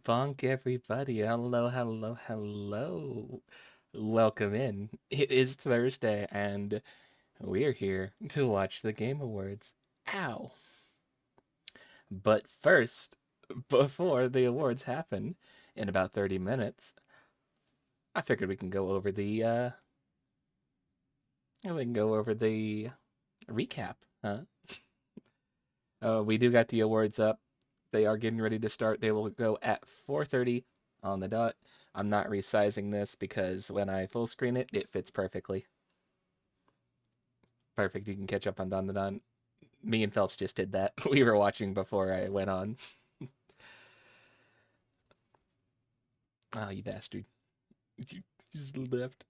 Bonk, everybody. Hello, hello, hello. Welcome in. It is Thursday, and we're here to watch the Game Awards. Ow. But first, before the awards happen in about 30 minutes, I figured we can go over the recap, huh? We do got the awards up. They are getting ready to start. They will go at 4:30 on the dot. I'm not resizing this because when I full screen it, it fits perfectly. Perfect. You can catch up on Don the Don. Me and Phelps just did that. We were watching before I went on. Oh, you bastard. You just left.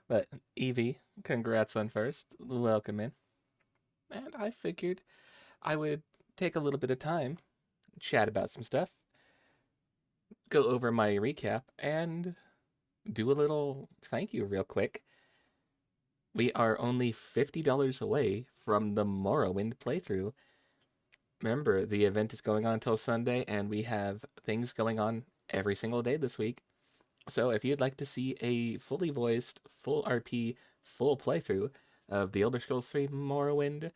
But Evie, congrats on first. Welcome in. And I figured I would take a little bit of time, chat about some stuff, go over my recap, and do a little thank you real quick. We are only $50 away from the Morrowind playthrough. Remember, the event is going on until Sunday, and we have things going on every single day this week. So if you'd like to see a fully voiced, full RP, full playthrough of The Elder Scrolls 3 Morrowind,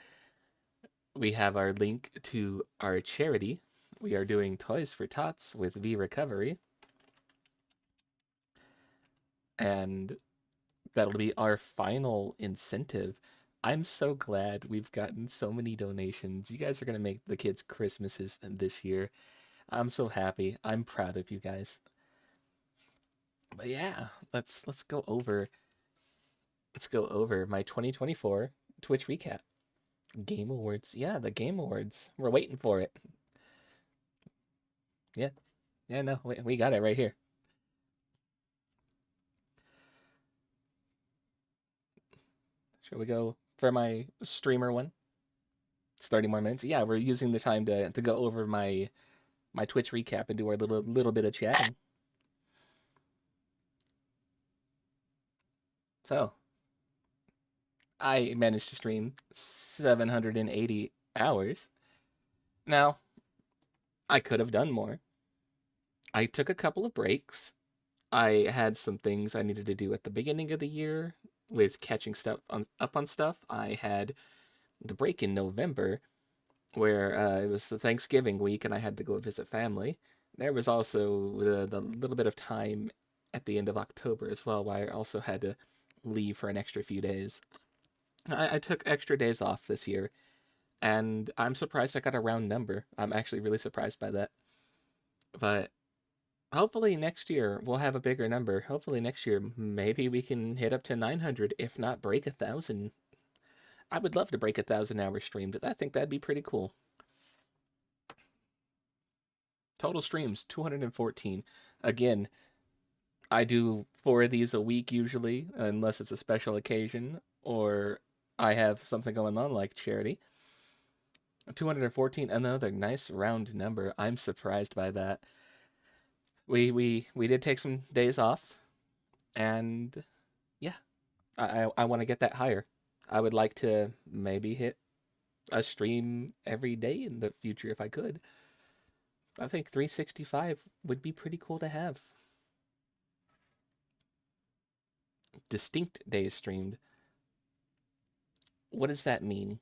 we have our link to our charity. We are doing Toys for Tots with V Recovery, and that'll be our final incentive. I'm so glad we've gotten so many donations. You guys are going to make the kids' Christmases this year. I'm so happy. I'm proud of you guys. But yeah, let's go over my 2024 Twitch recap. Game Awards. Yeah, the Game Awards. We're waiting for it. Yeah. Yeah, no, we got it right here. Shall we go for my streamer one? It's 30 more minutes. Yeah, we're using the time to go over my Twitch recap and do our little bit of chatting. So, I managed to stream 780 hours. Now, I could have done more. I took a couple of breaks. I had some things I needed to do at the beginning of the year with catching up on stuff. I had the break in November where it was the Thanksgiving week and I had to go visit family. There was also the little bit of time at the end of October as well, where I also had to leave for an extra few days. I took extra days off this year, and I'm surprised I got a round number. I'm actually really surprised by that. But hopefully next year we'll have a bigger number. Hopefully next year maybe we can hit up to 900, if not break 1,000. I would love to break 1,000 hours streamed. I think that'd be pretty cool. Total streams 214. Again, I do 4 of these a week usually, unless it's a special occasion or I have something going on like charity. 214, another nice round number. I'm surprised by that. We did take some days off, and yeah, I want to get that higher. I would like to maybe hit a stream every day in the future if I could. I think 365 would be pretty cool to have. Distinct days streamed. What does that mean?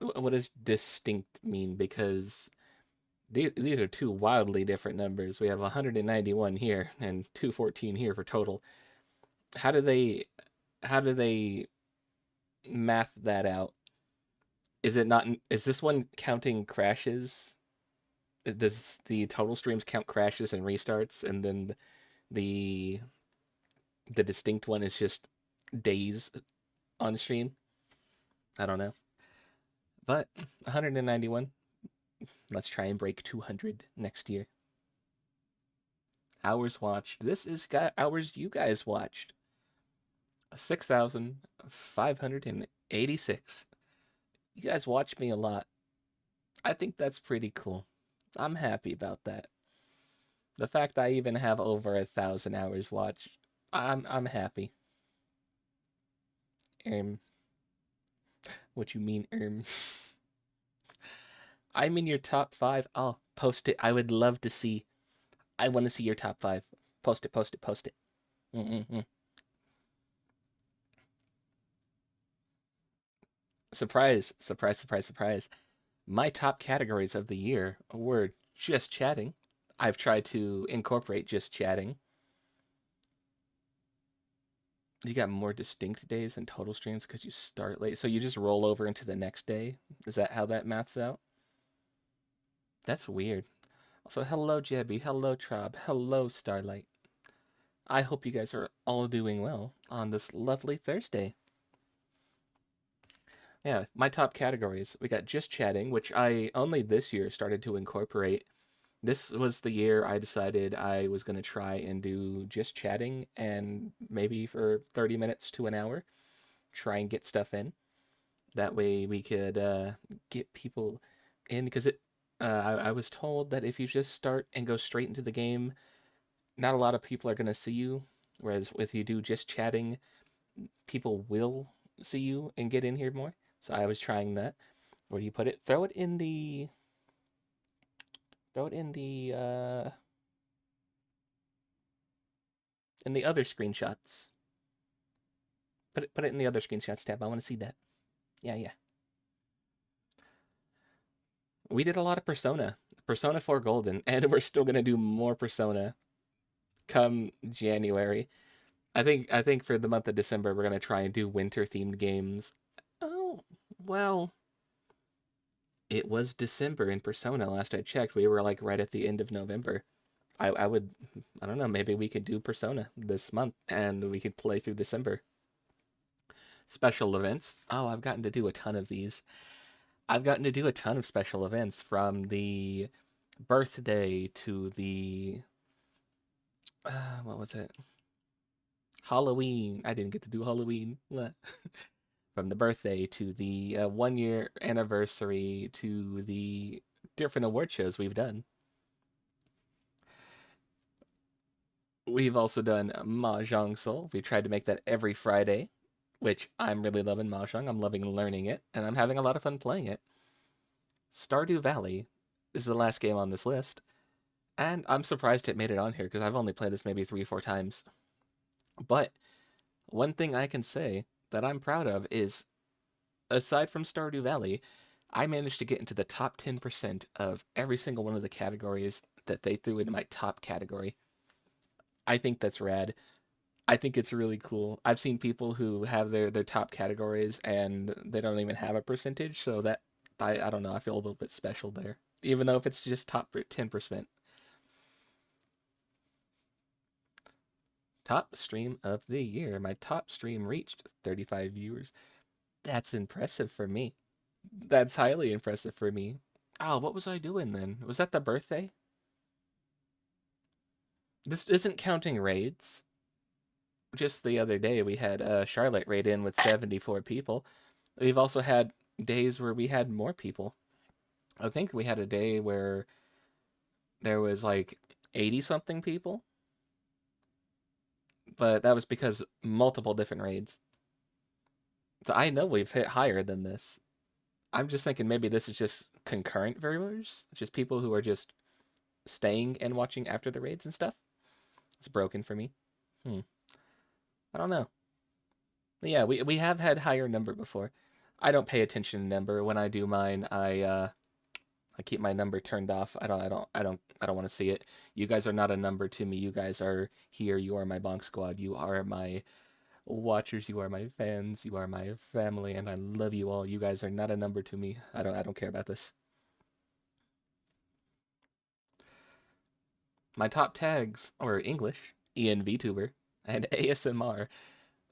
What does distinct mean? Because these are two wildly different numbers. We have 191 here and 214 here for total. How do they math that out? Is it not? Is this one counting crashes? Does the total streams count crashes and restarts, and then the the distinct one is just days on stream? I don't know. But 191. Let's try and break 200 next year. Hours watched. This is hours you guys watched. 6,586. You guys watch me a lot. I think that's pretty cool. I'm happy about that. The fact I even have over 1,000 hours watched, I'm happy. Um, what you mean, I'm in your top five. Oh, post it. I would love to see. I want to see your top five. Post it, post it, post it. Mm-mm-mm. Surprise, surprise, surprise, surprise. My top categories of the year were just chatting. I've tried to incorporate just chatting. You got more distinct days and total streams because you start late. So you just roll over into the next day? Is that how that maths out? That's weird. Also, hello, Jebby. Hello, Trob. Hello, Starlight. I hope you guys are all doing well on this lovely Thursday. Yeah, my top categories. We got just chatting, which I only this year started to incorporate This was the year I decided I was going to try and do just chatting and maybe for 30 minutes to an hour, try and get stuff in. That way we could get people in because I was told that if you just start and go straight into the game, not a lot of people are going to see you. Whereas if you do just chatting, people will see you and get in here more. So I was trying that. Where do you put it? Throw it in the other screenshots. Put it in the other screenshots tab. I want to see that. Yeah, yeah. We did a lot of Persona. Persona 4 Golden, and we're still gonna do more Persona come January. I think for the month of December we're gonna try and do winter themed games. Oh, well, it was December in Persona last I checked. We were like right at the end of November. I would I don't know, maybe we could do Persona this month and we could play through December. Special events. Oh, I've gotten to do a ton of these. I've gotten to do a ton of special events from the birthday to the what was it? Halloween. I didn't get to do Halloween. From the birthday to the 1 year anniversary to the different award shows we've done. We've also done Mahjong Soul. We tried to make that every Friday, which I'm really loving Mahjong. I'm loving learning it, and I'm having a lot of fun playing it. Stardew Valley is the last game on this list, and I'm surprised it made it on here because I've only played this maybe 3 or 4 times. But one thing I can say that I'm proud of is, aside from Stardew Valley, I managed to get into the top 10% of every single one of the categories that they threw into my top category. I think that's rad. I think it's really cool. I've seen people who have their top categories and they don't even have a percentage, so that I don't know, I feel a little bit special there. Even though if it's just top 10%. Top stream of the year. My top stream reached 35 viewers. That's impressive for me. That's highly impressive for me. Oh, what was I doing then? Was that the birthday? This isn't counting raids. Just the other day, we had Charlotte raid in with 74 people. We've also had days where we had more people. I think we had a day where there was like 80 something people, but that was because multiple different raids. So I know we've hit higher than this. I'm just thinking maybe this is just concurrent viewers, just people who are just staying and watching after the raids and stuff. It's broken for me. Hmm. I don't know. But yeah, we have had higher number before. I don't pay attention to number when I do mine. I keep my number turned off. I don't want to see it. You guys are not a number to me. You guys are here. You are my bonk squad. You are my watchers. You are my fans. You are my family, and I love you all. You guys are not a number to me. I don't care about this. My top tags are English, Ian VTuber, and ASMR,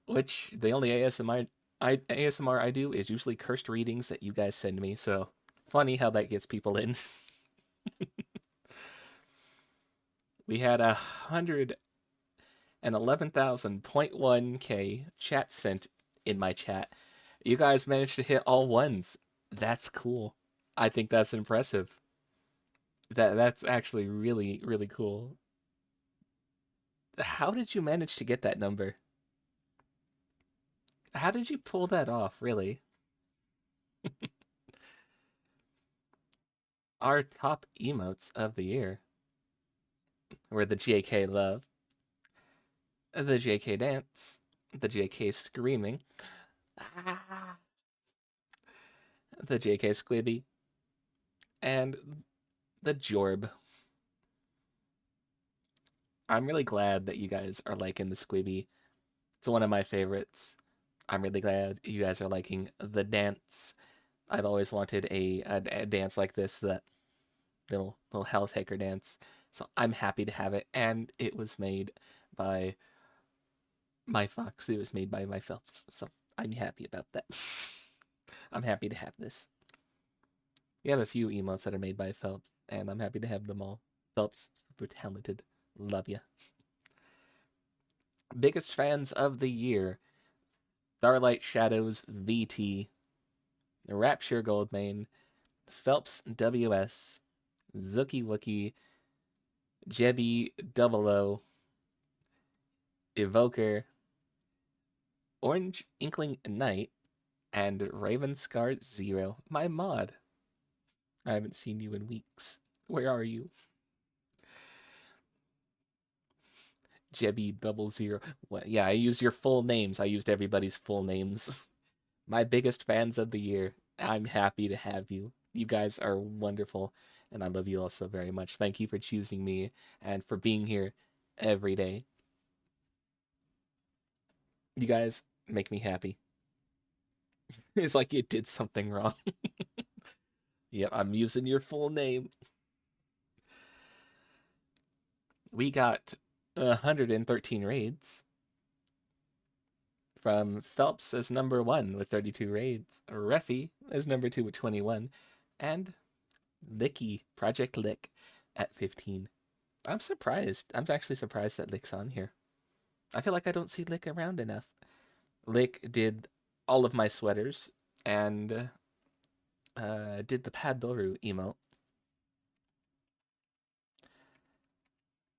which the only ASMR I do is usually cursed readings that you guys send me. So funny how that gets people in. We had 111,000.1k chat sent in my chat. You guys managed to hit all ones. That's cool. I think that's impressive. That's actually really really cool. How did you manage to get that number? How did you pull that off, really? Our top emotes of the year were the JK love, the JK dance, the JK screaming, ah, the JK squibby, and the Jorb. I'm really glad that you guys are liking the squibby. It's one of my favorites. I'm really glad you guys are liking the dance. I've always wanted a dance like this, that little hell taker dance. So I'm happy to have it, and it was made by my Fox. It was made by my Phelps. So I'm happy about that. I'm happy to have this. We have a few emotes that are made by Phelps, and I'm happy to have them all. Phelps, super talented. Love ya. Biggest fans of the year: Starlight Shadows VT, Rapture Goldmane, Phelps WS, Zookie Wookie, Jebby Double O, Evoker, Orange Inkling Knight, and Ravenscar Zero, my mod. I haven't seen you in weeks. Where are you? Jebby 00. What? Yeah, I used your full names. I used everybody's full names. My biggest fans of the year. I'm happy to have you. You guys are wonderful, and I love you all so very much. Thank you for choosing me and for being here every day. You guys make me happy. It's like you did something wrong. Yep, I'm using your full name. We got 113 raids from Phelps as number 1 with 32 raids, Reffy as number 2 with 21, and Licky, Project Lick, at 15. I'm surprised. I'm actually surprised that Lick's on here. I feel like I don't see Lick around enough. Lick did all of my sweaters and did the Padoru emote.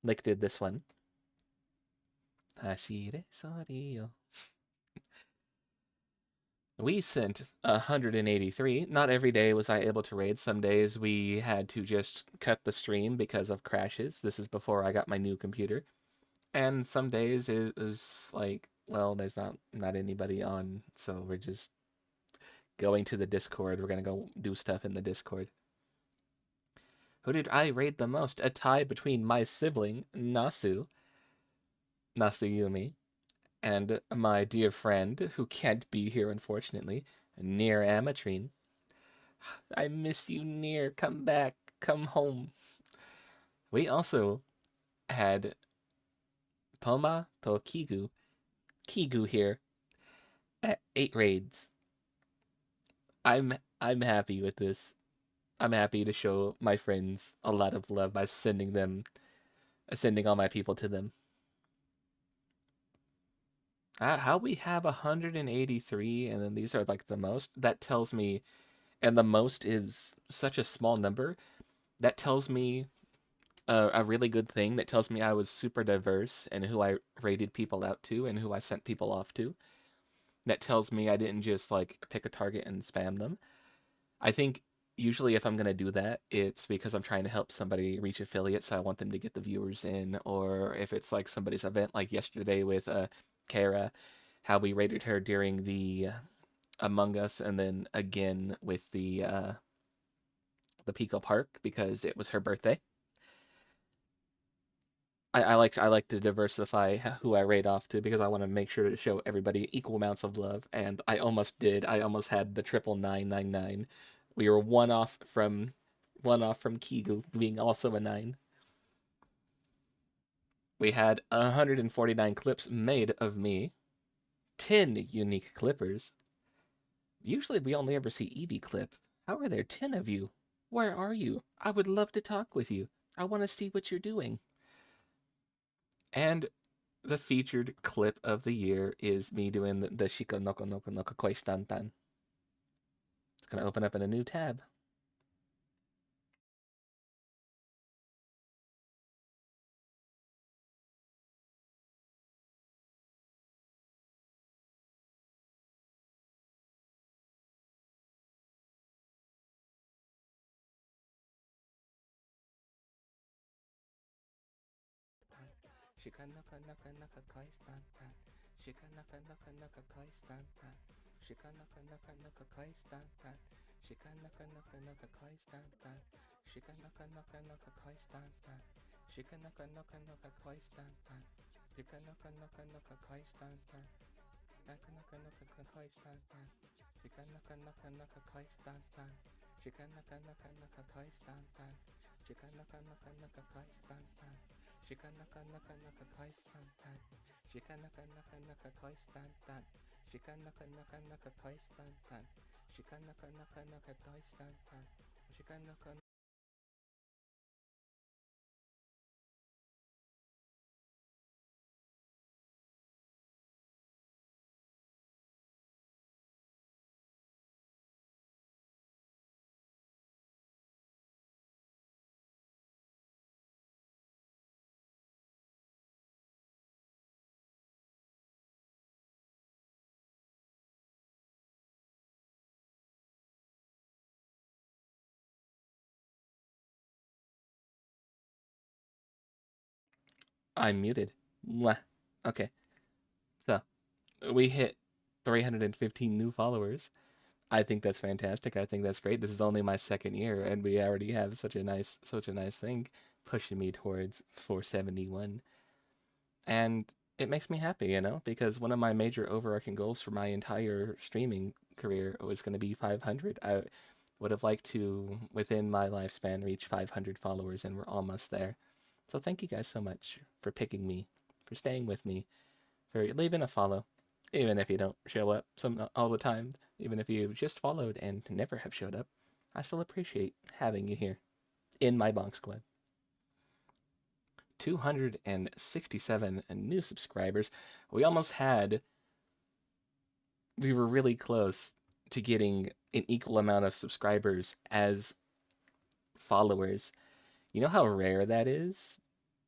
Lick did this one. Hashire Sario. We sent 183. Not every day was I able to raid. Some days we had to just cut the stream because of crashes. This is before I got my new computer. And some days it was like, well, there's not anybody on, so we're just going to the Discord. We're gonna go do stuff in the Discord. Who did I raid the most? A tie between my sibling, Nasuyumi, and my dear friend, who can't be here unfortunately, Near Amatrine. I miss you, Near. Come back. Come home. We also had Toma to Kigu here at 8 raids. I'm happy with this. I'm happy to show my friends a lot of love by sending all my people to them. How we have 183 and then these are like the most, that tells me, and the most is such a small number, that tells me a really good thing. That tells me I was super diverse in who I rated people out to and who I sent people off to. That tells me I didn't just like pick a target and spam them. I think usually if I'm going to do that, it's because I'm trying to help somebody reach affiliates, so I want them to get the viewers in, or if it's like somebody's event like yesterday with Kara, how we rated her during the Among Us, and then again with the Pico Park because it was her birthday. I like to diversify who I rate off to because I want to make sure to show everybody equal amounts of love, and I almost did. I almost had the 99999. We were one off from Kigu being also a 9. We had 149 clips made of me, 10 unique clippers. Usually we only ever see Eevee clip. How are there 10 of you? Where are you? I would love to talk with you. I want to see what you're doing. And the featured clip of the year is me doing the Shika Noko Noko Noko Koi Stantan. It's going to open up in a new tab. Shika Naka Naka Naka Koi Stantan. Shika Naka Naka Naka Koi Stantan. Shika Naka Naka Naka Koi Stantan. Shika Naka Naka Naka Koi Stantan. Shika Naka Naka Naka Koi Stantan. Shika Naka Naka Naka Koi Stantan. Shika Naka Naka Naka Koi Stantan. Naka Naka Naka Koi Stantan. Shika Naka Naka Naka Koi Stantan. Shika Naka Naka Naka Koi Stantan. Shika Naka Naka Naka Koi Stantan. Shika Naka Naka Naka Koi Stantan. Shika Naka Naka Naka Koi Stantan. Shika Naka Naka Naka Koi Stantan. Shika Naka Naka Naka Koi Stantan. Shika Naka I'm muted. Mwah. Okay, so we hit 315 new followers. I think that's fantastic. I think that's great. This is only my second year, and we already have such a nice thing pushing me towards 471. And it makes me happy, because one of my major overarching goals for my entire streaming career was going to be 500. I would have liked to, within my lifespan, reach 500 followers, and we're almost there. So thank you guys so much for picking me, for staying with me, for leaving a follow, even if you don't show up all the time, even if you just followed and never have showed up. I still appreciate having you here in my bonk squad. 267 new subscribers. We almost had, we were really close to getting an equal amount of subscribers as followers. You know how rare that is?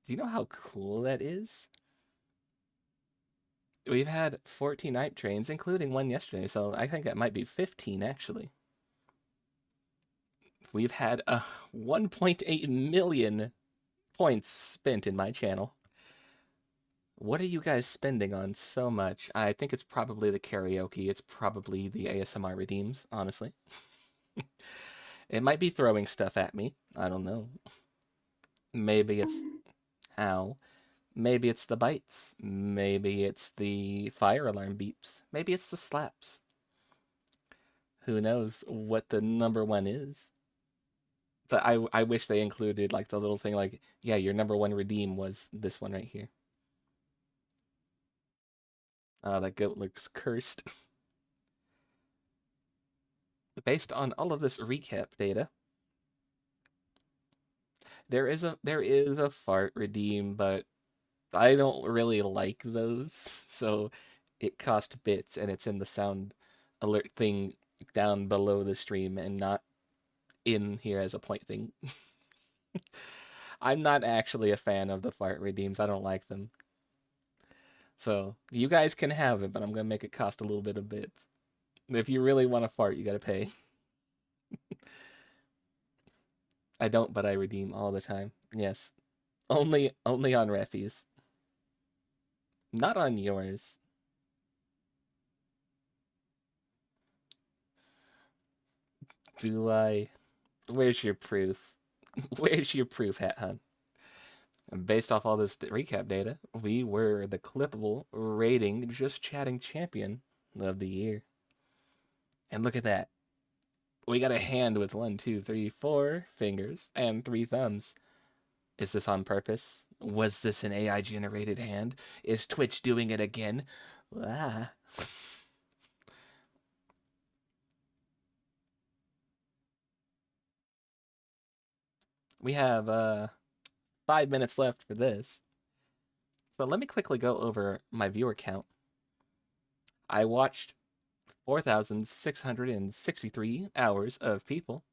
Do you know how cool that is? We've had 14 night trains, including one yesterday, so I think that might be 15 actually. We've had 1.8 million points spent in my channel. What are you guys spending on so much? I think it's probably the karaoke. It's probably the ASMR redeems, honestly. It might be throwing stuff at me. I don't know. Maybe it's... Ow. Maybe it's the bites. Maybe it's the fire alarm beeps. Maybe it's the slaps. Who knows what the number one is? But I wish they included like the little thing like, yeah, your number one redeem was this one right here. That goat looks cursed. Based on all of this recap data, there is a fart redeem, but I don't really like those. So it cost bits and it's in the sound alert thing down below the stream and not in here as a point thing. I'm not actually a fan of the fart redeems. I don't like them. So you guys can have it, but I'm gonna make it cost a little bit of bits. If you really want to fart, you gotta pay. I don't, but I redeem all the time. Yes. Only on Reffies. Not on yours. Do I? Where's your proof? Where's your proof, Hat Hun? And based off all this recap data, we were the clippable rating just chatting champion of the year. And look at that. We got a hand with 1, 2, 3, 4 fingers and 3 thumbs. Is this on purpose? Was this an AI generated hand? Is Twitch doing it again? Ah. We have 5 minutes left for this. So let me quickly go over my viewer count. I watched 4,663 hours of people.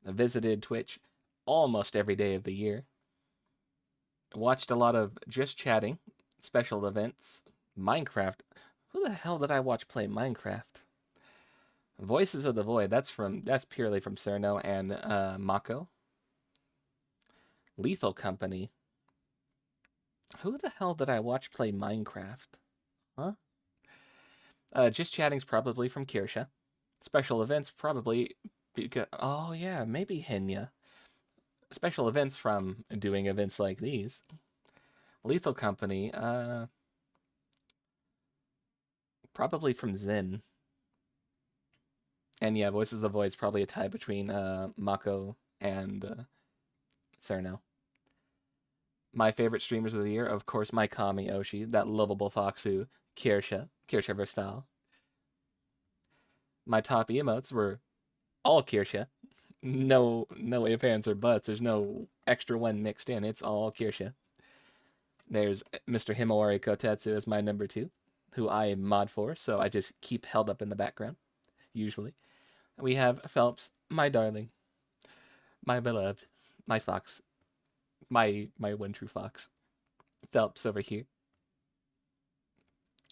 I visited Twitch almost every day of the year. Watched a lot of just chatting, special events, Minecraft. Who the hell did I watch play Minecraft? Voices of the Void. That's purely from Cerno and Mako. Lethal Company. Who the hell did I watch play Minecraft? Huh? Just chatting's probably from Kirsha. Special events probably because oh yeah, maybe Henya. Special events from doing events like these. Lethal Company, probably from Zen. And yeah, Voices of the Void's probably a tie between Mako and Cerno. My favorite streamers of the year, of course, my Kami Oshi, that lovable Foxu, Kirsha Verstal. My top emotes were all Kirsha. No ifs, ands, or buts. There's no extra one mixed in. It's all Kirsha. There's Mr. Himawari Kotetsu as my number 2, who I mod for, so I just keep held up in the background, usually. We have Phelps, my darling, my beloved, my fox, my one true fox. Phelps over here.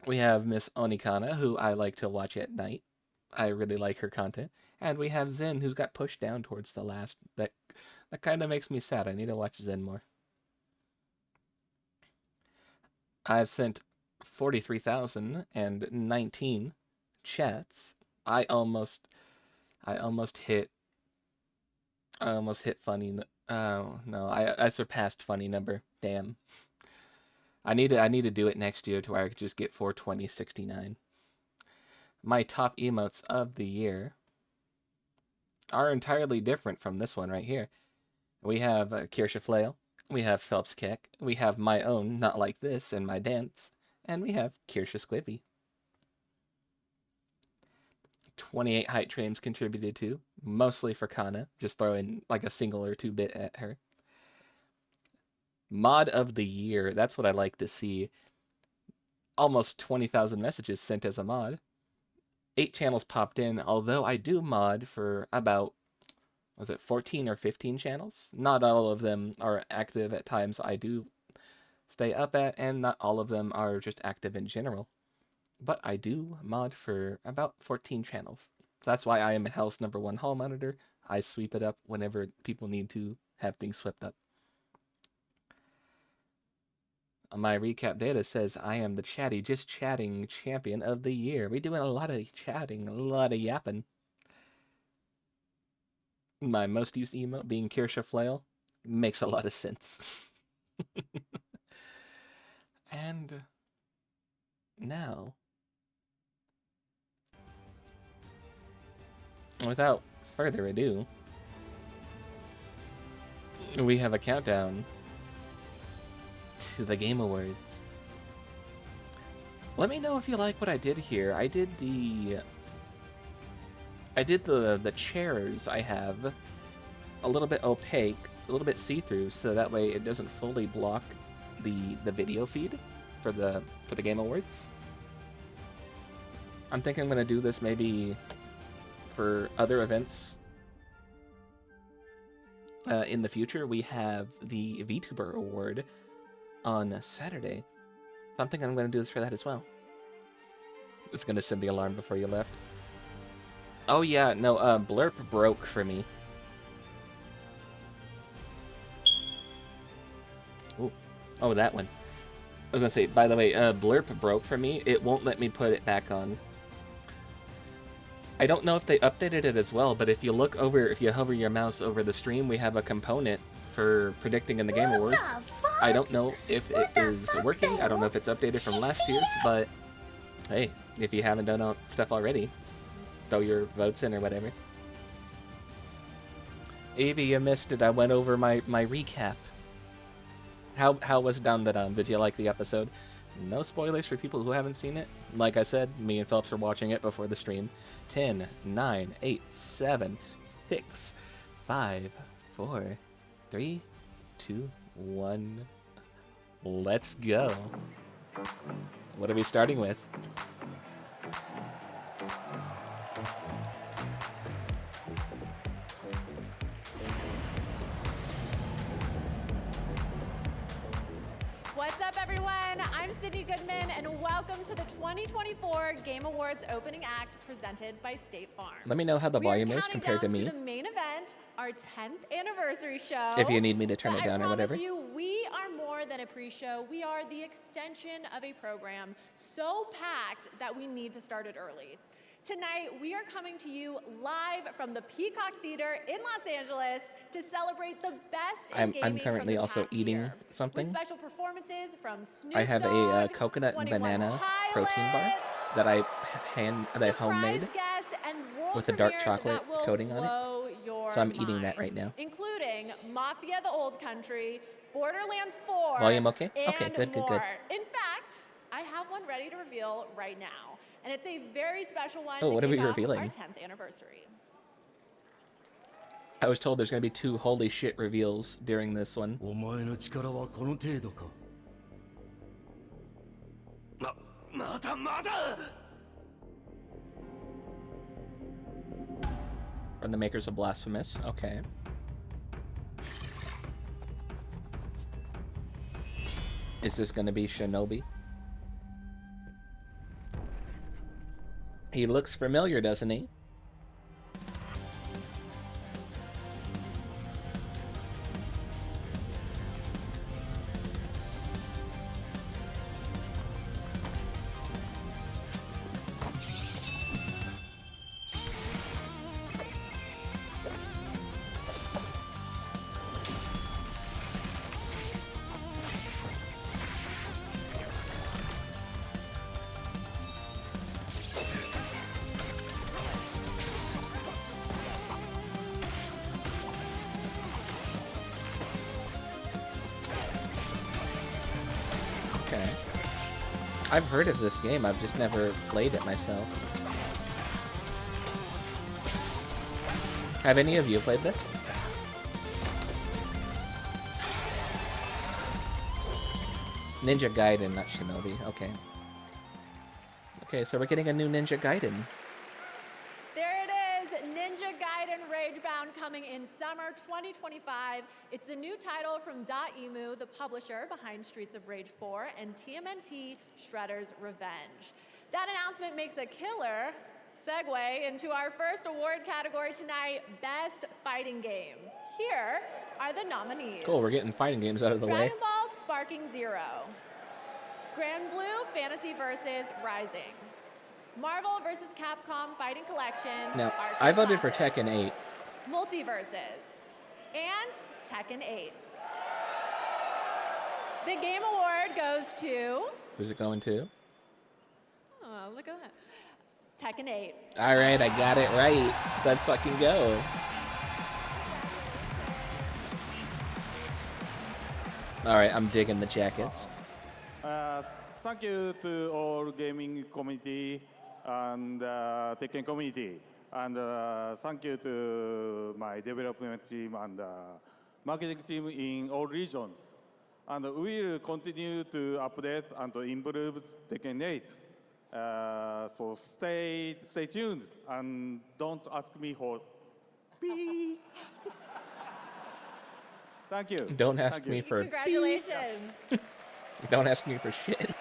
We have Miss Onikana, who I like to watch at night. I really like her content. And we have Zen, who's got pushed down towards the last. That kind of makes me sad. I need to watch Zen more. I've sent 43,019 chats. I almost hit. I almost hit funny. Oh no, I surpassed funny number. Damn. I need to do it next year to where I could just get 42069. My top emotes of the year are entirely different from this one right here. We have Kirsche Flail, we have Phelps Keck, we have my own Not Like This and my dance, and we have Kirsche Squippy. 28 height trains contributed to, mostly for Kana, just throwing like a single or 2-bit at her. Mod of the year, that's what I like to see. Almost 20,000 messages sent as a mod. 8 channels popped in, although I do mod for about, was it 14 or 15 channels? Not all of them are active at times I do stay up at, and not all of them are just active in general. But I do mod for about 14 channels. So that's why I am Hell's #1 hall monitor. I sweep it up whenever people need to have things swept up. My recap data says I am the chatty, just chatting champion of the year. We're doing a lot of chatting, a lot of yapping. My most used emote being Kirsche Flail makes a lot of sense. And now, without further ado, we have a countdown to the Game Awards. Let me know if you like what I did here. I did the chairs I have a little bit opaque, a little bit see-through, so that way it doesn't fully block the video feed for the Game Awards. I'm thinking I'm gonna do this maybe for other events in the future. We have the VTuber Award on Saturday. So I'm thinking I'm going to do this for that as well. It's going to send the alarm before you left. Oh yeah, no, Blurp broke for me. Ooh. Oh, that one. I was going to say, by the way, Blurp broke for me. It won't let me put it back on. I don't know if they updated it as well, but if you look over, if you hover your mouse over the stream, we have a component for predicting in the Game Awards. I don't know if it is working. I don't know if it's updated from last year's, but hey, if you haven't done stuff already, throw your votes in or whatever. Evie, you missed it. I went over my recap. How was Down the Dawn? Did you like the episode? No spoilers for people who haven't seen it. Like I said, me and Phelps were watching it before the stream. 10, 9, 8, 7, 6, 5, 4, 3, 2, 1. Let's go. What are we starting with? What's up, everyone? I'm Sydney Goodman, and welcome to the 2024 Game Awards opening act presented by State Farm. Let me know how the volume is compared to me. To the main event, our 10th anniversary show. If you need me to turn it down or whatever. I promise you, we are more than a pre-show. We are the extension of a program so packed that we need to start it early. Tonight, we are coming to you live from the Peacock Theater in Los Angeles to celebrate the best in gaming. I'm currently from the also past eating year, something. with special performances from Snoop I have Dogg, a coconut and 21 banana Pilots, protein bar that I homemade guests, and world with a dark premieres chocolate that will coating on blow it. your So I'm eating that mind, right now. including Mafia: The Old Country, Borderlands 4, Volume okay? and Okay, good, more. good. In fact, I have one ready to reveal right now, and it's a very special one. Oh, to what are we kick off revealing? Our 10th anniversary. I was told there's going to be 2 holy shit reveals during this one. From the makers of Blasphemous. Okay. Is this going to be Shinobi? He looks familiar, doesn't he? I've heard of this game. I've just never played it myself. Have any of you played this? Ninja Gaiden, not Shinobi. Okay. Okay, so we're getting a new Ninja Gaiden. There it is, Ninja Gaiden Ragebound coming in summer 2025. It's the new title from Dotemu, the publisher behind Streets of Rage 4 and TMNT Shredder's Revenge. That announcement makes a killer segue into our first award category tonight, Best Fighting Game. Here are the nominees. Cool, we're getting fighting games out of the way. Dragon Ball Sparking Zero, Grand Blue Fantasy vs. Rising, Marvel vs. Capcom Fighting Collection. Now, Arcade I voted for Classics, Tekken 8. Multiverses, and Tekken 8. The Game Award goes to... Who's it going to? Oh, look at that. Tekken 8. All right, I got it right. Let's fucking go. All right, I'm digging the jackets. Thank you to all gaming community and Tekken community, and thank you to my development team and marketing team in all regions. And we will continue to update and to improve Tekken 8. So stay tuned and don't ask me for beep. Thank you. Don't ask Thank you. me for... Congratulations. Don't ask me for shit.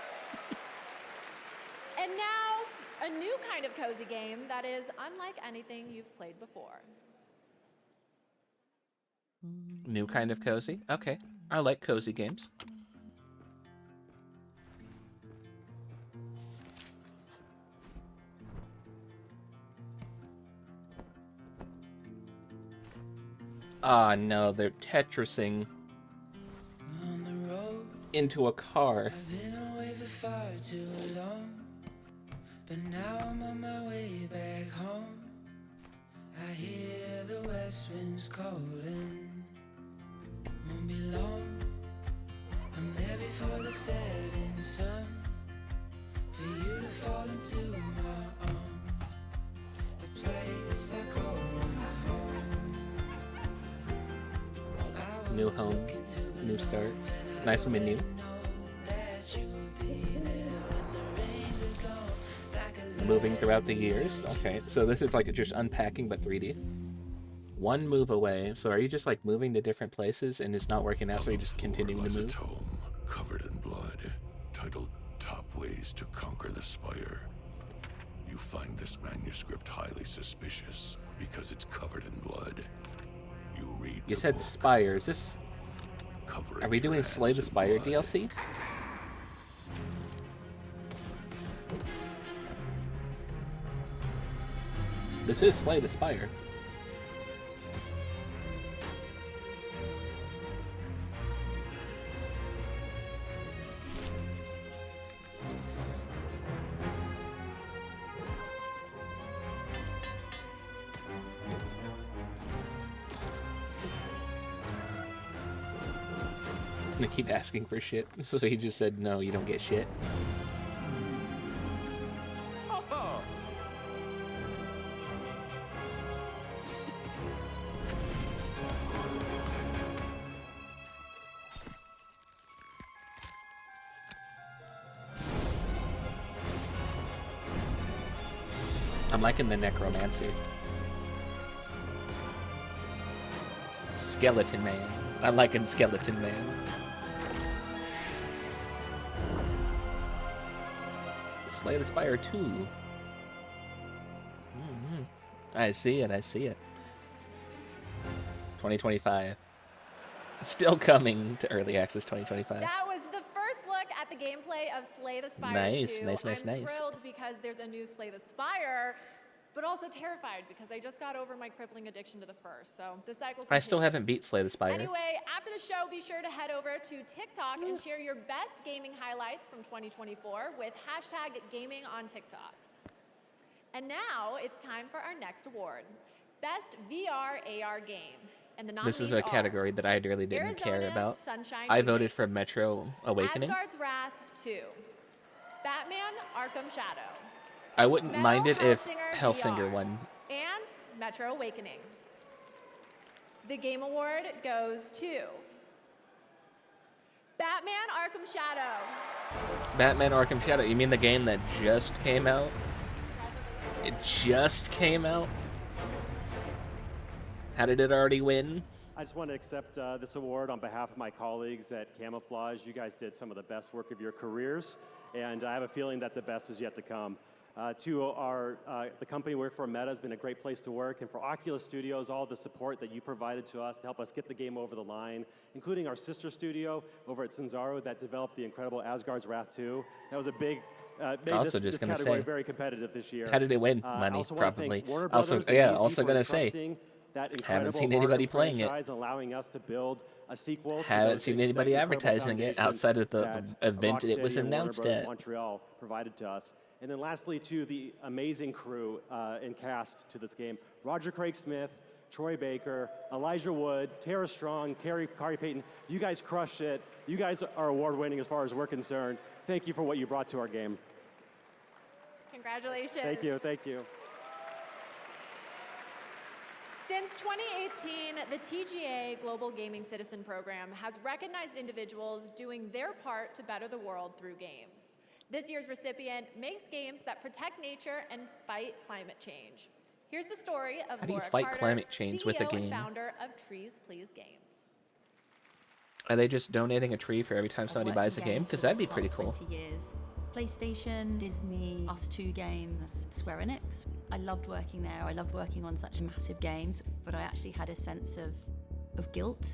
And now, a new kind of cozy game that is unlike anything you've played before. New kind of cozy? Okay. I like cozy games. Ah, no, they're Tetrising into a car. I've been away for far too long, but now I'm on my way back home. I hear the west winds calling. Won't be long, I'm there before the setting sun, for you to fall into my arms, the place I call my home. New home, new start. Nice menu. Moving throughout the years. Okay, so this is like just unpacking but 3D. One move away. So are you just like moving to different places and it's not working out, so you're just continuing to move? Tome, covered in blood, titled Top Ways to Conquer the Spire. You find this manuscript highly suspicious because it's covered in blood. You read You the said book, Spire. Is this... covering Are we your doing Slay the hands in Spire blood. DLC? This is Slay the Spire. They keep asking for shit, so he just said, no, you don't get shit. I'm liking the necromancy. Skeleton Man. I'm liking Skeleton Man. Slay the Spire 2. I see it, I see it. 2025. It's still coming to Early Access 2025. That was the first look at the gameplay of Slay the Spire Nice, 2. nice, I'm nice. thrilled because there's a new Slay the Spire, but also terrified because I just got over my crippling addiction to the first. So the cycle I still continues. haven't beat Slay the Spire. Anyway, after the show, be sure to head over to TikTok and share your best gaming highlights from 2024 with hashtag gaming on TikTok. And now it's time for our next award, Best VR AR Game. And the nominees This is a category that I really didn't care Arizona's about. Sunshine I Remake, voted for Metro Awakening. Asgard's Wrath 2, Batman Arkham Shadow, I wouldn't Metal mind it if Hellsinger Hellsinger VR, won. and Metro Awakening. The Game Award goes to Batman Arkham Shadow. Batman Arkham Shadow. You mean the game that just came out? It just came out? How did it already win? I just want to accept this award on behalf of my colleagues at Camouflage. You guys did some of the best work of your careers, and I have a feeling that the best is yet to come. The company we work for, Meta, has been a great place to work, and for Oculus Studios, all the support that you provided to us to help us get the game over the line, including our sister studio over at Sanzaro that developed the incredible Asgard's Wrath 2. That was a big, made Also this just gonna category say, very competitive this year. how did it win? I Money, also want to probably. thank Warner Also, Brothers and yeah, DC also for gonna say, entrusting that haven't incredible seen anybody Arkham playing it. franchise, allowing us to build a sequel. to Haven't those- seen that anybody incredible advertising it foundation outside of the that event it was Rocksteady and Warner announced Bros. at. Montreal provided to us. And then lastly, to the amazing crew and cast to this game: Roger Craig Smith, Troy Baker, Elijah Wood, Tara Strong, Kari Payton. You guys crushed it. You guys are award-winning as far as we're concerned. Thank you for what you brought to our game. Congratulations. Thank you, thank you. Since 2018, the TGA Global Gaming Citizen Program has recognized individuals doing their part to better the world through games. This year's recipient makes games that protect nature and fight climate change. Here's the story of How do you Laura fight Carter, climate change CEO with a and game? founder of Trees Please Games. Are they just donating a tree for every time somebody buys a game? Because that'd be pretty cool. 20 years. PlayStation, Disney, Us2 Games, Square Enix. I loved working there. I loved working on such massive games, but I actually had a sense of guilt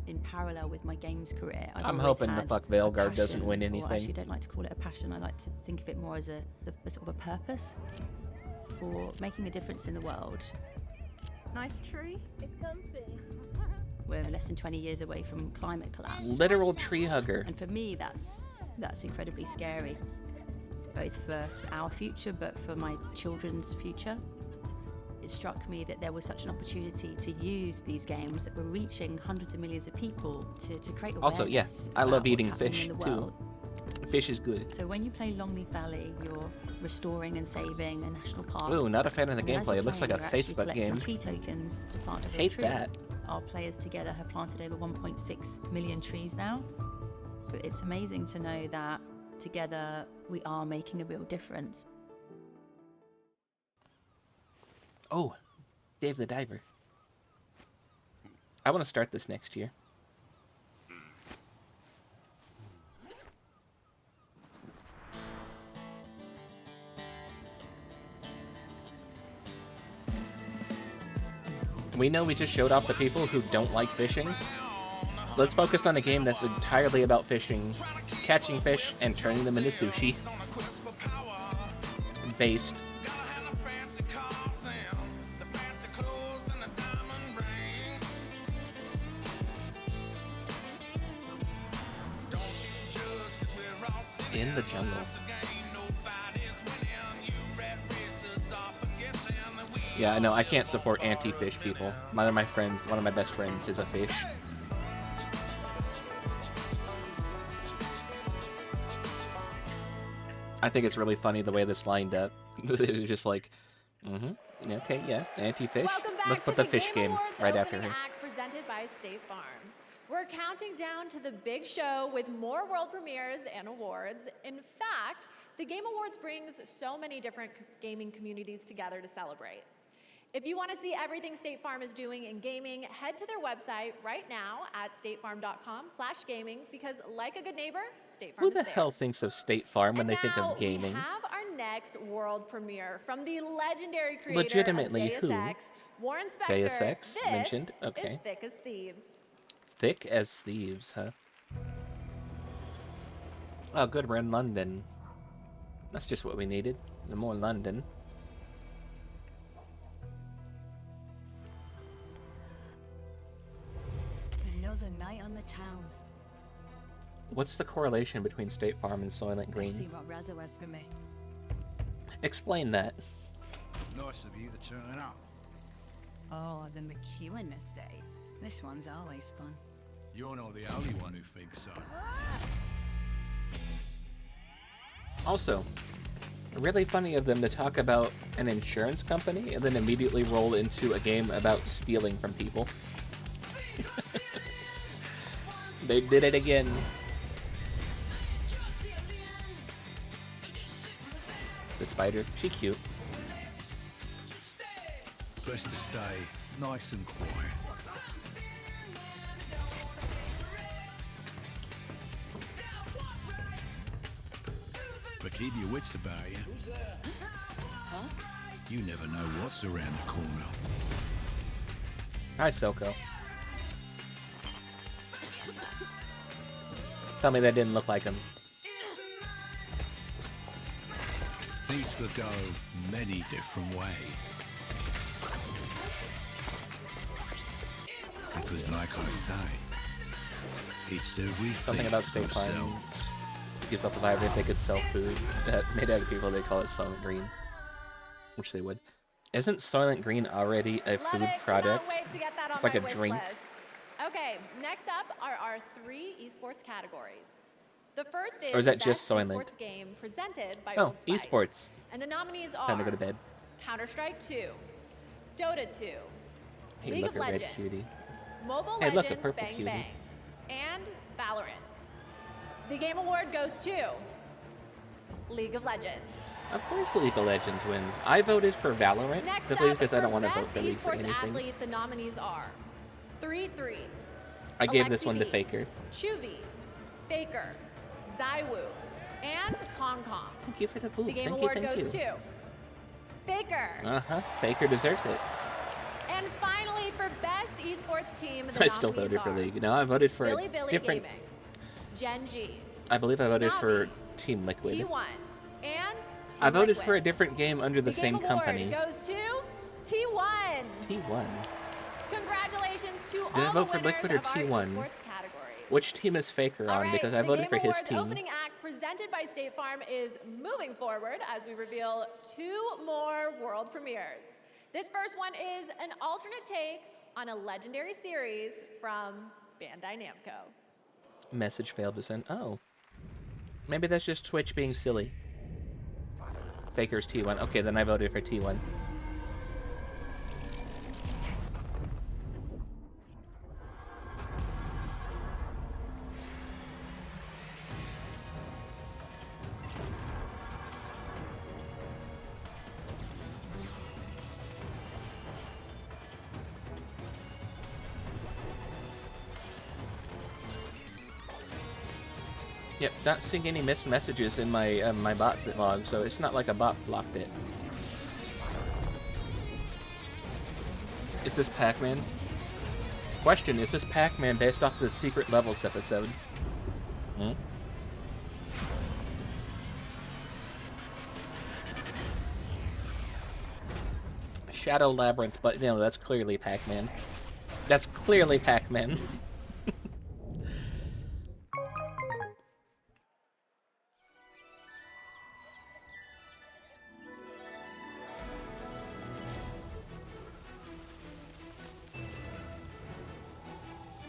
in parallel with my games career. I'm hoping the fuck Veilguard a doesn't passion, win or I anything. actually don't like to call it a passion. I like to think of it more as a sort of a purpose for making a difference in the world. Nice tree. It's comfy. We're less than 20 years away from climate collapse. Literal tree hugger. And for me, that's incredibly scary, both for our future, but for my children's future. It struck me that there was such an opportunity to use these games that were reaching hundreds of millions of people to create awareness. Also, yes, I about love what's eating happening fish in the too. world. Fish is good. So when you play Longleaf Valley, you're restoring and saving a national park. Ooh, not a fan of the And as gameplay. you're It looks like playing, a you're actually Facebook collecting game. tree tokens to plant a real Hate tree. that. Our players together have planted over 1.6 million trees now. But it's amazing to know that together we are making a real difference. Oh, Dave the Diver. I want to start this next year. We know we just showed off the people who don't like fishing. Let's focus on a game that's entirely about fishing, catching fish, and turning them into sushi. Based. In the jungle. Yeah, no, I can't support anti-fish people. One of my best friends is a fish. I think it's really funny the way this lined up. It's just like, okay, yeah, anti-fish. Welcome back Let's put to the fish Game game Awards right after opening her. act presented by State Farm. We're counting down to the big show with more world premieres and awards. In fact, the Game Awards brings so many different gaming communities together to celebrate. If you want to see everything State Farm is doing in gaming, head to their website right now at statefarm.com/gaming because like a good neighbor, State Farm Who is the there. hell thinks of State Farm when And they think now of gaming? we have our next world premiere from the legendary creator Legitimately, of who? Deus Ex, Warren Spector. Deus Ex, This mentioned, okay. is Thick as Thieves. Thick as thieves, huh? Oh, good, we're in London. That's just what we needed. The more London. Another night on the town. What's the correlation between State Farm and Soylent Let's Green? see what Razzo has for me. Explain that. Nice of you to turn up. Oh, the McEwen estate. This one's always fun. You're not the only one who thinks so. Also, really funny of them to talk about an insurance company and then immediately roll into a game about stealing from people. They did it again. The spider, she cute. Best to stay nice and quiet. But keep your wits about you. You never know what's around the corner. Hi, Soko. Tell me that didn't look like him. These could go many different ways. Because like I say, it's everything. Something about State Farm gives off the vibe if they could sell food that made out of people, they call it Soylent Green. Which they would. Isn't Soylent Green already a food product? Wait to get that on It's like my a wish drink. list. Okay, next up are our 3 esports categories. The first is Or is that Best just Soylent? Esports Game presented by Oh, Old Spice. esports. And the nominees are Time to go to bed. Counter-Strike 2, Dota 2, Hey, League look of at red Legends, cutie. Mobile Hey, look, a Legends purple Bang cutie. Bang, and Valorant. The Game Award goes to League of Legends. Of course League of Legends wins. I voted for Valorant Next simply up, because I for don't want to vote Best for League for Esports anything. Athlete, the nominees are 3-3, I gave this one to Alexi V, Faker. Chuvi, Faker, Zaiwu, and Kong Kong. Thank you for the boob. The Game Thank Award you, thank goes you. to Faker. Uh-huh. Faker deserves it. And finally, for Best Esports Team, the I still nominees voted for are League. No, I voted for Billy a Billy different... Gaming, Gen G, I believe I voted for Navi, Team Liquid. T1, and I Team voted Liquid. for a different game under the same Game company. Award goes to T1. T1. Congratulations to Did I all vote the for winners Liquid or of our T1? esports category. Which team is Faker All on? right, Because I the voted Game for his Awards team. opening act presented by State Farm is moving forward as we reveal 2 more world premieres. This first one is an alternate take on a legendary series from Bandai Namco. Message failed to send. Oh. Maybe that's just Twitch being silly. Faker's T1. Okay, then I voted for T1. Yep, not seeing any missed messages in my my bot log, so it's not like a bot blocked it. Is this Pac-Man? Question, is this Pac-Man based off the Secret Levels episode? Hmm? Shadow Labyrinth, but no, that's clearly Pac-Man. That's clearly Pac-Man.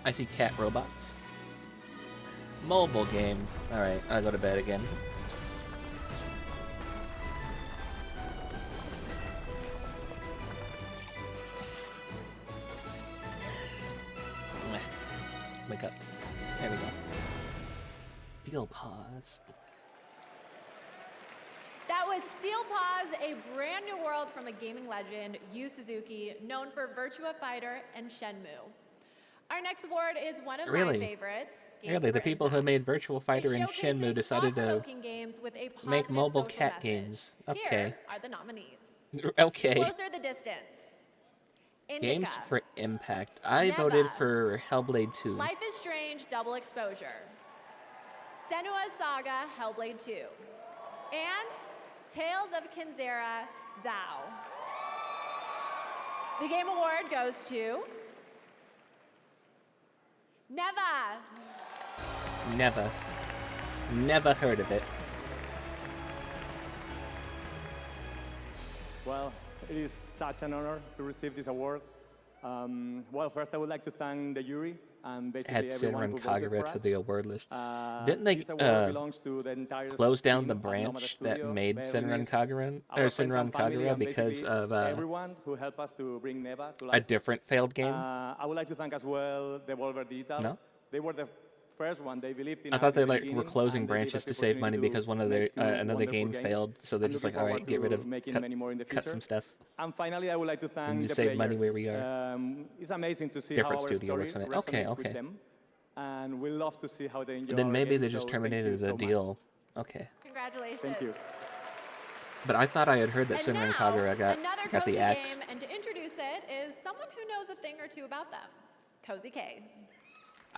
I see cat robots. Mobile game. Alright, I'll go to bed again. Wake up. There we go. Steel Paws. That was Steel Paws, a brand new world from a gaming legend, Yu Suzuki, known for Virtua Fighter and Shenmue. Our next award is one of Really? my favorites. Games Really, the for people who Impact. made Virtual Fighter It and showcases Shenmue decided to thought-provoking games with a make positive mobile social cat message. games. Okay. Here are the nominees. Okay. Closer the Distance. Indica. Games for Impact. I Neva. voted for Hellblade 2. Life is Strange Double Exposure. Senua's Saga Hellblade 2. And Tales of Kinzera Zhao. The Game Award goes to Neva. Never. Never heard of it. Well, it is such an honor to receive this award. Well, first I would like to thank the jury and Add basically everyone Sinran who voted for Kagura to us. the award list. Didn't they This award belongs to the entire close down team the of Nomada branch that Studio, made Bernice, Sinran Kagura or our friends Sinran and family, Kagura and because basically of everyone who helped us to bring Neva to a life. different failed game? I would like to thank as well Devolver Digital. No? They were the first one. They believed in I us thought in they the were beginning, closing and they gave branches us the to save money opportunity because to one of their make two another wonderful game games. failed, so they're I'm just looking like, all forward right, get rid to of making cut, many more in the cut future. some stuff. And finally, I would like to thank to the save players. money where we are. It's amazing to see Different how our studio story works on it. resonates Okay, with okay. them, and we love to see how they enjoy. And then our maybe games, they just so thank you terminated the so much. deal. Okay. Congratulations. Thank you. But I thought I had heard that And Sinran now, Kagura another got cozy the axe. game, and to introduce it is someone who knows a thing or two about them, Cozy K.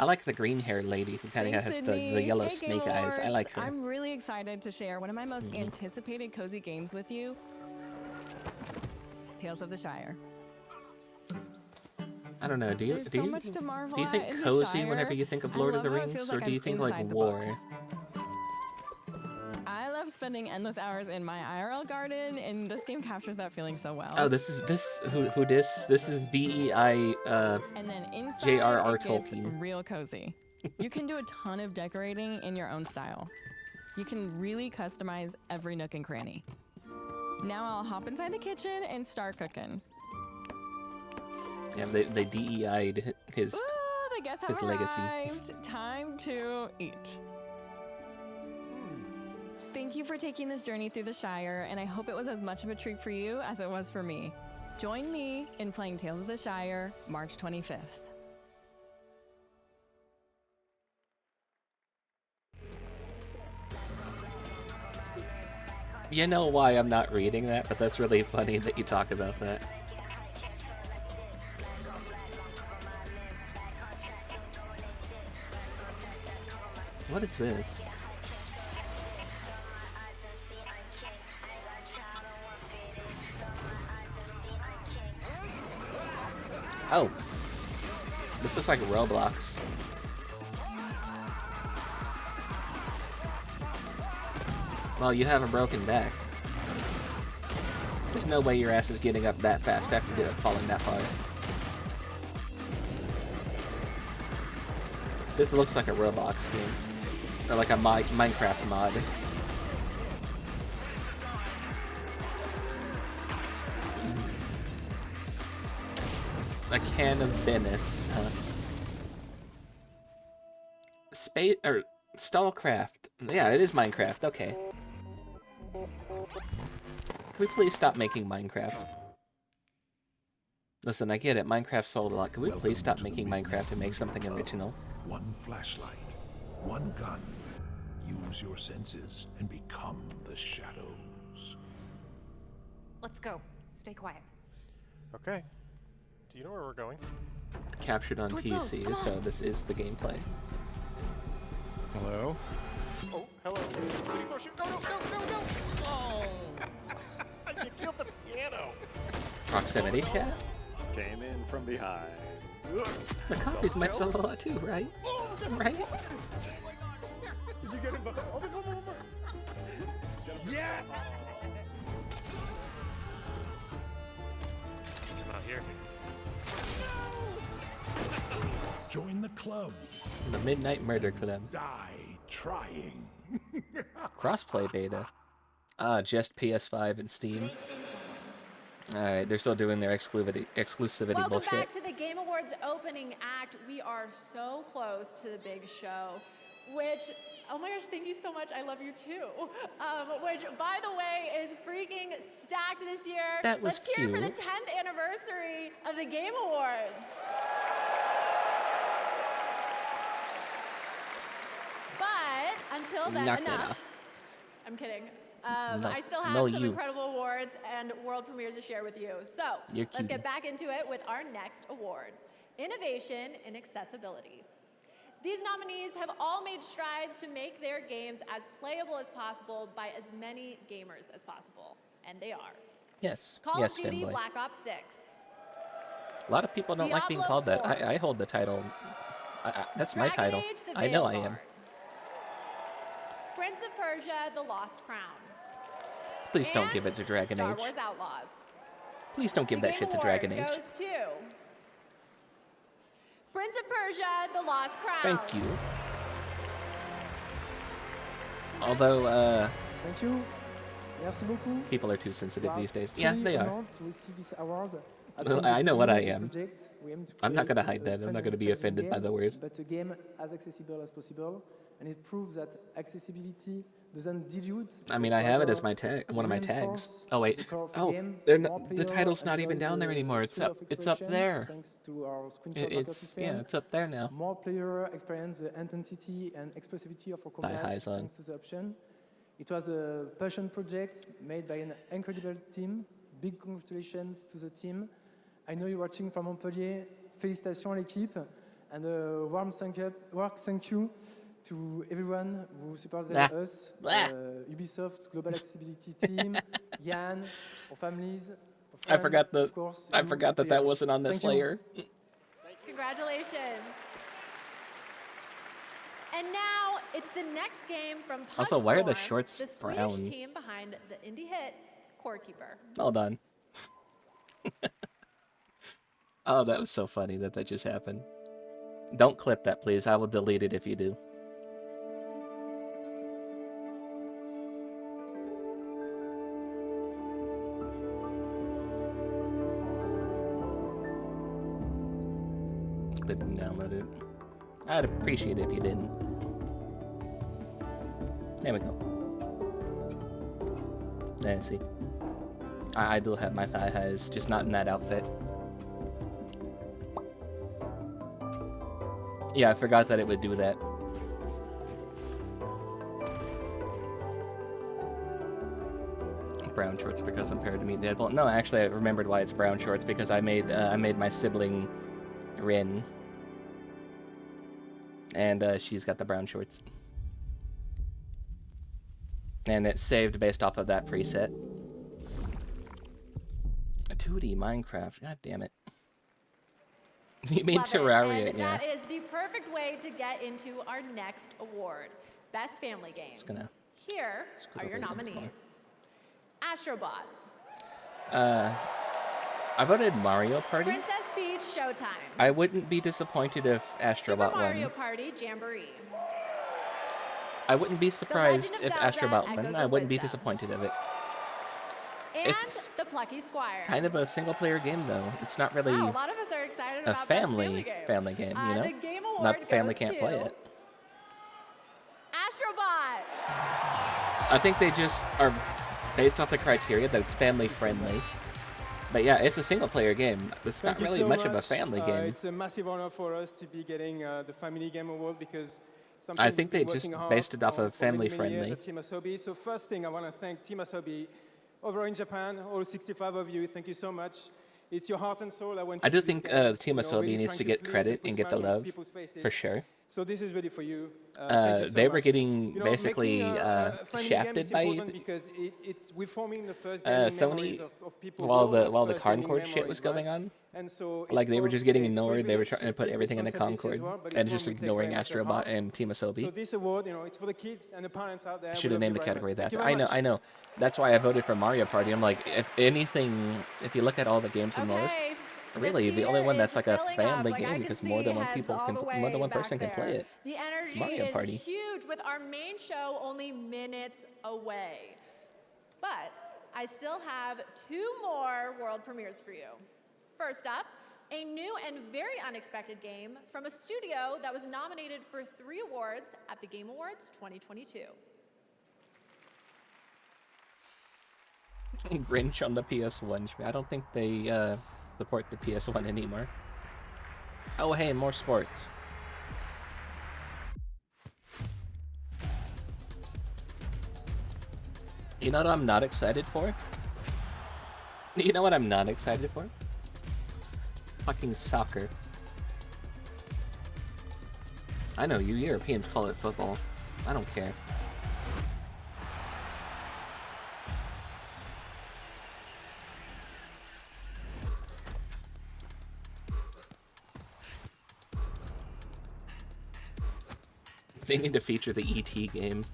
I like the green-haired lady who kind of has the yellow Hey, snake Game eyes. I Awards. like her. I'm really excited to share one of my most anticipated cozy games with you. Tales of the Shire. I don't know. There's so much to marvel do you at think in the cozy Shire. whenever you think of I Lord of love the how it Rings, feels or like do you I'm think like inside the war? books. I love spending endless hours in my IRL garden, and this game captures that feeling so well. Oh, this is who this? This is DEI. And then inside, J.R.R. it gets Tolkien. real cozy. You can do a ton of decorating in your own style. You can really customize every nook and cranny. Now I'll hop inside the kitchen and start cooking. Yeah, they DEI'd his Ooh, the guests have his legacy. arrived. Time to eat. Thank you for taking this journey through the Shire, and I hope it was as much of a treat for you as it was for me. Join me in playing Tales of the Shire, March 25th. You know why I'm not reading that, but that's really funny that you talk about that. What is this? Oh. This looks like Roblox. Well, you have a broken back. There's no way your ass is getting up that fast after falling that far. This looks like a Roblox game. Or like a Minecraft mod. A can of Venice, huh? Stallcraft. Yeah, it is Minecraft, okay. Can we please stop making Minecraft? Listen, I get it, Minecraft sold a lot. Can we please stop making Minecraft and make something original? One flashlight, one gun. Use your senses and become the shadows. Let's go. Stay quiet. Okay. Do you know where we're going? Captured on PC, so this is the gameplay. Hello? Oh, hello. No. Oh! You killed the piano. Proximity chat? Came in from behind. The copies mix up a lot too, right? Right? Did you get him? Oh, one more. Yeah! Come out here. Join the club. The Midnight Murder Club. Die trying. Crossplay beta. Ah, just PS5 and Steam. Alright, they're still doing their exclusivity Welcome bullshit. back to the Game Awards opening act. We are so close to the big show, which, oh my gosh, thank you so much. I love you too. Which, by the way, is freaking stacked this year. That was Let's hear it for the cute. 10th anniversary of the Game Awards. But until then, Knock that enough. off. I'm kidding. No, I still have no, some you. incredible awards and world premieres to share with you. So You're let's cute. get back into it with our next award, Innovation in Accessibility. These nominees have all made strides to make their games as playable as possible by as many gamers as possible. And they are. Yes. Call yes, of Duty Fanboy. Black Ops 6. A lot of people don't like being Diablo called that. 4. I hold the title. That's my Dragon title. Age: The I know I Veilguard. am. Prince of Persia: The Lost Crown. Please don't And give it to Dragon Star Age. Wars Outlaws. Please don't give The that Game shit to Award Dragon Age. goes to Prince of Persia, The Lost Crown. Thank you. Although, Thank you. Merci beaucoup. people are too sensitive these days. Truly Yeah, they are. honored to receive this award. Well, I know what I am. Project, we aim to I'm not create gonna hide a that. I'm fun not gonna and be challenging offended by game, the word. But a game as accessible as possible, and it proves that accessibility doesn't dilute. I mean, but I have it as rather my tag, one of my tags. reinforce Oh wait. the core of the Oh, game. they're More not, the player title's not even enjoys down there the anymore. It's suite up. of It's up expression, there. Thanks to our screenshot marker system. Yeah, it's up there now. More player experience the intensity and expressivity of our combat highs on. thanks to the option. It was a passion project made by an incredible team. Big congratulations to the team. I know you're watching from Montpellier. Félicitations à l'équipe. And a warm thank you to everyone who supported us. Ubisoft Global Accessibility Team, Jan, our families, our friends, I forgot of course, I you, forgot the that players. wasn't on this Thank you. layer. Congratulations. And now it's the next game from Pugstorm, Also, why are the shorts the Swedish brown? team behind the indie hit Core Keeper. Hold on. Oh, that was so funny that just happened. Don't clip that, please. I will delete it if you do. Clip and download it. I'd appreciate it if you didn't. There we go. There, see. I do have my thigh highs, just not in that outfit. Yeah, I forgot that it would do that. Brown shorts because I'm paired to meet Deadbolt. No, actually, I remembered why it's brown shorts because I made my sibling Rin, and she's got the brown shorts, and it's saved based off of that preset. A 2D Minecraft. God damn it. You mean Love it. Terraria? And Yeah. that is the perfect way to get into our next award, Best Family Game. Just gonna Here scoot are your over a little bit nominees. Astrobot, I voted Mario Party. Princess Peach Showtime, I wouldn't be disappointed if Super Astrobot Mario won. Party Jamboree, I wouldn't be surprised Legend if of Zelda Astrobot Echoes won. of I wouldn't be Wisdom. disappointed of it. and It's The Plucky Squire. kind of a single-player game, though. It's not really Wow, a lot of us are excited a about family Best family game. You know, The Game Award not family goes can't play to it. Astrobot. I think they just are based off the criteria that it's family friendly. But yeah, it's a single-player game. It's not Thank you really so much of a family game. It's a massive honor for us to be getting the Family Game Award because I think they just based it off of family many years friendly. at Team Asobi. So first thing, I want to thank Team Asobi over in Japan, all 65 of you. Thank you so much. It's your heart and soul. I do think Team Asobi needs to get credit and get the love, for sure. So this is really for you. They were getting basically shafted shafted by because we're forming the first gaming memories Sony of people while the Concord shit was going on. And so Like they were just getting ignored. They were trying to put everything in the Concord and just ignoring Astrobot and Team So Asobi. this award, it's for the kids and the parents out there. I should have named the category that. I I know. That's why I voted for Mario Party. I'm like, if anything, if you look at all the games in the list, really the only one that's like a family game because more than one person can play it. The It's energy Mario is Party. huge with our main show only minutes away. But I still have 2 more world premieres for you. First up, a new and very unexpected game from a studio that was nominated for 3 awards at the Game Awards 2022. Grinch on the PS1. I don't think they support the PS1 anymore. Oh, hey, more sports. You know what I'm not excited for? You know what I'm not excited for? Fucking soccer. I know you Europeans call it football. I don't care. They need to feature the ET game.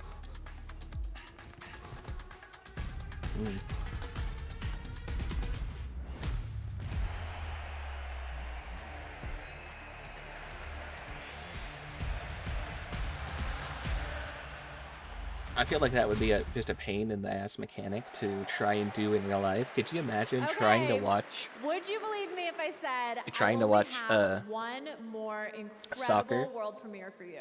I feel like that would be just a pain in the ass mechanic to try and do in real life. Could you imagine trying to watch? Would you believe me if I said Trying I to only watch have one more incredible soccer? world premiere for you?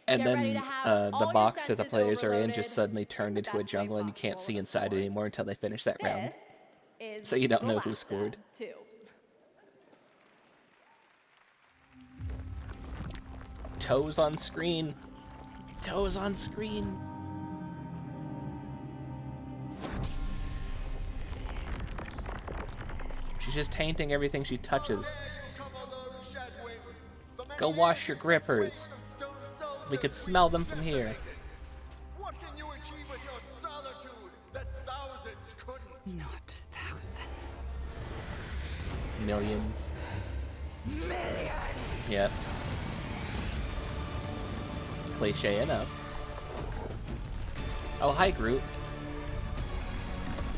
And Get ready to then have the all your box that the senses players are in overloaded just suddenly turned the into a best way jungle and you can't possible, see of inside course. anymore until they finish that round. This is So you don't know who Solasta scored. 2. Toes on screen. Toes on screen. She's just tainting everything she touches. Go wash your grippers. We could smell them from here. What can you achieve with your solitude that thousands couldn't? Not thousands. Millions. Millions! Yep. Cliche enough. Oh, hi, Groot.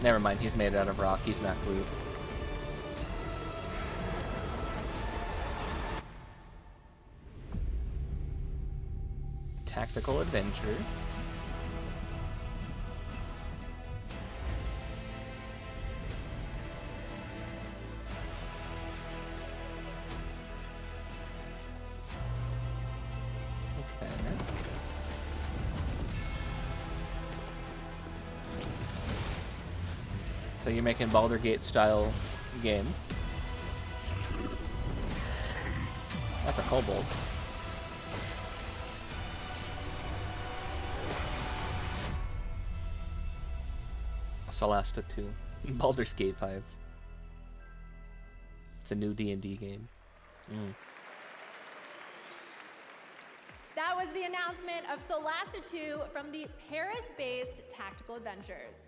Never mind, he's made out of rock. He's not Groot. Tactical adventure. Okay. So you're making Baldur's Gate style game. That's a kobold. Solasta 2. Baldur's Gate 5. It's a new D&D game. That was the announcement of Solasta 2 from the Paris-based Tactical Adventures.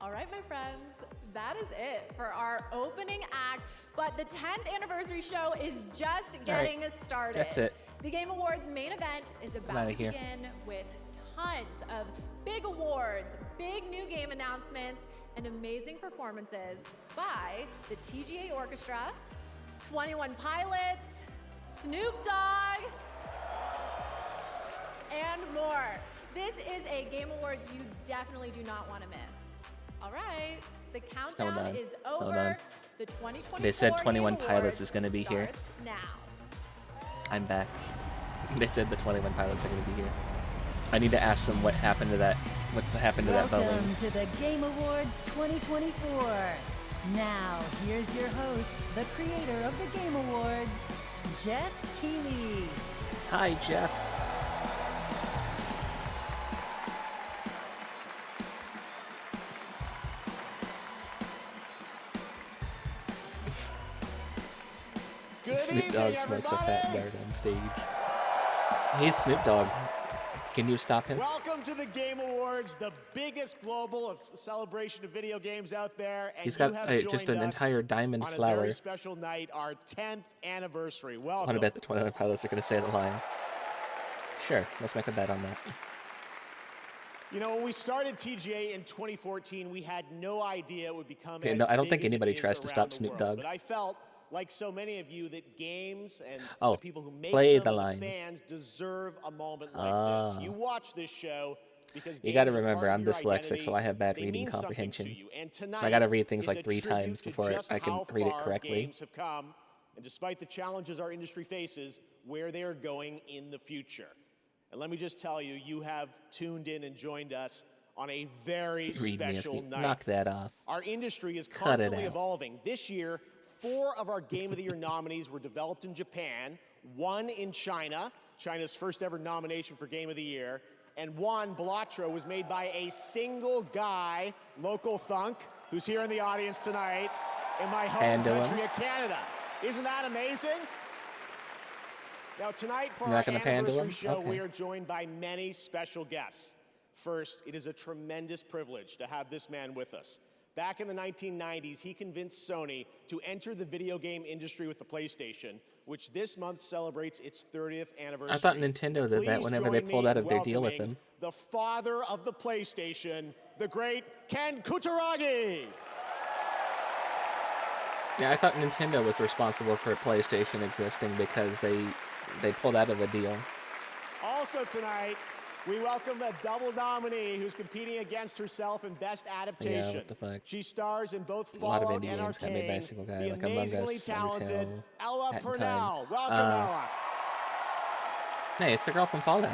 All right, my friends, that is it for our opening act, but the 10th anniversary show is just getting started. That's it. The Game Awards main event is about to begin with tons of big awards, big new game announcements, and amazing performances by the TGA Orchestra, 21 Pilots, Snoop Dogg, and more. This is a Game Awards you definitely do not want to miss. All right, the countdown is over. Hold on. The 2024 They said 21 Game Pilots Awards is going to be here. starts now. I'm back. They said the 21 Pilots are going to be here. I need to ask them what happened to that. What happened to that balloon? Welcome to the Game Awards 2024. Now, here's your host, the creator of the Game Awards, Jeff Keighley. Hi, Jeff. Snoop Dogg smokes a fat dart on stage. He's Snoop Dogg. Can you stop him? Welcome to the Game Awards, the biggest global celebration of video games out there. And He's got just an entire diamond on flower. a very special night, our 10th anniversary. I Welcome. want to bet the 21 Pilots are going to say the line. Sure, let's make a bet on that. You know, when we started TGA in 2014, we had no idea it would become Okay, as no, I don't big think as it anybody is tries to around stop the Snoop world. Dogg. But I felt, like so many of you, that games and Oh, the people who make play them, the and line. fans deserve a moment like Ah. this. You watch this show because You got to games are remember, part I'm of your dyslexic, identity. so I have bad They reading mean something comprehension. to you. And I tonight got to read things is like a 3 tribute times to before just I can how read it far correctly. Games have come, and despite the challenges our industry faces, where they are going in the future. And let me just tell you, you have tuned in and joined us on a very Read me a special sneak- night. knock that off. Our industry is Cut it constantly out. evolving. This year, 4 of our Game of the Year nominees were developed in Japan, 1 in China, China's first ever nomination for Game of the Year, and 1, Balatro, was made by a single guy, local thunk, who's here in the audience tonight in my home Hand to him. country of Canada. Isn't that amazing? Now tonight for You're our not gonna pan to anniversary him? show, Okay. we are joined by many special guests. First, it is a tremendous privilege to have this man with us. Back in the 1990s, he convinced Sony to enter the video game industry with the PlayStation, which this month celebrates its 30th anniversary. I thought Nintendo did that Please whenever they join pulled me out of in their deal with welcoming him. the father of the PlayStation, the great Ken Kutaragi. Yeah, I thought Nintendo was responsible for PlayStation existing because they pulled out of a deal. Also tonight, We welcome a double nominee who's competing against herself in Best Adaptation. Yeah, what the fuck? She stars in both A lot of Fallout indie and games got made by a Arcane. single guy, The like Among amazingly Us, talented Undertale, Ella Hat in Time. Purnell. Welcome, Ella. Hey, it's the girl from Fallout.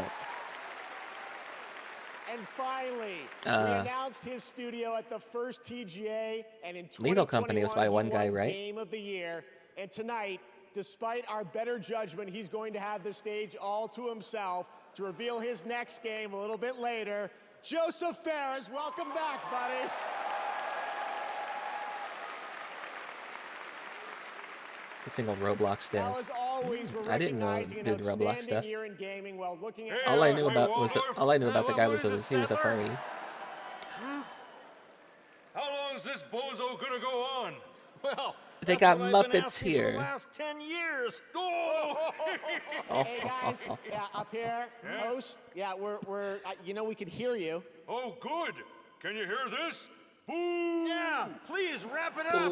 And finally, we announced his studio at the first TGA, and in 2021, Lethal Company was by one he guy, won right? Game of the Year. And tonight, despite our better judgment, he's going to have the stage all to himself to reveal his next game a little bit later. Joseph Ferris, welcome back, buddy. A single Roblox dev. Now, as always, we're I didn't know recognizing did an Roblox outstanding stuff. year in gaming while looking at All I knew about the guy was he was a furry. How long is this bozo gonna go on? Well, They got Muppets here. For the last 10 years. Hey guys, yeah, up here, host. Yeah, we're you know, we can hear you. Oh, good. Can you hear this? Boo! Yeah, please wrap it up.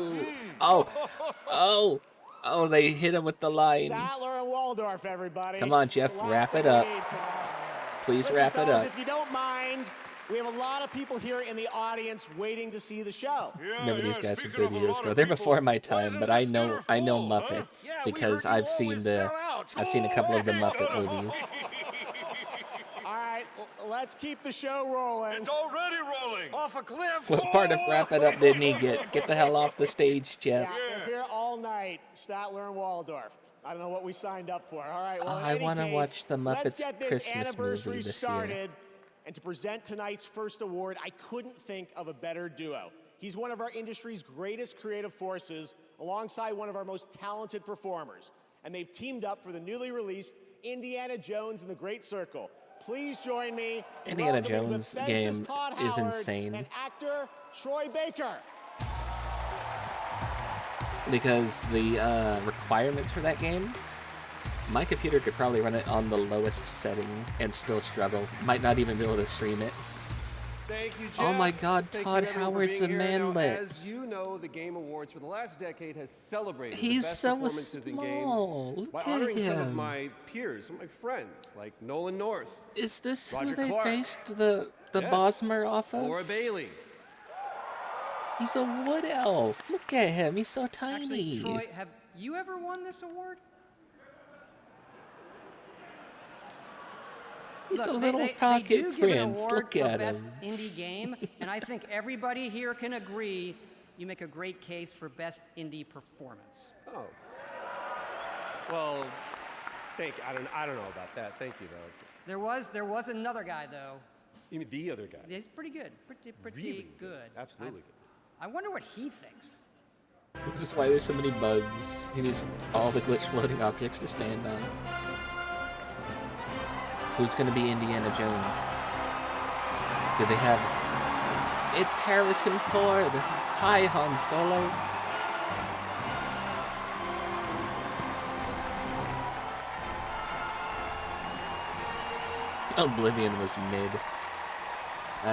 Oh, they hit him with the line. Statler and Waldorf, everybody. Come on, Jeff, It's the wrap last it up. thing we need tonight. Please Listen, wrap it fellas, up. If you don't mind, we have a lot of people here in the audience waiting to see the show. Remember these guys from 30 years ago. They're before my time, but I know Muppets because I've seen a couple of the Muppet movies. All right, let's keep the show rolling. It's already rolling. Off a cliff. What part of wrap it up didn't he get? Get the hell off the stage, Jeff. Yeah, we're here all night, Statler and Waldorf. I don't know what we signed up for. All right, well, in I any want to case, watch the let's Muppets get this Christmas anniversary movie this started. year. And to present tonight's first award, I couldn't think of a better duo. He's one of our industry's greatest creative forces, alongside one of our most talented performers. And they've teamed up for the newly released Indiana Jones and the Great Circle. Please join me in Indiana welcoming Jones Bethesda's game Todd is Howard insane. and actor Troy Baker. Because the requirements for that game, my computer could probably run it on the lowest setting and still struggle. Might not even be able to stream it. Thank you, Jeff. Oh my God, Thank Todd you, everyone, for Howard's being a here. Now, manlet. as you know, the Game Awards for the last decade has celebrated He's the best so performances in small. games Look by at honoring some of him. my peers, some of my friends, like Nolan North. Is this Roger who they Clark. based the Yes. Bosmer off of? Laura Bailey. He's a wood elf. Look at him. He's so tiny. Actually, Troy, have you ever won this award? He's Look, a they- little they pocket do give an prince. award Look for at best him. indie game, and I think everybody here can agree you make a great case for best indie performance. Oh. Well, I don't know about that. Thank you, though. There was another guy though. You mean the other guy? He's pretty good. Pretty Really good. Absolutely. I wonder what he thinks. This is why there's so many bugs. He needs all the glitch floating objects to stand on. Who's gonna be Indiana Jones? Do they have... It's Harrison Ford! Hi, Han Solo! Oblivion was mid.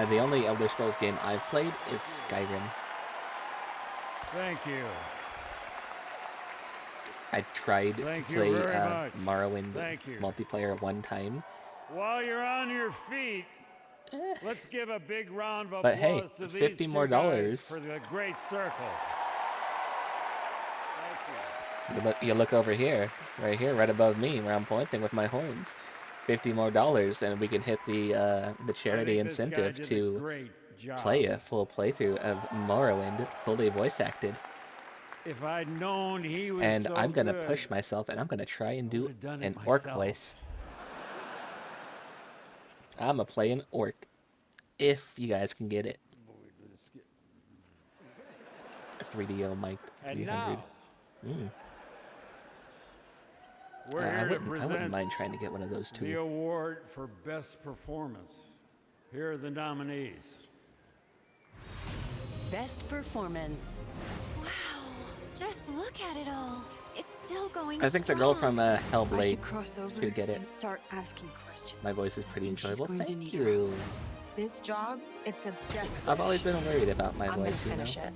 The only Elder Scrolls game I've played is Skyrim. Thank you. I tried Thank to you play very much. Morrowind Thank you. multiplayer one time. While you're on your feet, let's give a big round of But applause hey, to these $50 two more guys for the great circle. You look over here, right above me, where I'm pointing with my horns. $50 more, and we can hit the charity I think this guy incentive did a to great job. play a full playthrough of Morrowind, fully voice acted. If I'd known he was And so I'm gonna good, push myself, and I'm gonna try and do done it an orc myself. voice. I'm gonna play an orc, if you guys can get it. 3DO mic And 300. now, Mm. we're I here to wouldn't present mind trying to get one of those the too. award for best performance. Here are the nominees. Best performance. Wow, just look at it all. It's still going I think the girl from I Hellblade should cross over should get it. and start asking questions. My voice is pretty She's enjoyable. going to Thank need you. This job, it's a definite. I've always been worried about my I'm gonna voice, you know. finish it.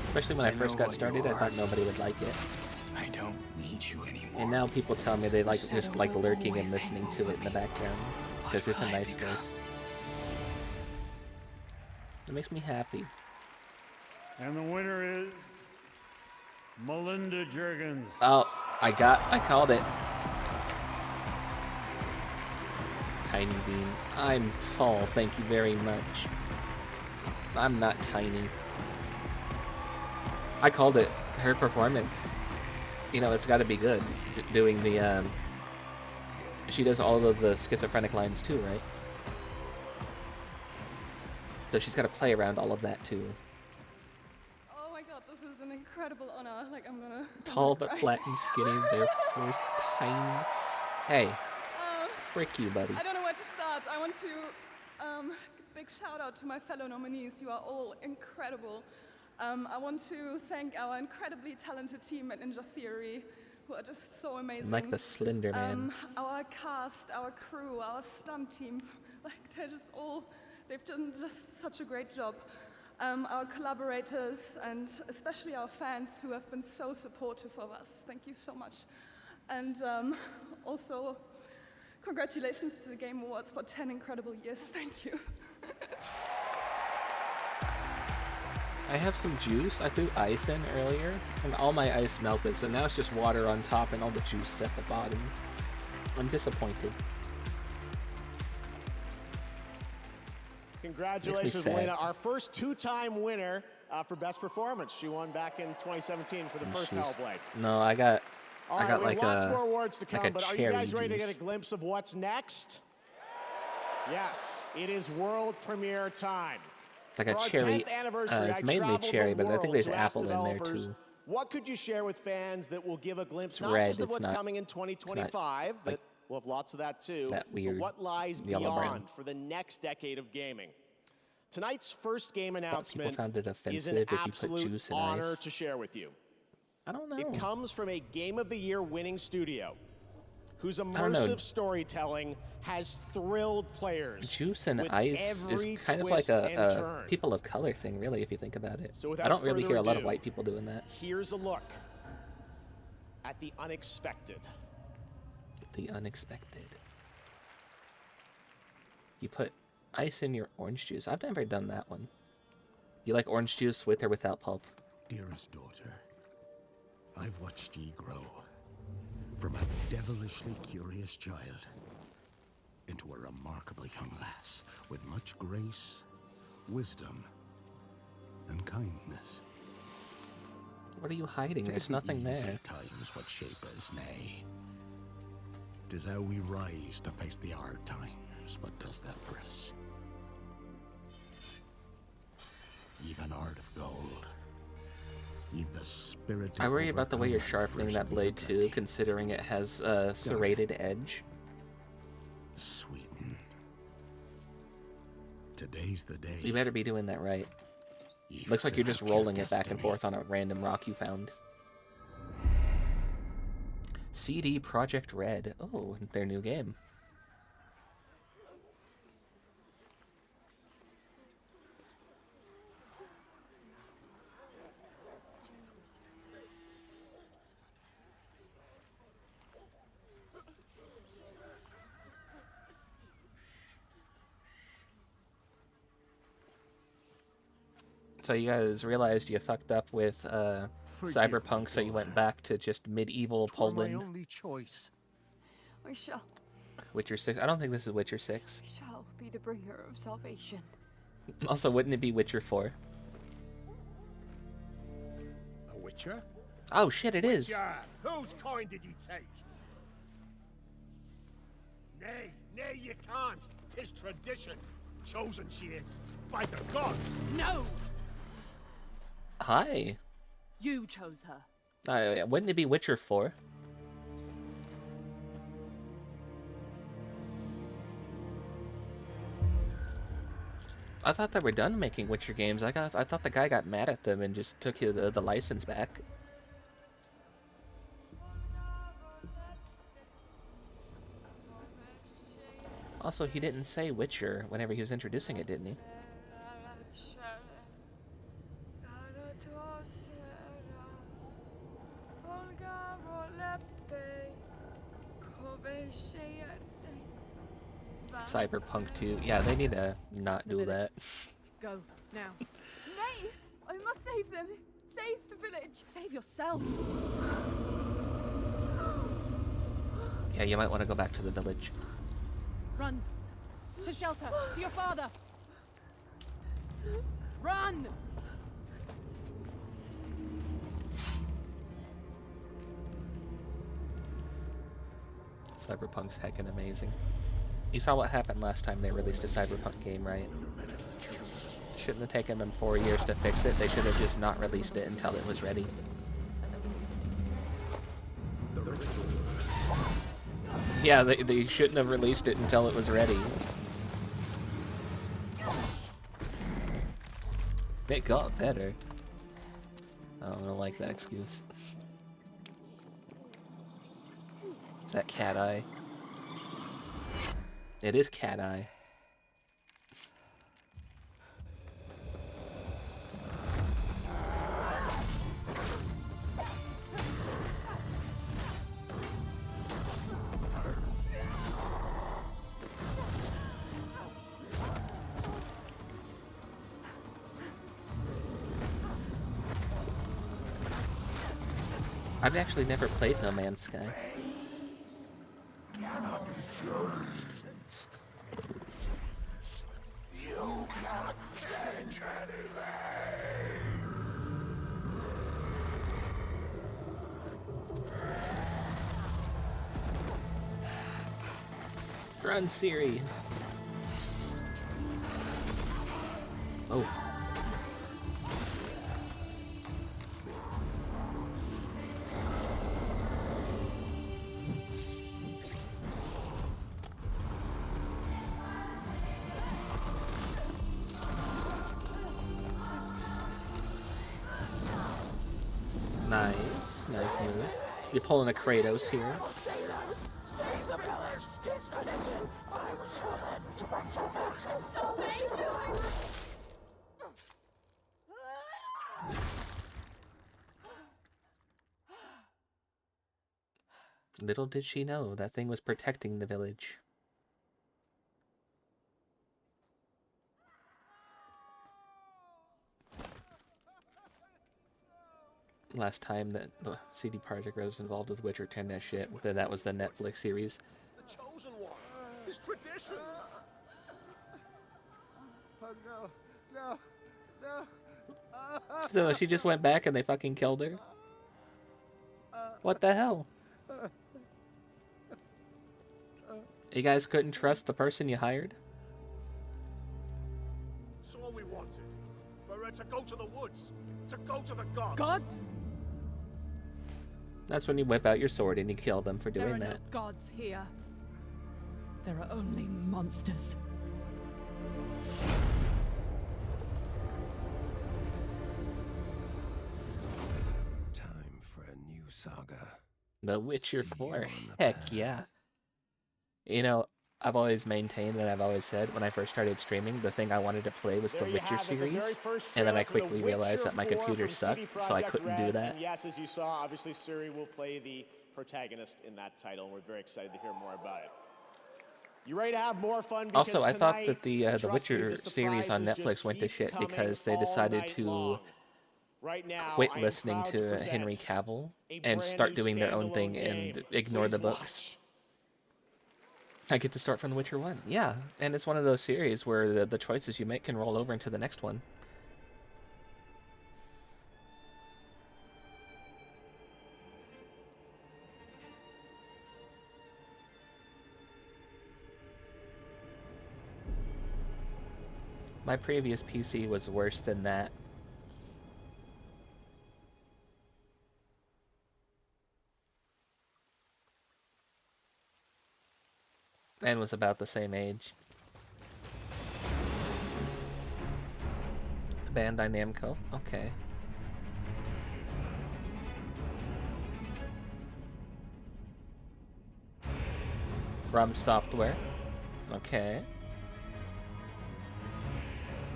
Especially when I I first know got what started, you I thought are. nobody would like it. I don't need you anymore. And now people tell me they like said just a like little lurking and voice listening to it in the background. because it's a nice voice. It makes me happy. And the winner is Melinda Juergens. Oh, I called it. Tiny Bean. I'm tall, thank you very much. I'm not tiny. I called it. Her performance. You know, it's got to be good. Doing the, she does all of the schizophrenic lines too, right? So she's got to play around all of that too. Oh my god, this is an incredible honor. Like, I'm gonna... Tall but flat and skinny, therefore tiny. Hey, frick you, buddy. I don't know where to start. I want to big shout out to my fellow nominees. You are all incredible. I want to thank our incredibly talented team at Ninja Theory, who are just so amazing. Like the Slender Man. Our cast, our crew, our stunt team, like they've done just such a great job. Our collaborators and especially our fans who have been so supportive of us. Thank you so much. And also, congratulations to the Game Awards for 10 incredible years. Thank you. I have some juice. I threw ice in earlier, and all my ice melted, so now it's just water on top and all the juice is at the bottom. I'm disappointed. Congratulations, Elena. Our first two-time winner for Best Performance. She won back in 2017 for the first Hellblade. No, I got like lots more awards to come, like but are you guys ready to get a glimpse of what's next? Yes, it is world premiere time. Like a cherry. It's mainly cherry, but I think there's apple in there too. What could you share with fans that will give a glimpse It's not red, just of it's what's not- coming in 2025, that we'll have lots of that too, that weird but what lies yellow brown. beyond for the next decade of gaming? Tonight's first game People announcement found it is offensive an if you put absolute juice in honor ice. to share with you. I don't know. It comes from a Game of the Year winning studio whose don't know. immersive storytelling has thrilled players. Juice and with ice every is kind of twist like and a turn. people of color thing, really, if you think about it. So I without don't really further hear a lot of ado, white people doing that. Here's a look at the unexpected. The unexpected. You put ice in your orange juice. I've never done that one. You like orange juice with or without pulp? Dearest daughter, I've watched ye grow from a devilishly curious child into a remarkably young lass with much grace, wisdom, and kindness. What are you hiding? There's nothing there. At times what shape us, nay. 'Tis how we rise to face the hard times, what does that for us? Even heart of gold. Eve the spirit. I worry about the way you're sharpening that blade too, considering it has a serrated edge. Sweeten. Today's the day. You better be doing that right. Looks like you're just rolling it back and forth on a random rock you found. CD Projekt Red. Oh, their new game. So you guys realized you fucked up with Cyberpunk, so you went back to just medieval Poland. My only choice. I shall. Witcher 6. I don't think this is Witcher 6. Shall be the bringer of salvation. Also, wouldn't it be Witcher 4? A Witcher? Oh shit, it is. Witcher! Whose coin did ye take? Nay, nay, you can't. 'Tis tradition. Chosen she is by the gods. No! Hi. You chose her. Wouldn't it be Witcher 4? I thought they were done making Witcher games. I thought the guy got mad at them and just took the license back. Also, he didn't say Witcher whenever he was introducing it, didn't he? Cyberpunk 2. Yeah, they need to not do that. Go, now. Nay! I must save them! Save the village! Save yourself! Yeah, you might want to go back to the village. Run! To shelter! To your father! Run! Cyberpunk's heckin' amazing. You saw what happened last time they released a Cyberpunk game, right? Shouldn't have taken them 4 years to fix it. They should have just not released it until it was ready. Yeah, they shouldn't have released it until it was ready. It got better. I don't like that excuse. Is that Cat Eye? It is Cat Eye. I've actually never played No Man's Sky. You can't change anything. Run, Siri. Oh. Nice. Nice move. You're pulling a Kratos here. Little did she know that thing was protecting the village. Last time that the CD Projekt Red was involved with Witcher 10 that shit, then that was the Netflix series. The chosen one. His tradition. Oh no, no, no. So she just went back and they fucking killed her? What the hell? You guys couldn't trust the person you hired? So all we wanted, for her to go to the woods, to go to the gods. Gods? That's when you whip out your sword and you kill them for doing There are that. no gods here. There are only monsters. Time for a new saga. The Witcher 4. Heck yeah. You know, I've always maintained and I've always said when I first started streaming, the thing I wanted to play was the Witcher series. And then I quickly realized that my computer sucked, so I couldn't do that. And yes, as you saw, obviously Suri will play the protagonist in that title, and we're very excited to hear more about it. You ready to have more fun? Also, I thought that the Witcher series on Netflix went to shit because they decided to quit listening to Henry Cavill and start doing their own thing and ignore the books. I get to start from The Witcher 1. Yeah, and it's one of those series where the choices you make can roll over into the next one. My previous PC was worse than that. And was about the same age. Bandai Namco? Okay. From Software? Okay.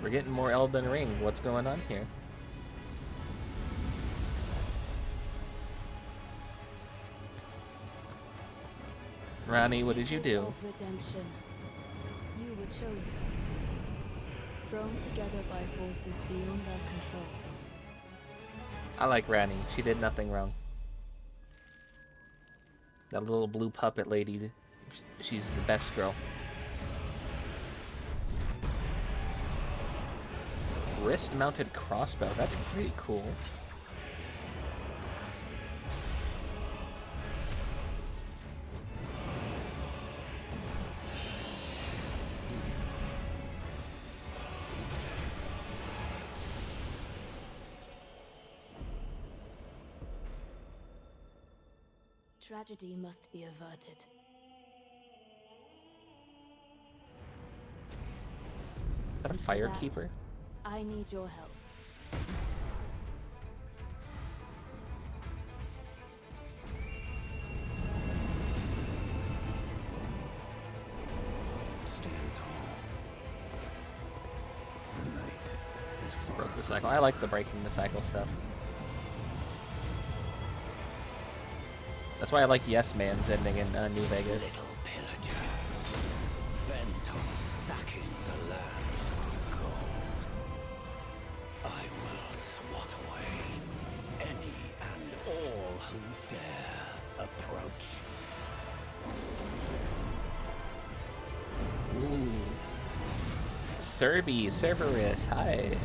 We're getting more Elden Ring. What's going on here? Ronnie, what did you do? chosen, thrown together by forces beyond our control. I like Rani. She did nothing wrong. That little blue puppet lady, she's the best girl. Wrist-mounted crossbow. That's pretty cool. Tragedy must be averted. Is that a And for that, firekeeper? I need your help. Stand tall. The night is far. Broke the cycle. I like the breaking the cycle stuff. That's why I like Yes Man's ending in New Vegas. Little pillager, bent on stacking the lands of gold. I will swat away any and all who dare approach. Ooh. Cerberus, hi.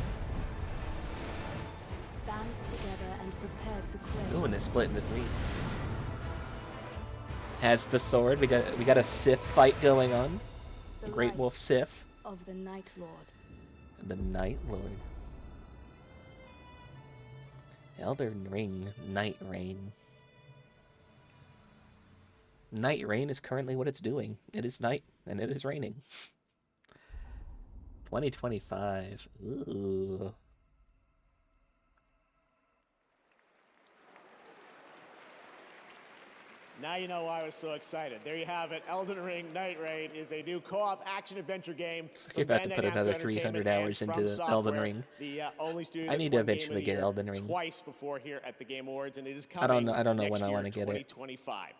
Band together and prepare to claim. Ooh, and it's split into 3. Has the sword. We got a Sith fight going on. The A Great life Wolf Sith. of the Night Lord. The Night Lord. Elden Ring, Night Rain. Night Rain is currently what it's doing. It is night and it is raining. 2025. Ooh. Now you know why I was so excited. There you have it. Elden Ring Night Raid is a new co-op action-adventure game. You're about to put another 300 hours into Elden Ring. The only studio I need to eventually get Elden Ring. Twice before here at the Game Awards, and it is I don't coming know next when I year, want to get it. 2025.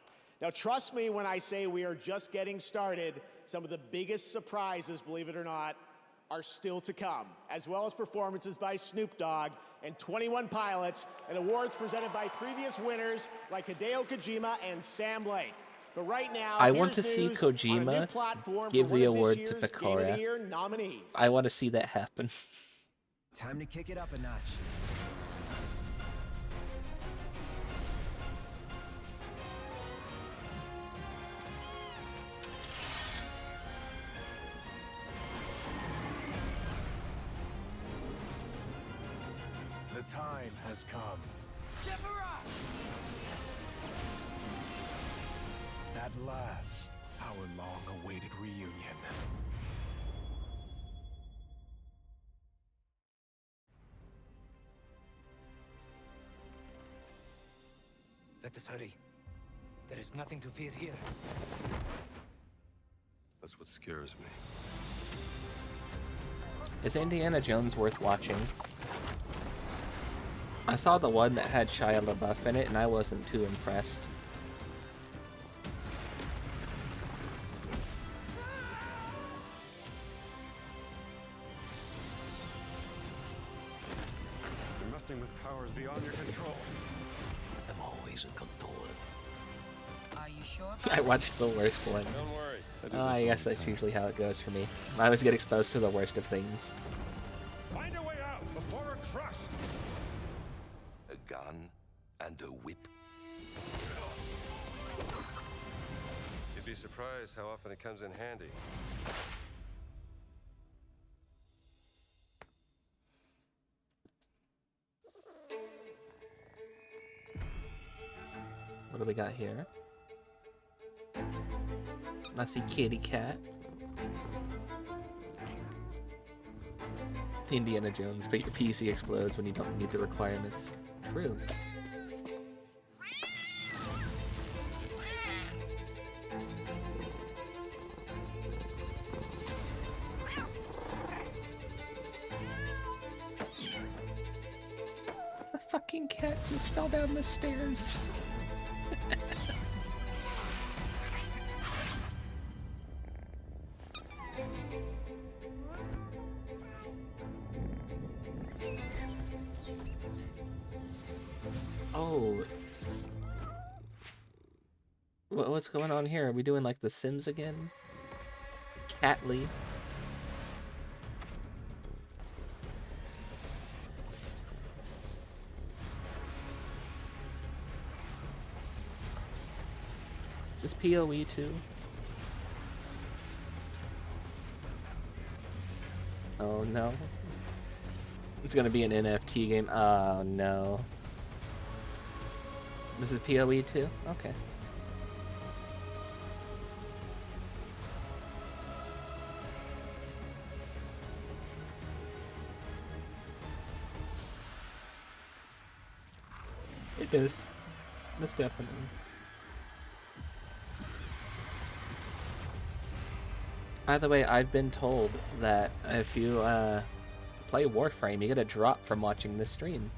Now, trust me when I say we are just getting started. Some of the biggest surprises, believe it or not, are still to come, as well as performances by Snoop Dogg and 21 Pilots, and awards presented by previous winners like Hideo Kojima and Sam Lake. But right now, I want to here's see news on a new Kojima platform give for the one of award this to year's Game of the Picora. Year nominees. I want to see that happen. Time to kick it up a notch. The time has come. At last, our long-awaited reunion. Let us hurry. There is nothing to fear here. That's what scares me. Is Indiana Jones worth watching? I saw the one that had Shia LaBeouf in it, and I wasn't too impressed. You're messing with powers beyond your control. I'm always in control. Are you sure? I watched the worst one. Don't worry. I guess that's usually how it goes for me. I always get exposed to the worst of things. Find a way out before we're crushed. A gun and a whip. You'd be surprised how often it comes in handy. What do we got here? I see kitty cat. Indiana Jones, but your PC explodes when you don't meet the requirements. True. The fucking cat just fell down the stairs. Oh. What's going on here? Are we doing like The Sims again? Catley. Is this PoE too? Oh no. It's gonna be an NFT game. Oh no. This is PoE too? Okay. It is. That's definitely. By the way, I've been told that if you play Warframe, you get a drop from watching this stream.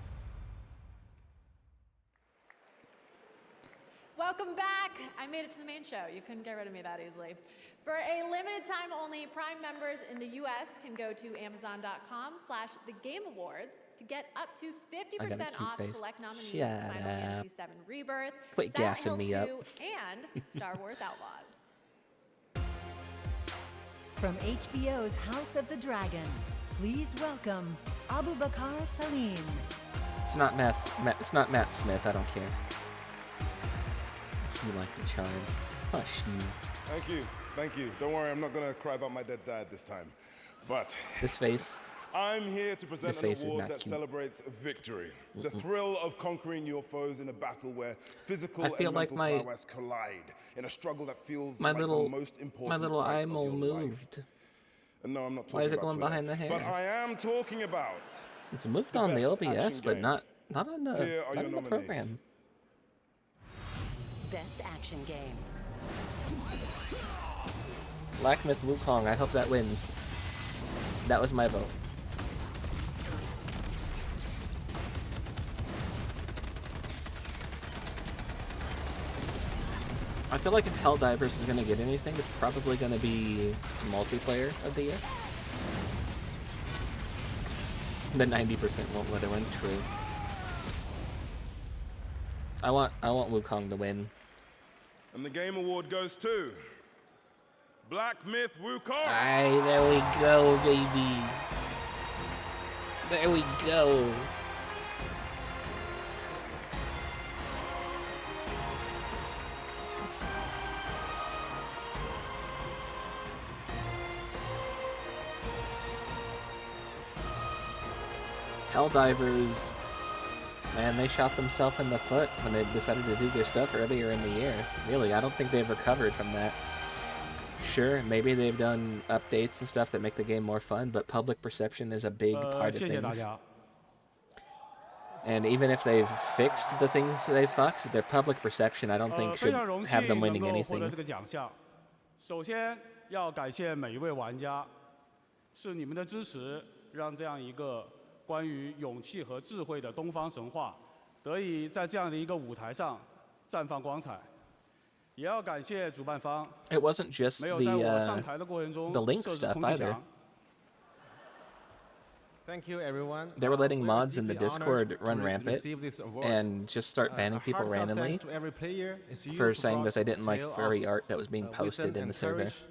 Welcome back! I made it to the main show. You couldn't get rid of me that easily. For a limited time only, Prime members in the US can go to Amazon.com/thegameawards to get up to 50% off select nominees for Final Fantasy VII Rebirth, Quit Silent gassing Hill me 2, up. and Star Wars Outlaws. From HBO's House of the Dragon, please welcome Abu Bakr Salim. It's not it's not Matt Smith. I don't care. You like the charm. Hush you. Thank you. Thank you. Don't worry, I'm not going to cry about my dead dad this time. But this face. I'm here to present an award that cute. celebrates victory. The thrill of conquering your foes in a battle where physical I feel and like mental prowess collide in a struggle that feels my like little the most important my little fight eye of mole your moved. life. And no, I'm not talking Why is it about going Twitter, behind the hair? But I am talking about It's moved on the OBS, but not on the, Here are not your on the nominees. program. Best Action Game. Black Myth Wukong, I hope that wins. That was my vote. I feel like if Helldivers is going to get anything, it's probably going to be multiplayer of the year. The 90% won't let it win. True. I want Wukong to win. And the Game Award goes to Black Myth Wukong. Aye, there we go, baby. There we go. Helldivers, man, they shot themselves in the foot when they decided to do their stuff earlier in the year. Really, I don't think they've recovered from that. Sure, maybe they've done updates and stuff that make the game more fun, but public perception is a big part of things. And even if they've fixed the things they fucked, their public perception, I don't think should have them winning anything. 首先要感谢每一位玩家，是你们的支持，让这样一个关于勇气和智慧的东方神话，得以在这样的一个舞台上绽放光彩。也要感谢主办方， It wasn't just 没有在我上台的过程中 the link 设置 stuff 空气 either. 墙。 Thank you, everyone. They were letting We're mods in the deeply Discord honored run to rampant receive these awards. and just start banning people Heartfelt randomly thanks to every player. It's you for who saying that brought they didn't the like tale furry of, art that was being posted wisdom in the and server. courage,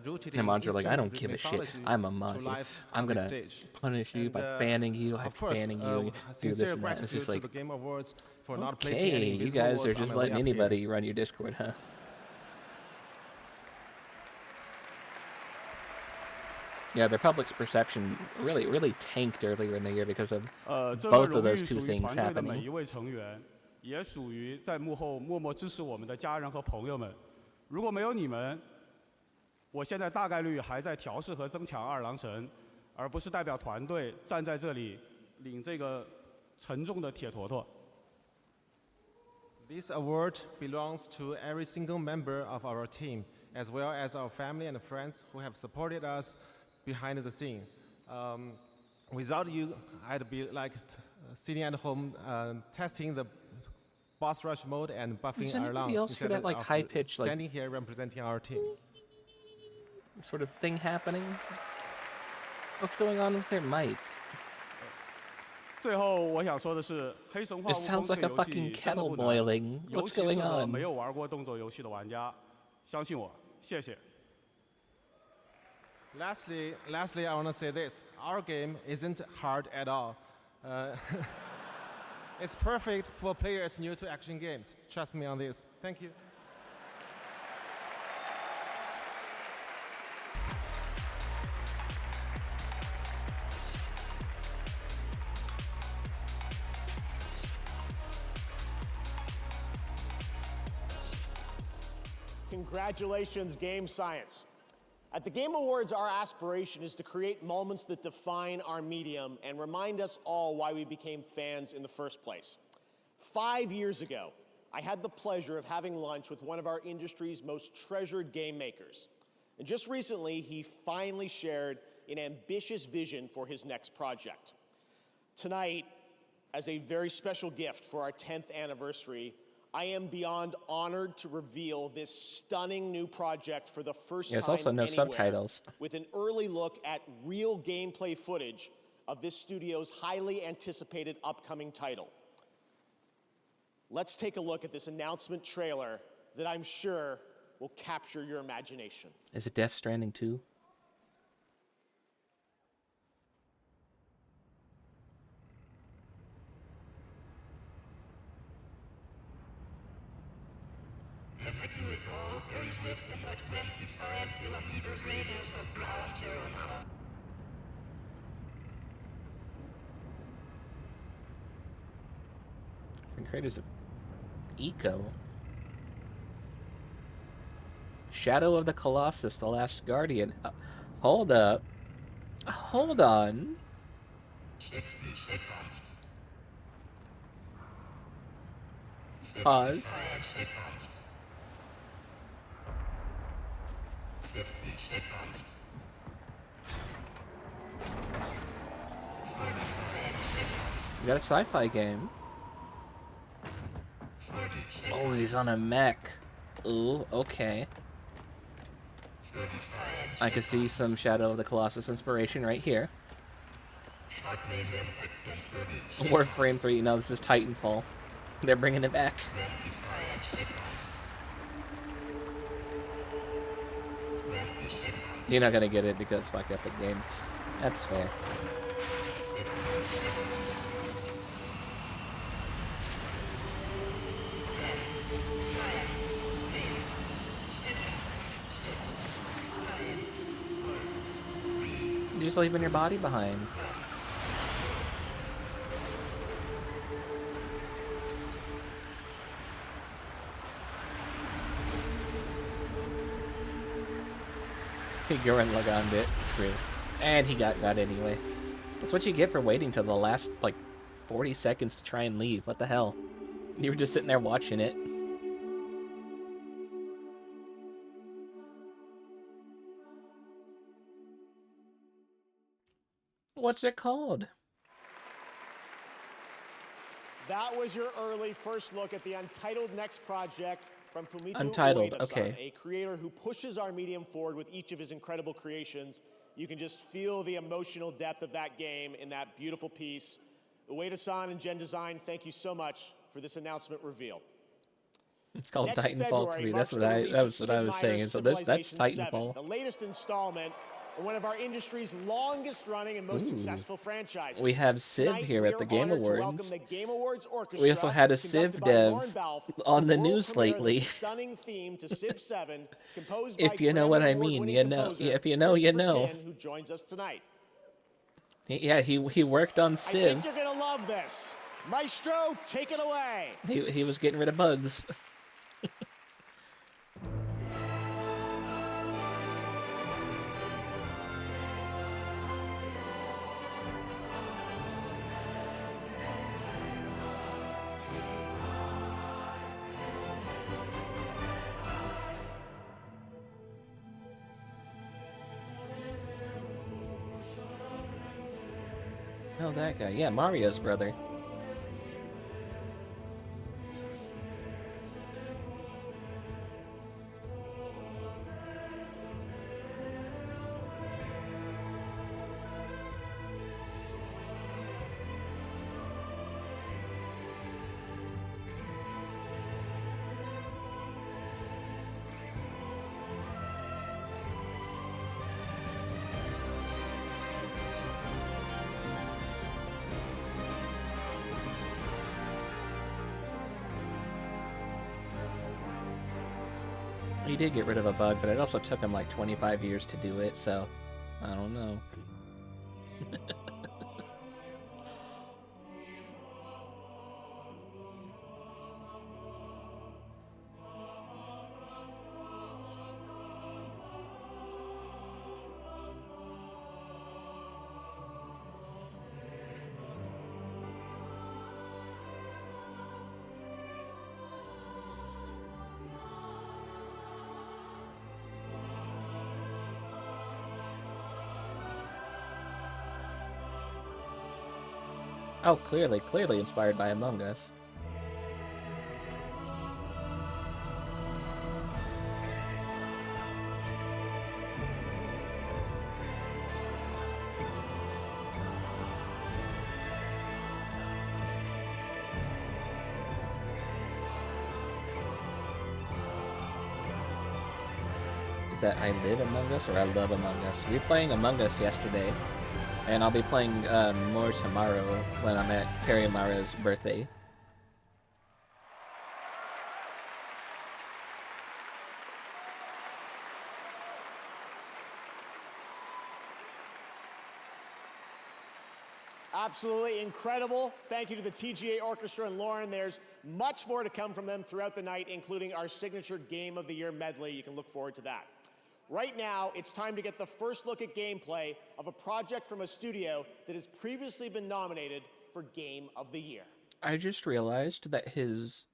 rooted And in mods are like, I Eastern don't give a shit. mythology I'm a mod. to life I'm on this gonna stage. punish you And, by banning you, I'm of course, banning you, do this sincere and that. And it's just gratitude to like, the Game Awards for not placing okay, any you visible guys are awards on just my way letting up here. anybody run your Discord, huh? Yeah, their public's perception really tanked earlier in the year because of 这个 both of 荣誉 those 属 two 于 things 团队的每 happening. 一位成员，也属于在幕后默默支持我们的家人和朋友们。如果没有你们，我现在大概率还在调试和增强二郎神，而不是代表团队站在这里领这个沉重的铁坨坨。 This award belongs to every single member of our team, as well as our family and friends who have supported us behind the scene. Without you, I'd be like sitting at home testing the boss rush mode and buffing Does anybody Arlan else hear instead that, like, of high-pitched, like- standing here representing our team. Sort of thing happening. What's going on with their mic? 最后我想说的是，黑神话 It 悟 sounds 空 like 这 a 个游 fucking 戏真的 kettle 不难， boiling. 尤 What's 其 going 适合 on? 没有玩过动作游戏的玩家。相信我，谢谢。Lastly, I want to say this. Our game isn't hard at all. It's perfect for players new to action games. Trust me on this. Thank you. Congratulations, Game Science. At the Game Awards, our aspiration is to create moments that define our medium and remind us all why we became fans in the first place. 5 years ago, I had the pleasure of having lunch with one of our industry's most treasured game makers. And just recently, he finally shared an ambitious vision for his next project. Tonight, as a very special gift for our 10th anniversary, I am beyond honored to reveal this stunning new project for the first There's time also no anywhere, subtitles. with an early look at real gameplay footage of this studio's highly anticipated upcoming title. Let's take a look at this announcement trailer that I'm sure will capture your imagination. Is it Death Stranding 2? And creators of Eco. Shadow of the Colossus, The Last Guardian. Hold up. Hold on. Pause. You got a sci-fi game. Oh, he's on a mech. Ooh, okay. I can see some Shadow of the Colossus inspiration right here. Warframe 3. No, this is Titanfall. They're bringing it back. You're not gonna get it because fuck Epic Games. That's fair. You're just leaving your body behind. He Gurren Laganned it. True. And he got anyway. That's what you get for waiting till the last, like, 40 seconds to try and leave. What the hell? You were just sitting there watching it. What's it called? That was your early first look at the Untitled next project from Fumito Untitled, Ueda-san, okay. a creator who pushes our medium forward with each of his incredible creations. You can just feel the emotional depth of that game in that beautiful piece. Ueda-san and Gen Design, thank you so much for this announcement reveal. It's called Next Titanfall February 3. marks That the release was of what I was Sid saying. Meier's So that's Civilization 7, Titanfall. the latest installment in one of our industry's longest running and most Ooh. successful franchises. We have Civ Tonight, here we at the are Game honored to Awards. welcome the Game Awards Orchestra, We also had a conducted Civ by Lauren dev Balfe, on the to world news premiere the lately. stunning theme to Civ 7, composed by If you know what I mean, Award-winning you know. composer If you know, you Christopher know. Tin, who joins us tonight. Yeah, he worked on I Civ. think you're gonna love this. Maestro, take it away. He was getting rid of bugs. Oh, that guy. Yeah, Mario's brother. He did get rid of a bug, but it also took him like 25 years to do it, so I don't know. Oh, clearly inspired by Among Us. Is that I live Among Us or I love Among Us? We were playing Among Us yesterday, and I'll be playing more tomorrow when I'm at Carrie Mara's birthday. Absolutely incredible. Thank you to the TGA Orchestra and Lauren. There's much more to come from them throughout the night, including our signature Game of the Year medley. You can look forward to that. Right now, it's time to get the first look at gameplay of a project from a studio that has previously been nominated for Game of the Year. I just realized that his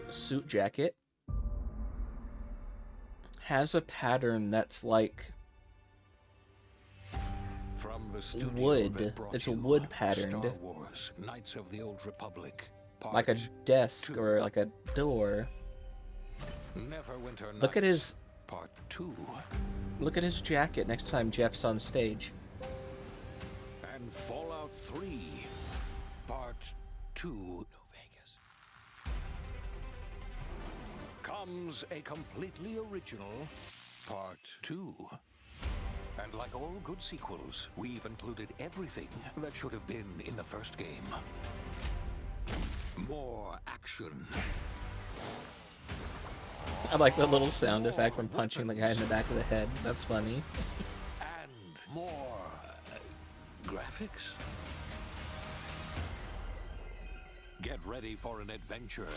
suit jacket has a pattern that's like From the wood. It's a wood patterned. Star Wars, Knights of the Old Republic. Like a desk or like a door. Neverwinter Look at his Part 2. Look at his jacket next time Jeff's on stage. And Fallout 3 Part 2. New Vegas. Comes a completely original Part 2. And like all good sequels, we've included everything that should have been in the first game. More action. I like the little sound effect when punching the guy in the back of the head. That's funny. And more graphics. Get ready for an adventure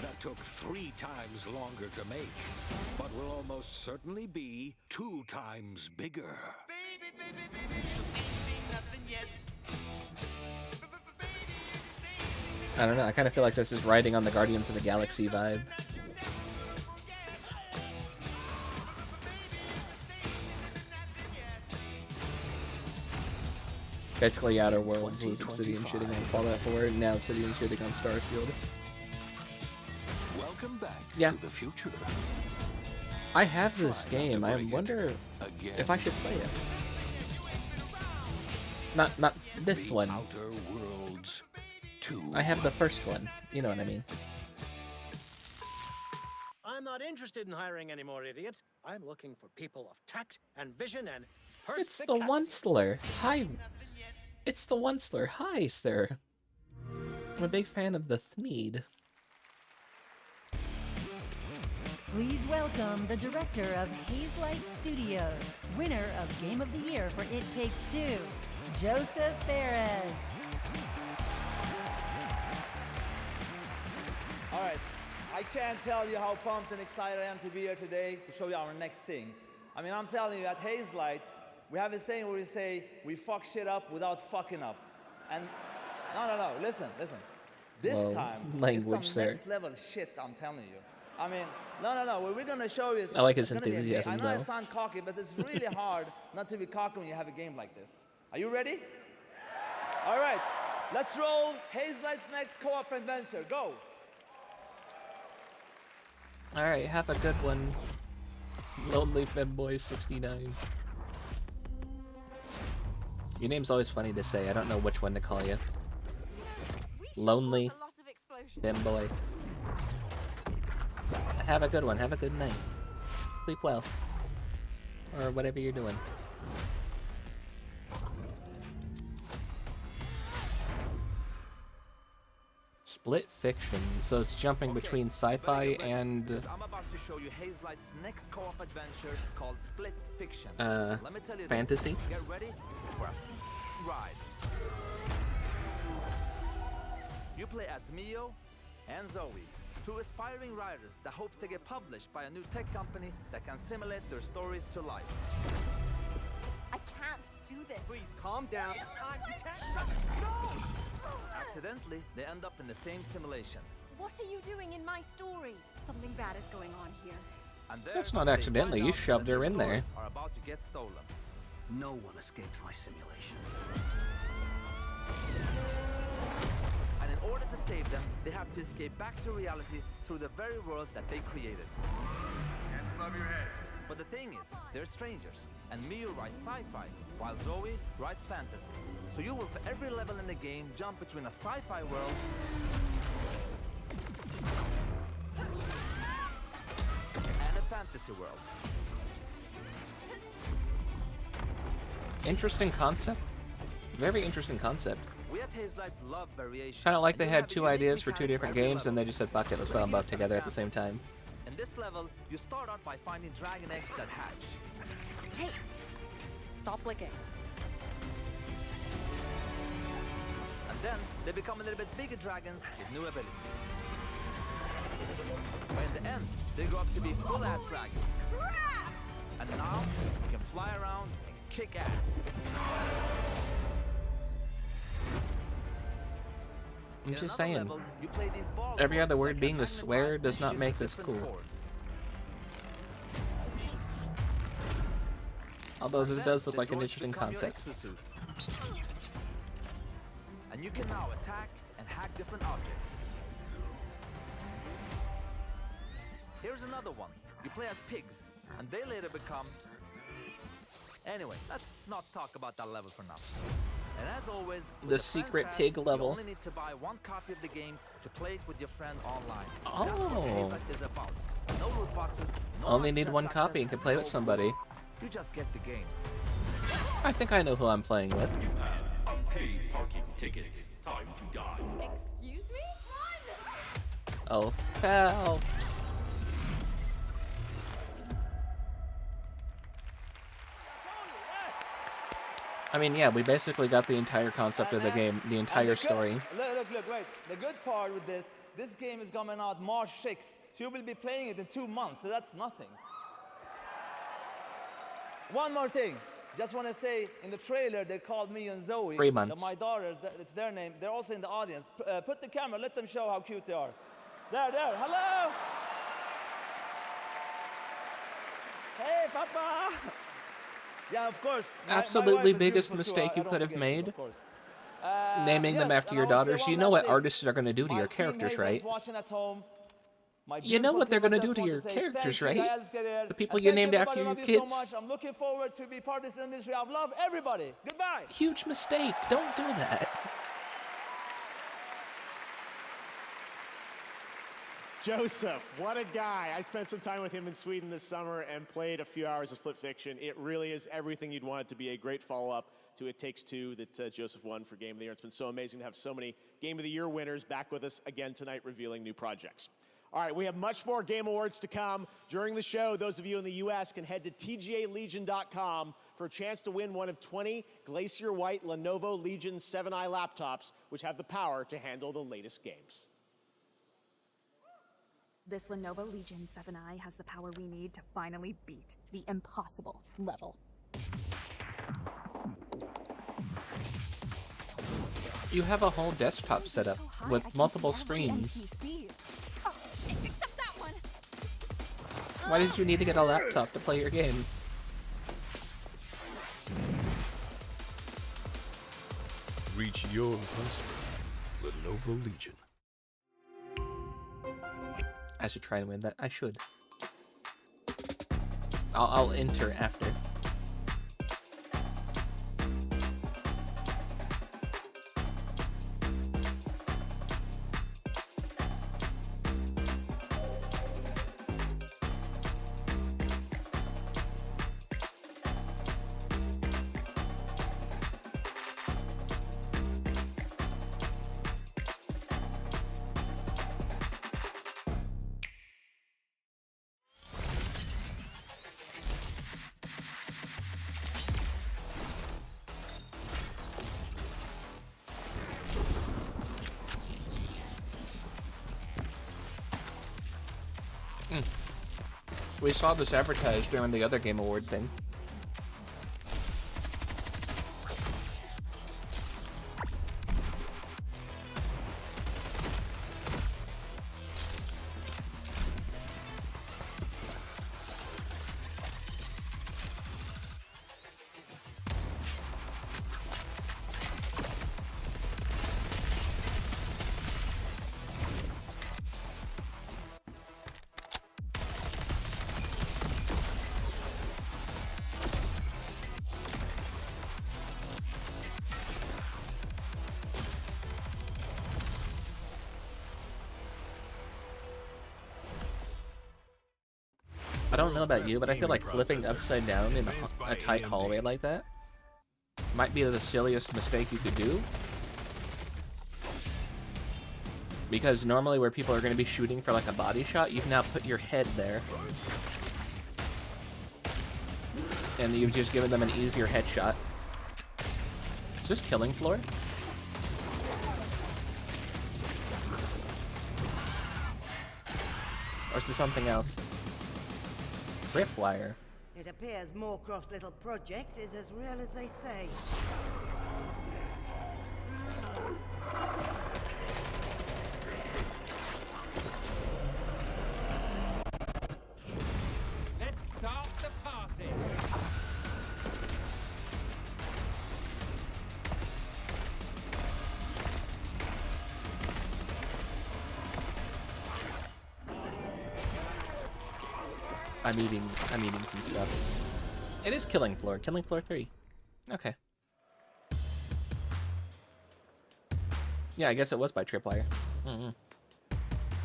that took 3 times longer to make, but will almost certainly be 2 times bigger. I don't know, I kind of feel like this is riding on the Guardians of the Galaxy vibe. Basically, Outer Worlds was Obsidian shitting on Fallout 4, and now Obsidian shitting on Starfield. Welcome back to the future. I have this game. I wonder if I should play it. Not this one. Outer Worlds 2. I have the first one. You know what I mean. I'm not interested in hiring any more idiots. I'm looking for people of tact and vision and It's the Onceler. Hi. It's the Onceler. Hi, sir. I'm a big fan of the Thneed. Please welcome the director of Hazelight Studios, winner of Game of the Year for It Takes Two, Joseph Perez. All right, I can't tell you how pumped and excited I am to be here today to show you our next thing. I mean, I'm telling you, at Hazelight, we have a saying where we say, we fuck shit up without fucking up. And no, listen. This Whoa, time, language, it's some sir. next level shit, I'm telling you. I mean, no, what we're gonna show you is... I like his it's gonna be enthusiasm, I know I though. sound cocky, but it's really hard not to be cocky when you have a game like this. Are you ready? All right, let's roll Hazelight's next co-op adventure. Go! Alright, have a good one. Lonely Femboy 69. Your name's always funny to say. I don't know which one to call you. Lonely Femboy. Have a good one. Have a good night. Sleep well. Or whatever you're doing. Split fiction, so it's jumping between sci-fi and I'm about to show you Hazelight's next co-op adventure called Split Fiction. Let me tell you fantasy. This. Get ready for a ride. You play as Mio and Zoe, two aspiring writers that hopes to get published by a new tech company that can simulate their stories to life. I can't do this. Please calm down. It's time. You can't shut. No! Accidentally, they end up in the same simulation. What are you doing in my story? Something bad is going on here. And there, That's not they accidentally, find you out shoved that her their in there. stories are about to get stolen. No one escapes my simulation. And in order to save them, they have to escape back to reality through the very worlds that they created. Hands above your heads. But the thing is, they're strangers, and Mio writes sci-fi, while Zoe writes fantasy. So you will, for every level in the game, jump between a sci-fi world and a fantasy world. Interesting concept. Very interesting concept. We at Hazelight love variation. Kind of like and they you had have a two unique ideas for two mechanic different every games, and level. they just said, "Fuck it, let's sell them both together at the same time." In this level, you start out by finding dragon eggs that hatch. Hey, stop flicking. And then, they become a little bit bigger dragons with new abilities. But in the end, they grow up to be full-ass dragons. And now, you can fly around and kick ass. I'm In just another saying. level, you play these ball Every other coins word that being can a swear magnetize does and not shift make this different cool. forms. Although this Then does look the like an droids interesting become your concept. exosuits. And you can now attack and hack different objects. Here's another one. You play as pigs, and they later become... Anyway, let's not talk about that level for now. And as always, with The Friends secret Pass, pig you level. only need to buy one copy of the game to play it with your friend online. Oh. That's what Hazelight is about. No loot boxes, no Only need one microtransactions, copy and can play with no somebody. rules. You just get the game. I think I know who I'm playing with. You have unpaid parking tickets. Time to die. Excuse me? Run! Oh, Phelps. I mean, yeah, we basically got the entire concept of the game, the entire story. Look, wait. The good part with this game is coming out March 6th. So you will be playing it in 2 months, so that's nothing. One more thing. Just want to say, in the trailer, they called me and Zoe. 3 months. My daughters, it's their name. They're also in the audience. Put the camera, let them show how cute they are. There, hello! Hey, Papa! Yeah, of course. My Absolutely wife is biggest beautiful too. mistake I you don't could have forget you, made. of course. Naming them Yes, after and your I want to say daughters. one You know last what thing. artists are going to do to My your team characters, Hazels right? watching at home, my You know what they're beautiful going to team, do I to just your want to say characters, thank you, right? guys, get there. The people And you thank named after everybody. your Love you kids. so much. I'm looking forward to be part of this industry. I love everybody. Goodbye. Huge mistake. Don't do that. Joseph, what a guy. I spent some time with him in Sweden this summer and played a few hours of Split Fiction. It really is everything you'd want it to be. A great follow-up to It Takes Two that Joseph won for Game of the Year. It's been so amazing to have so many Game of the Year winners back with us again tonight revealing new projects. All right, we have much more Game Awards to come. During the show, those of you in the U.S. can head to tgalegion.com for a chance to win one of 20 Glacier White Lenovo Legion 7i laptops, which have the power to handle the latest games. This Lenovo Legion 7i has the power we need to finally beat the impossible level. You have a whole desktop set up with multiple screens. Except that one. Why did you need to get a laptop to play your game? Reach your impossible. Lenovo Legion. I should try and win that. I should. I'll enter after. We saw this advertised during the other Game Award thing. I don't know about you, but I feel like flipping upside down in a tight hallway like that might be the silliest mistake you could do. Because normally where people are going to be shooting for like a body shot, you've now put your head there. And you've just given them an easier headshot. Is this killing floor? Or is this something else? Tripwire. It appears Moorcroft's little project is as real as they say. Let's start the party. I'm eating some stuff. It is Killing Floor. Killing Floor 3. Okay. Yeah, I guess it was by Tripwire.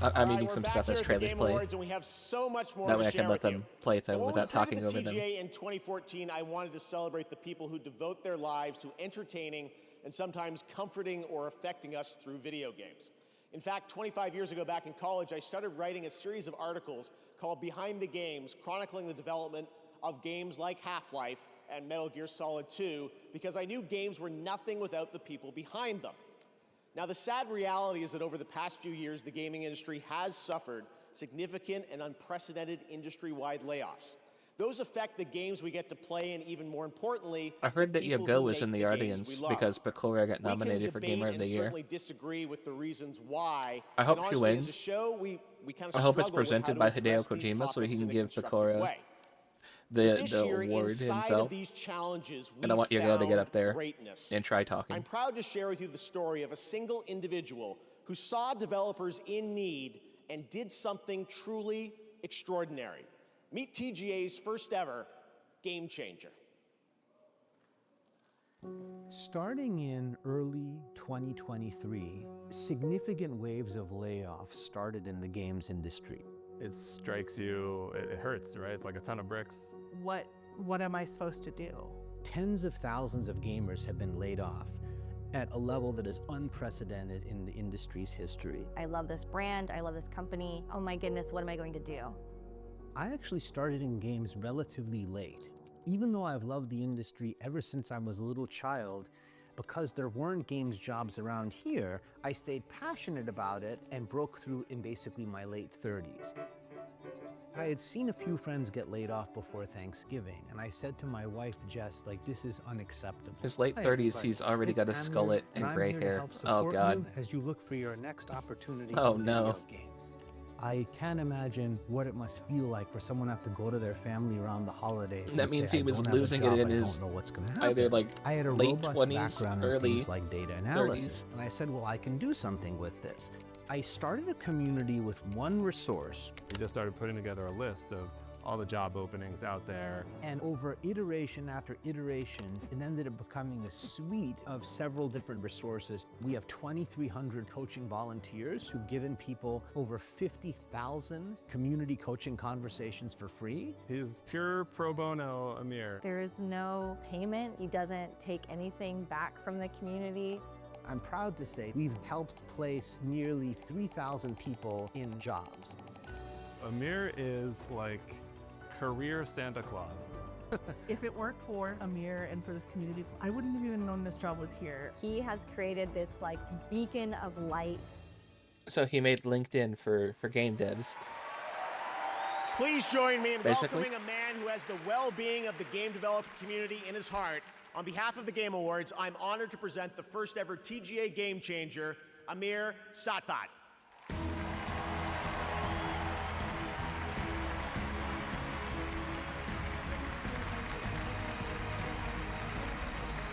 I'm eating some stuff as trailers play. And we have so much more That way to I can share let with them you. play them When without we talking created over the them. TGA in 2014, I wanted to celebrate the people who devote their lives to entertaining and sometimes comforting or affecting us through video games. In fact, 25 years ago back in college, I started writing a series of articles called Behind the Games, chronicling the development of games like Half-Life and Metal Gear Solid 2, because I knew games were nothing without the people behind them. Now, the sad reality is that over the past few years, the gaming industry has suffered significant and unprecedented industry-wide layoffs. Those affect the games we get to play, and even more importantly, I heard that people Yago who was in make the games audience we love. because Pecora got nominated for We can Gamer debate of the and Year. certainly disagree with the reasons why. I hope and she honestly, wins. As a show, we kind of I hope it's struggle with how presented to by address Hideo these Kojima so he topics can in a give constructive Pecora way. the year, award inside himself. Of these challenges, And I want we Yago to get found up there greatness. and try talking. I'm proud to share with you the story of a single individual who saw developers in need and did something truly extraordinary. Meet TGA's first ever game changer. Starting in early 2023, significant waves of layoffs started in the games industry. It strikes you, it hurts, right? It's like a ton of bricks. What am I supposed to do? Tens of thousands of gamers have been laid off at a level that is unprecedented in the industry's history. I love this brand, I love this company. Oh my goodness, what am I going to do? I actually started in games relatively late. Even though I've loved the industry ever since I was a little child, because there weren't games jobs around here, I stayed passionate about it and broke through in basically my late 30s. I had seen a few friends get laid off before Thanksgiving, and I said to my wife, Jess, like, this is unacceptable. His late 30s, he's already got a skullet and gray hair. Oh, God. As you look for your next opportunity Oh, in no. video games. I can't imagine what it must feel like for someone to have to go to their family around the holidays. That and means say, he "I was don't have a losing job, it in I his don't know what's gonna happen." either like I had a late robust 20s, background in early things like data analysis, 30s. and I said, well, I can do something with this. I started a community with one resource. We just started putting together a list of all the job openings out there. And over iteration after iteration, it ended up becoming a suite of several different resources. We have 2,300 coaching volunteers who've given people over 50,000 community coaching conversations for free. He's pure pro bono, Amir. There is no payment. He doesn't take anything back from the community. I'm proud to say we've helped place nearly 3,000 people in jobs. Amir is like career Santa Claus. If it weren't for Amir and for this community, I wouldn't have even known this job was here. He has created this like beacon of light. So he made LinkedIn for game devs. Please join me in Basically. welcoming a man who has the well-being of the game developer community in his heart. On behalf of the Game Awards, I'm honored to present the first ever TGA Game Changer, Amir Satvat.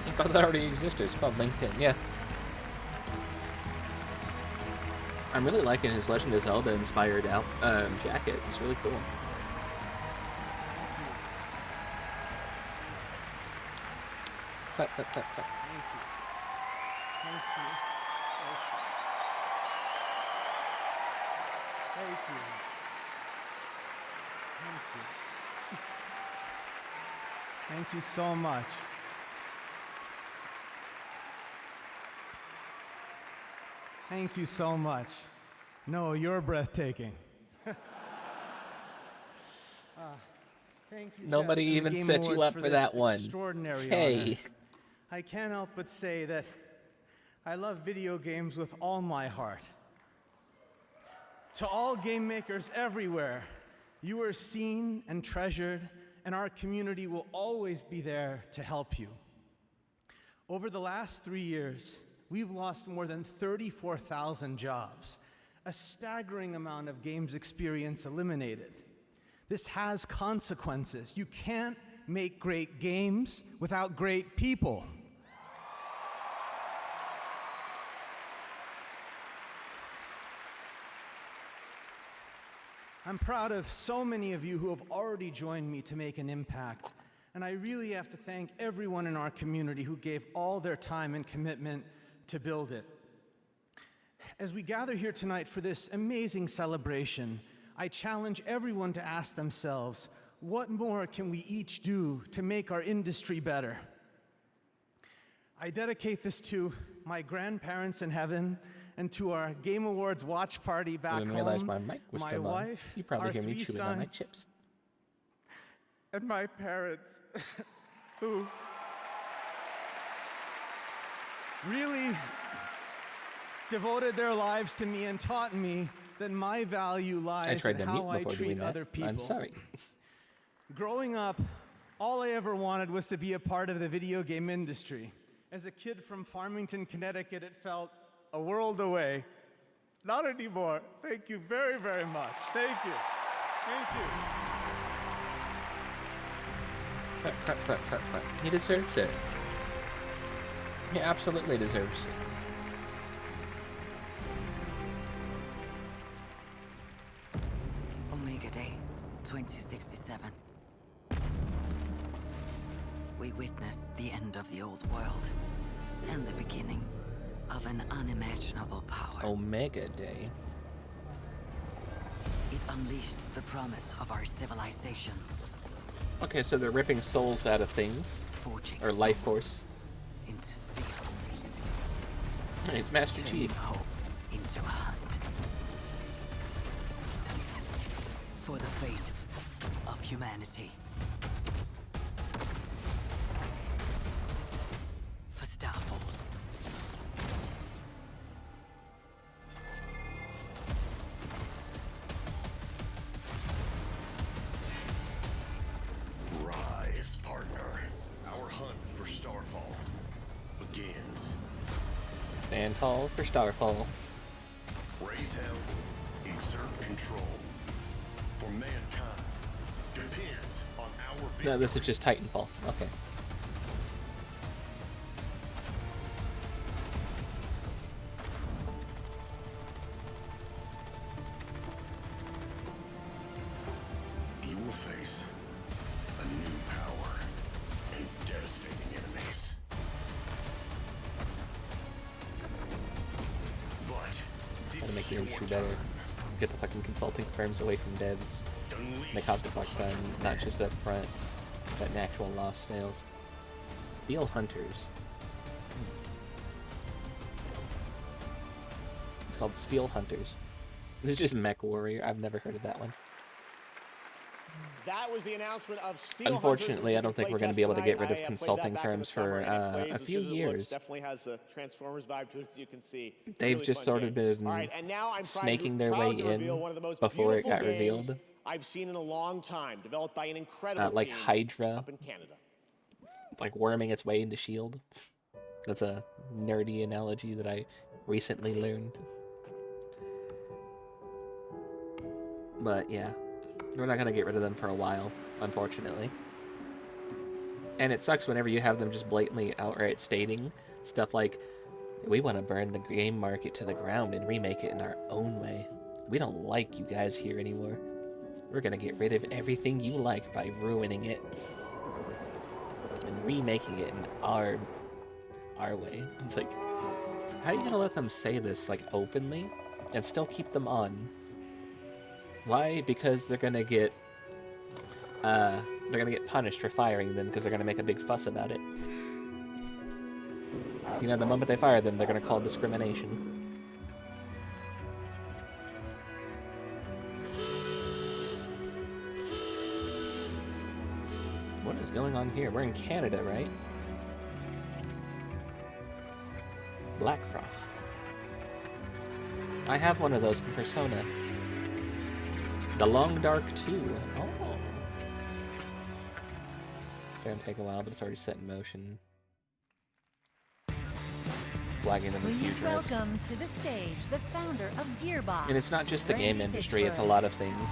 I thought that already existed. It's called LinkedIn, yeah. I'm really liking his Legend of Zelda inspired jacket. It's really cool. Clap, clap, clap, clap. Thank you. Thank you. Thank you. Thank you. Thank you so much. Thank you so much. No, you're breathtaking. Thank you, Nobody Jeff, and the even Game set you Awards up for this that one. Extraordinary Hey. honor. I can't help but say that I love video games with all my heart. To all game makers everywhere, you are seen and treasured, and our community will always be there to help you. Over the last 3 years, we've lost more than 34,000 jobs, a staggering amount of games experience eliminated. This has consequences. You can't make great games without great people. I'm proud of so many of you who have already joined me to make an impact, and I really have to thank everyone in our community who gave all their time and commitment to build it. As we gather here tonight for this amazing celebration, I challenge everyone to ask themselves, what more can we each do to make our industry better? I dedicate this to my grandparents in heaven and to our Game Awards watch party back I didn't home, realize my mic was my still on. wife, You probably our hear me 3 chewing on my sons, chips. and my parents, who really devoted their lives to me and taught me that my value I lies tried in to how mute I before treat doing that. other people. I'm sorry. Growing up, all I ever wanted was to be a part of the video game industry. As a kid from Farmington, Connecticut, it felt a world away. Not anymore. Thank you very, very much. Thank you. Thank you. Crap, crap, crap, crap, crap. He deserves it. He absolutely deserves it. Omega Day, 2067. We witnessed the end of the old world and the beginning of an unimaginable power. Omega Day. It unleashed the promise of our civilization. Okay, so they're ripping souls out of things. Forging Or life souls force. into steel. It's Master Turning Chief. hope into a hunt. For the fate of humanity. For Starfall. Rise, partner. Our hunt for Starfall begins. Landfall for Starfall. Raise hell, exert control. For mankind depends on our victory. No, this is just Titanfall. Okay. You will face a new power and devastating enemies. But this Gotta make the is industry your better. time. Get the fucking consulting firms away from devs. Make cost talk done, not just up front, but in actual lost sales. Steel Hunters. It's called Steel Hunters. This is just Mech Warrior. I've never heard of that one. That was the announcement of Steel Unfortunately, Hunters, I don't think we're going to be able to get rid of played that consulting back in the firms summer, for and it plays a as few good as it looks. years. Definitely has a Transformers vibe to it, as you can see. They've Really just fun sort of game. been All right, and now I'm snaking their proud way to reveal in one of the most before it beautiful got games revealed. I've seen in a long time, developed by an incredible like team Hydra, up in Canada. like worming its way into S.H.I.E.L.D. That's a nerdy analogy that I recently learned. But yeah, we're not gonna get rid of them for a while, unfortunately. And it sucks whenever you have them just blatantly outright stating stuff like, we want to burn the game market to the ground and remake it in our own way. We don't like you guys here anymore. We're gonna get rid of everything you like by ruining it and remaking it in our way. It's like, how are you gonna let them say this like openly and still keep them on? Why? Because they're gonna get punished for firing them because they're gonna make a big fuss about it. You know, the moment they fire them, they're gonna call discrimination. What is going on here? We're in Canada, right? Black Frost. I have one of those in Persona. The Long Dark 2. Oh. It's gonna take a while, but it's already set in motion. Flagging them as huge Please risk. welcome to the stage the founder of Gearbox. And it's not just the game Randy industry, it's a Pitchford. lot of things.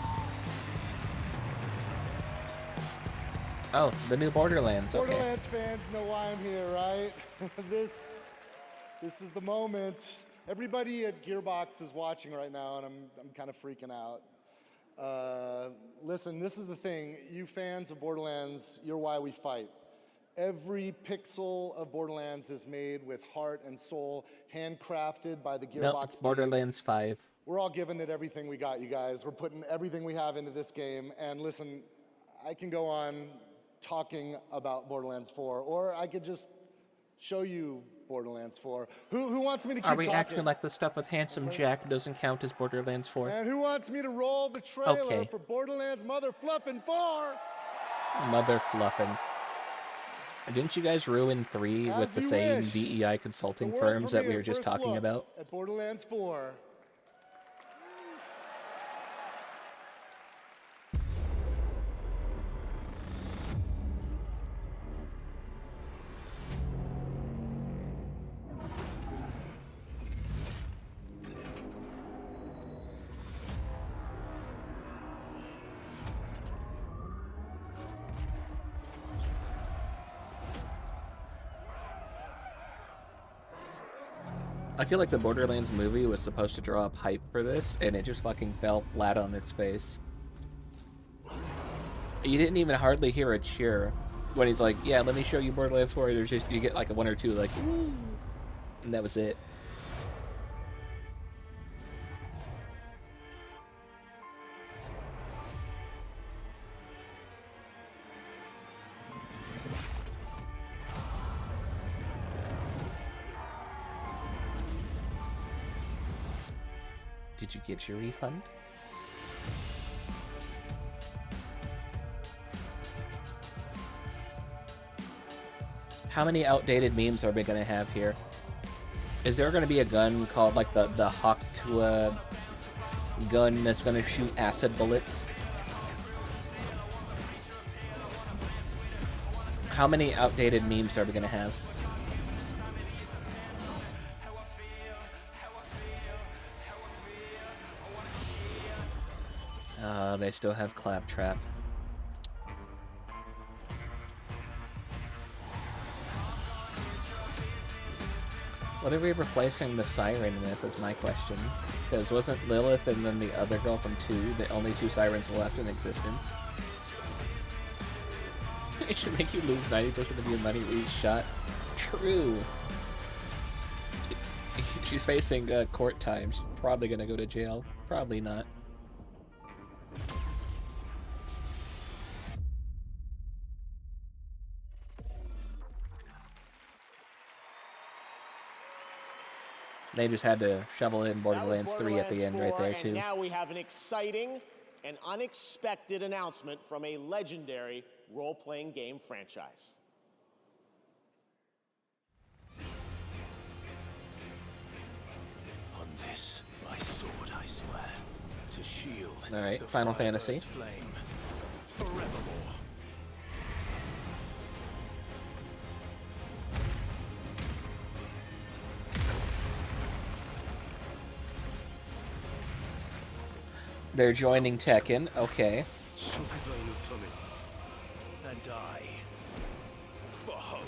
Oh, the new Borderlands, okay. Borderlands fans know why I'm here, right? this is the moment. Everybody at Gearbox is watching right now, and I'm kind of freaking out. Listen, this is the thing. You fans of Borderlands, you're why we fight. Every pixel of Borderlands is made with heart and soul, handcrafted by the Gearbox No, it's team. Borderlands 5. We're all giving it everything we got, you guys. We're putting everything we have into this game. And listen, I can go on talking about Borderlands 4, or I could just show you Borderlands 4. Who wants me to keep Are we talking? acting like the stuff with Handsome Jack doesn't count as Borderlands 4? And who wants me to roll the trailer Okay. for Borderlands Mother Fluffin' 4? Mother fluffin'. Didn't you guys ruin 3 As with the you same wish. DEI consulting The world firms that we premiere were just first talking look about? At Borderlands 4. I feel like the Borderlands movie was supposed to draw up hype for this, and it just fucking fell flat on its face. You didn't even hardly hear a cheer when he's like, yeah, let me show you Borderlands 4. There's just, you get like a one or two like, woo, and that was it. Did you get your refund? How many outdated memes are we gonna have here? Is there gonna be a gun called like the Hawk Tua gun that's gonna shoot acid bullets? How many outdated memes are we gonna have? They still have Claptrap. What are we replacing the Siren with is my question. Because wasn't Lilith and then the other girl from 2 the only 2 Sirens left in existence? It should make you lose 90% of your money each shot. True. She's facing court time. She's probably gonna go to jail. Probably not. They just had to shovel in Borderlands 3 at the end right there, too. And now we have an exciting and unexpected announcement from a legendary role-playing game franchise. On this, my sword, I swear, to shield All right, Final Fantasy. Flame forevermore. They're joining Tekken. Okay. And I for hope.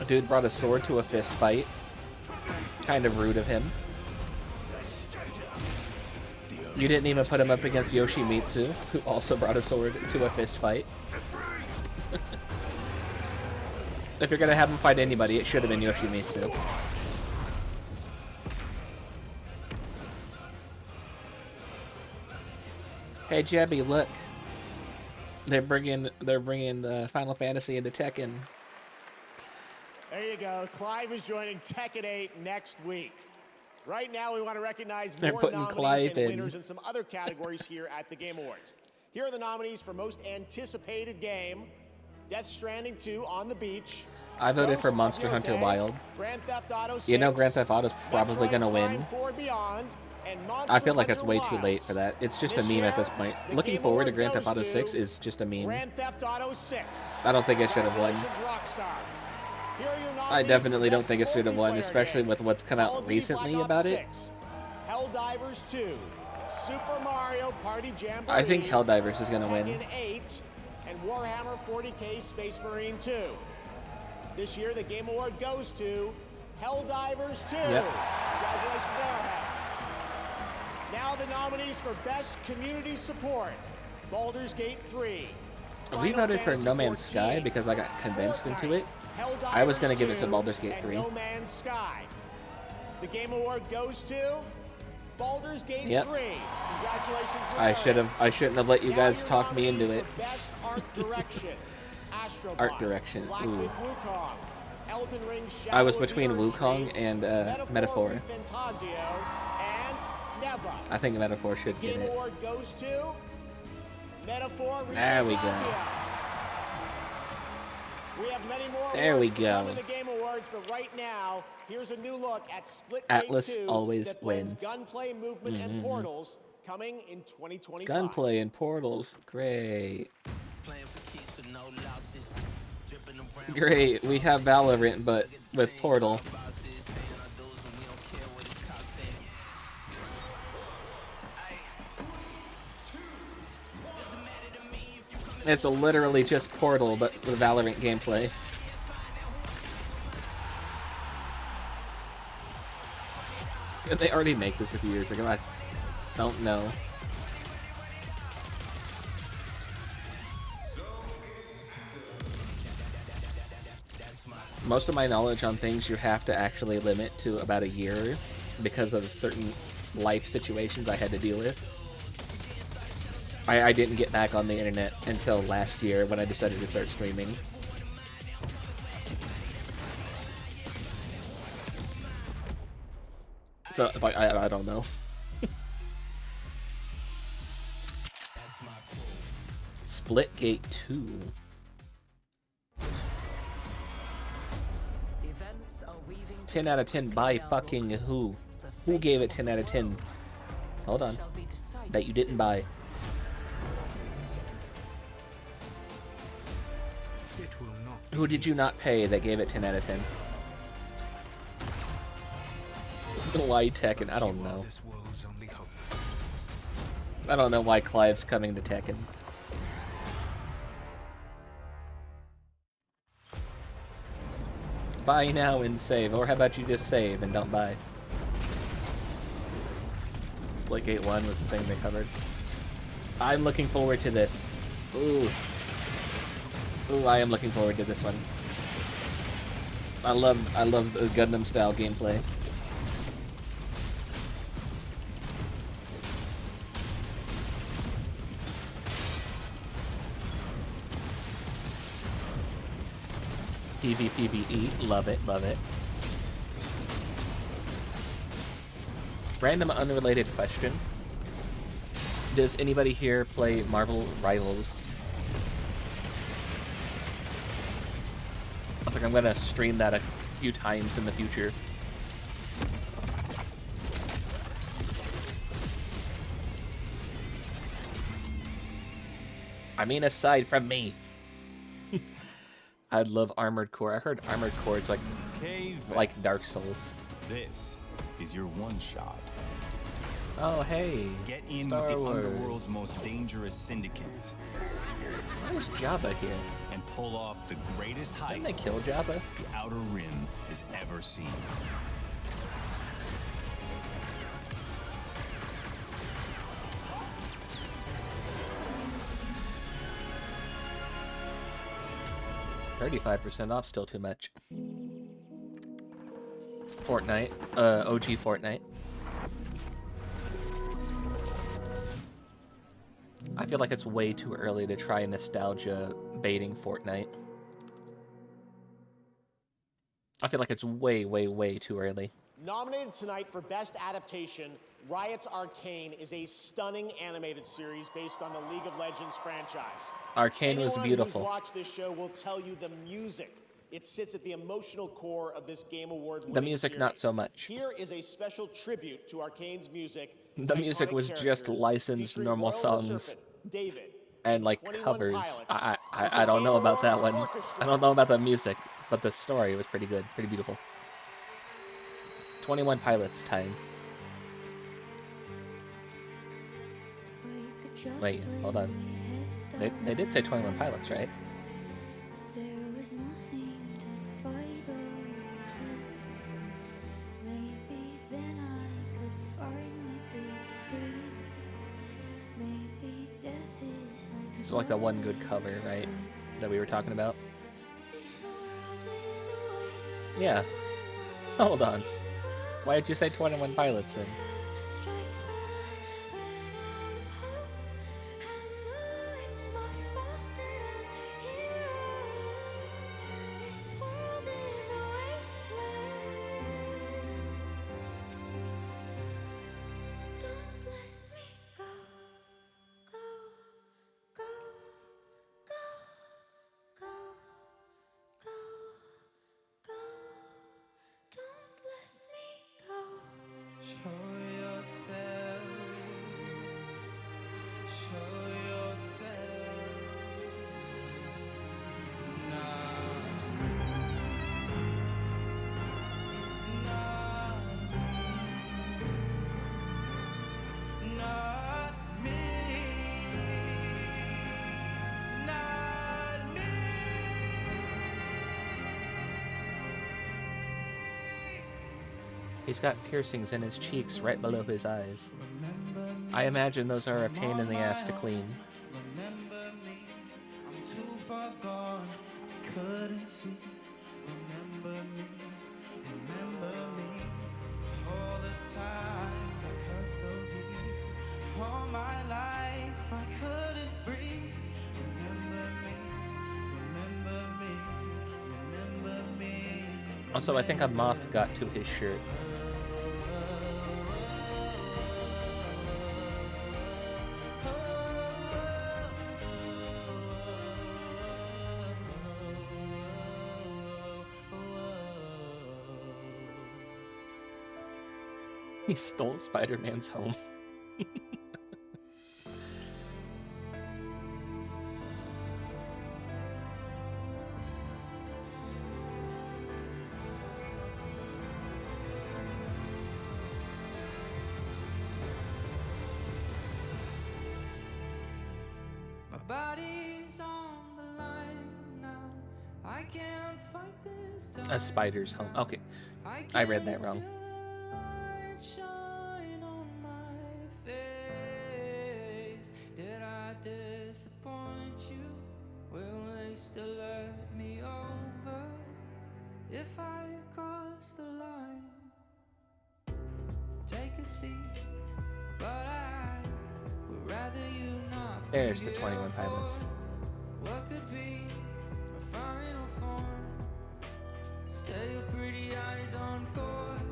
A dude brought a sword to a fist fight. Kind of rude of him. You didn't even put him up against Yoshimitsu, who also brought a sword to a fist fight. If you're gonna have him fight anybody, it should have been Yoshimitsu. Hey Jebby, look. They're bringing the Final Fantasy into Tekken. There you go. Clive is joining Tekken 8 next week. Right now, we want to recognize They're more putting nominees Clive and in. winners in some other categories here at the Game Awards. Here are the nominees for most anticipated game: Death Stranding 2 on the beach. I voted for Ghost of Monster Hunter Yotei, Wild. Grand Theft Auto 6, You know Grand Theft Auto's probably Metroid gonna Prime win. 4 Beyond, and I Monster feel like it's Hunter way too Wilds. late for that. It's just a This meme year, at this point. the Looking Game forward to Award Grand Theft goes Auto to 6 is just a meme. Grand Theft Auto 6. I don't think it should have won. Congratulations, Rockstar. Here are your I nominees definitely for don't Best think it should have won, Multiplayer especially Game. with what's come Call out of Duty recently Black about Ops it. 6, Helldivers 2, Super Mario Party Jamboree. I think Helldivers is gonna win. Tekken 8, and Warhammer 40K Space Marine 2. This year, the Game Award goes to Helldivers 2. Yep. Congratulations, Arrowhead. Now the nominees for Best Community Support: Baldur's Gate 3. We Final voted for Fantasy No Man's 14, Sky because I got convinced into it. Helldivers I was gonna give it to 2, Baldur's Gate and 3. No Man's Sky. The Game Award goes to Baldur's Gate Yep. 3. Congratulations, I Larry. shouldn't have let you Now guys your talk me into nominees it. for Best Art Direction: Astrobot, Art direction, Black ooh. Myth Wukong, Elden Ring Shadow I was of between the Erdtree, Wukong and Metaphor. Fantasio, and Neva. I think Metaphor should get Game it. Award goes to Metaphor. There we go. Fantasio. We have many more There we awards to come go. in the Game Awards, but right now, here's a new look at Split Atlas 2 always that blends wins. gunplay, movement, and Mhm. portals, coming in 2025. Gunplay and portals, great. Great, we have Valorant, but with Portal. It's literally just Portal, but with Valorant gameplay. Did they already make this a few years ago? I don't know. Most of my knowledge on things you have to actually limit to about a year because of certain life situations I had to deal with. I didn't get back on the internet until last year when I decided to start streaming. So, I don't know. Splitgate 2. Events are weaving 10 out of 10 by fucking who? Who gave it 10 out of 10? Hold on. That you didn't buy. Who did you not pay that gave it 10 out of 10? Why Tekken? I don't know. I don't know why Clive's coming to Tekken. Buy now and save, or how about you just save and don't buy? Splitgate 1 was the thing they covered. I'm looking forward to this. Ooh. Ooh, I am looking forward to this one. I love the Gundam style gameplay. PvPvE, love it, love it. Random unrelated question. Does anybody here play Marvel Rivals? I think I'm gonna stream that a few times in the future. I mean, aside from me. I'd love Armored Core. I heard Armored Core is like Dark Souls. This is your one shot. Oh, hey. Get in Star with the Wars. underworld's most dangerous syndicates. Why is Jabba here? And pull off the greatest heist Didn't they kill Jabba? the Outer Rim has ever seen. $35% off, still too much. Fortnite, OG Fortnite. I feel like it's way too early to try nostalgia baiting Fortnite. I feel like it's way, way, way too early. Nominated tonight for Best Adaptation, Riot's Arcane is a stunning animated series based on the League of Legends franchise. Arcane was beautiful. Anyone who's watched this show will tell you the music. It sits at the emotional core of this Game Awards winning The music, series. not so much. Here is a special tribute to Arcane's music. The music was just licensed normal songs David, and like covers. I don't know about that one. I don't know about the music, but the story was pretty good, pretty beautiful. 21 Pilots time. Wait, hold on. They did say 21 Pilots, right? It's like that one good cover, right? That we were talking about. Yeah. Hold on. Why did you say 21 Pilots then? He's got piercings in his cheeks right below his eyes. I imagine those are a pain in the ass to clean. Remember me, I'm too far gone, I couldn't see. Remember me, all the times I cut so deep. All my life I couldn't breathe. Remember me. Also, I think a moth got to his shirt. He stole Spider-Man's home. My body's on the line now. I can't fight this time. A spider's home. Okay, I read that wrong. Shine on my face. Did I disappoint you? Will they still let me over if I cross the line? Take a seat, but I would rather you not. There's the 21 Pilots. What could be a final form? Stay your pretty eyes on course.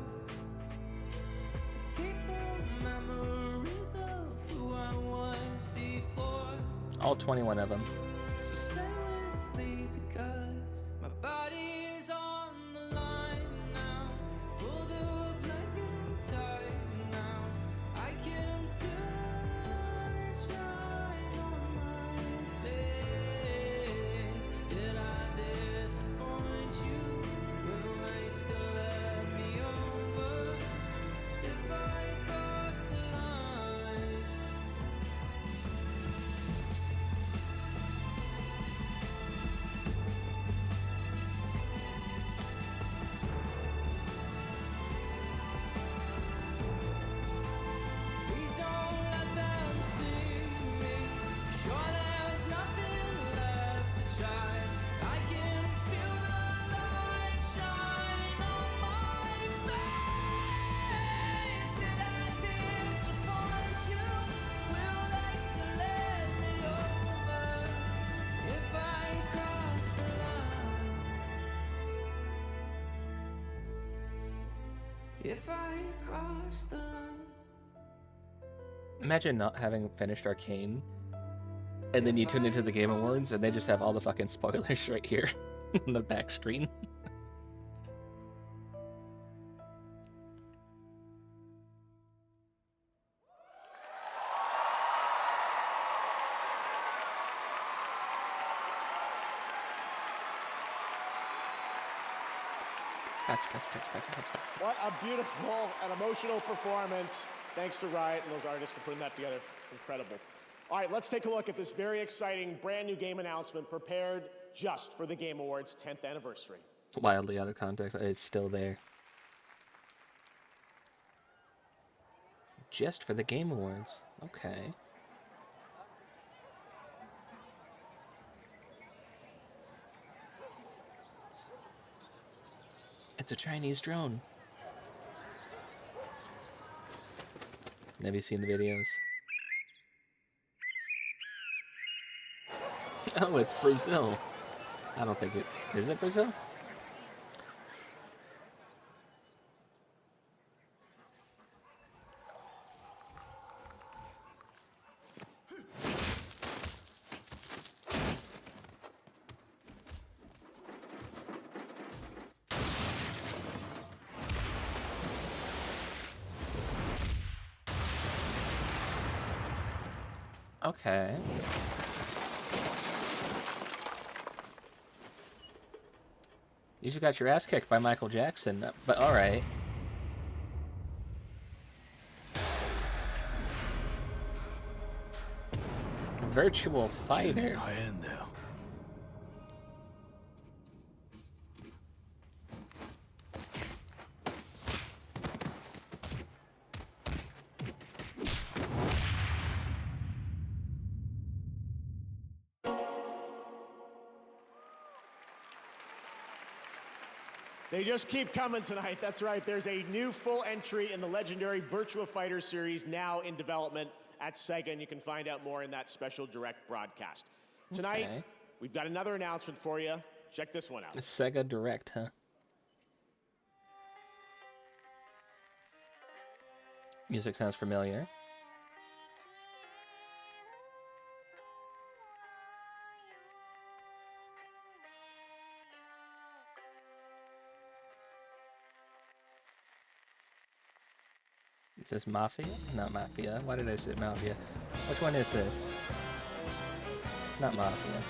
Keep the memories of who I was before. All 21 of them. So stay with me because my body is on the line now. Pull the blanket tight now. I can feel it shine on my face. if I cross the line. Imagine not having finished Arcane, and then you tune into the Game Awards, and they just have all the fucking spoilers right here on the back screen. What a beautiful and emotional performance. Thanks to Riot and those artists for putting that together. Incredible. All right, let's take a look at this very exciting brand new game announcement prepared just for the Game Awards 10th anniversary. Wildly out of context, it's still there. Just for the Game Awards. Okay. It's a Chinese drone. Have you seen the videos? Oh, it's Brazil. I don't think it... Is it Brazil? Okay. You just got your ass kicked by Michael Jackson, but alright. Virtual Fighter. They just keep coming tonight. That's right. There's a new full entry in the legendary Virtua Fighter series now in development at Sega, and you can find out more in that special direct broadcast. Tonight, we've got another announcement for you. Check this one out. It's Sega Direct, huh? Music sounds familiar. Is this Mafia? Not Mafia. Why did I say Mafia? Which one is this? Not Mafia.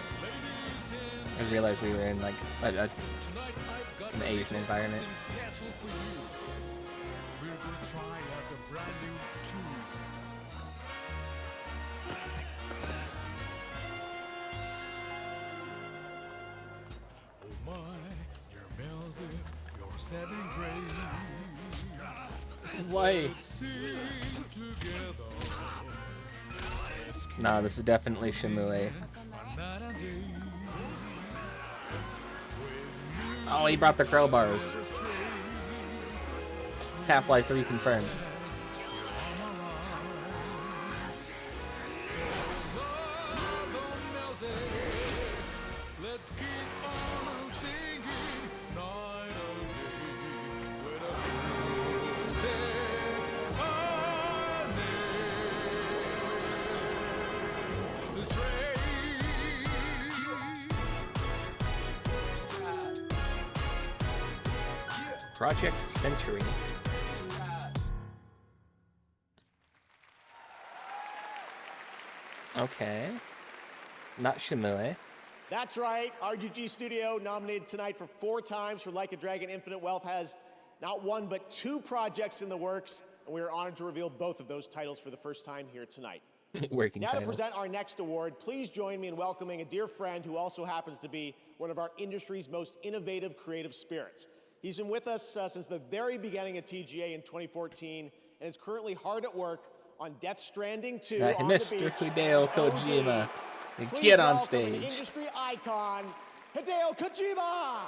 I realized we were in like an Asian environment. We're gonna try out the brand new tool. Oh my, your music, your setting praise. Why? Nah, this is definitely Shimue. Oh, he brought the crowbars. Half-Life 3 confirmed. Project Century. Okay. Not Shimue. That's right. RGG Studio, nominated tonight for 4 times for Like a Dragon Infinite Wealth, has not 1 but 2 projects in the works, and we are honored to reveal both of those titles for the first time here tonight. Working now title. to present our next award, please join me in welcoming a dear friend who also happens to be one of our industry's most innovative creative spirits. He's been with us since the very beginning of TGA in 2014 and is currently hard at work on Death Stranding 2 on Mr. the beach. Hideo Kojima. Please Get on welcome stage. Industry icon, Hideo Kojima!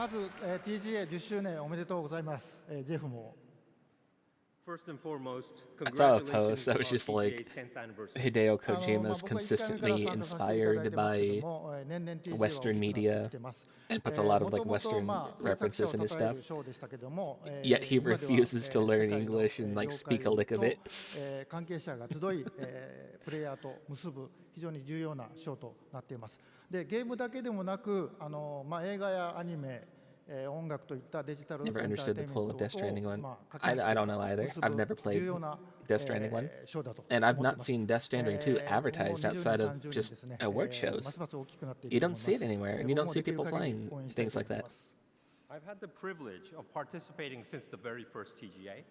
まず、TGA 10周年おめでとうございます。ジェフも。First and foremost, I saw a congratulations post that on was just like TGA's 10th anniversary. Hideo Kojima's consistently inspired by Western media and puts a lot of like Western references in his stuff. Yet he refuses to learn English and like speak a lick of it. 関係者が集い、プレイヤーと結ぶ非常に重要な賞となっています。で、ゲームだけでもなく、映画やアニメ、音楽といったデジタルエンタ Never ー understood テイ the ンメ pull ン of ト Death Stranding を one. 掛け合わせ I don't know either. 結ぶ I've never played 重要な Death Stranding one. 賞だと And I've 思って not ます。seen Death Stranding 2 advertised 今後 outside 20、 of 30 年 just ですね、 award shows. ますます大きくなってい You くと思 don't い see ま it す。 anywhere, and you 僕 don't も see できる people 限り playing 応援したい things と like 思い that. ます。I've had the privilege of participating since the very first TGA,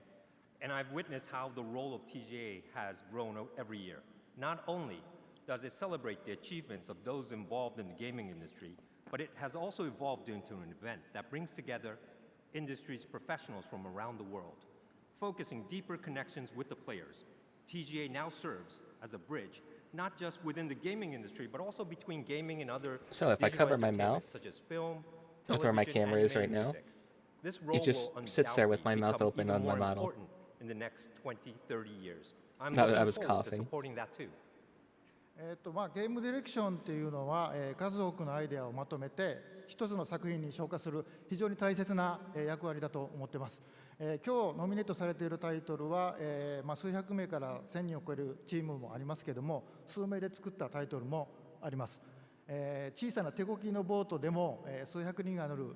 and I've witnessed how the role of TGA has grown every year. Not only does it celebrate the achievements of those involved in the gaming industry, but it has also evolved into an event that brings together industry's professionals from around the world, focusing deeper connections with the players. TGA now serves as a bridge, not just within the gaming industry, but also between gaming and other So if I visual cover my entertainment mouth such as film, with where my television, camera is anime, right and now, music. This it just role will sits there with my undoubtedly mouth become open even on my more model. important in the next 20, 30 years. I'm I looking was forward to coughing. supporting that too. ゲームディレクションっていうのは、数多くのアイデアをまとめて一つの作品に昇華する非常に大切な、役割だと思っています。今日ノミネートされているタイトルは、数百名から1000人を超えるチームもありますけども、数名で作ったタイトルもあります。小さな手漕きのボートでも、数百人が乗る、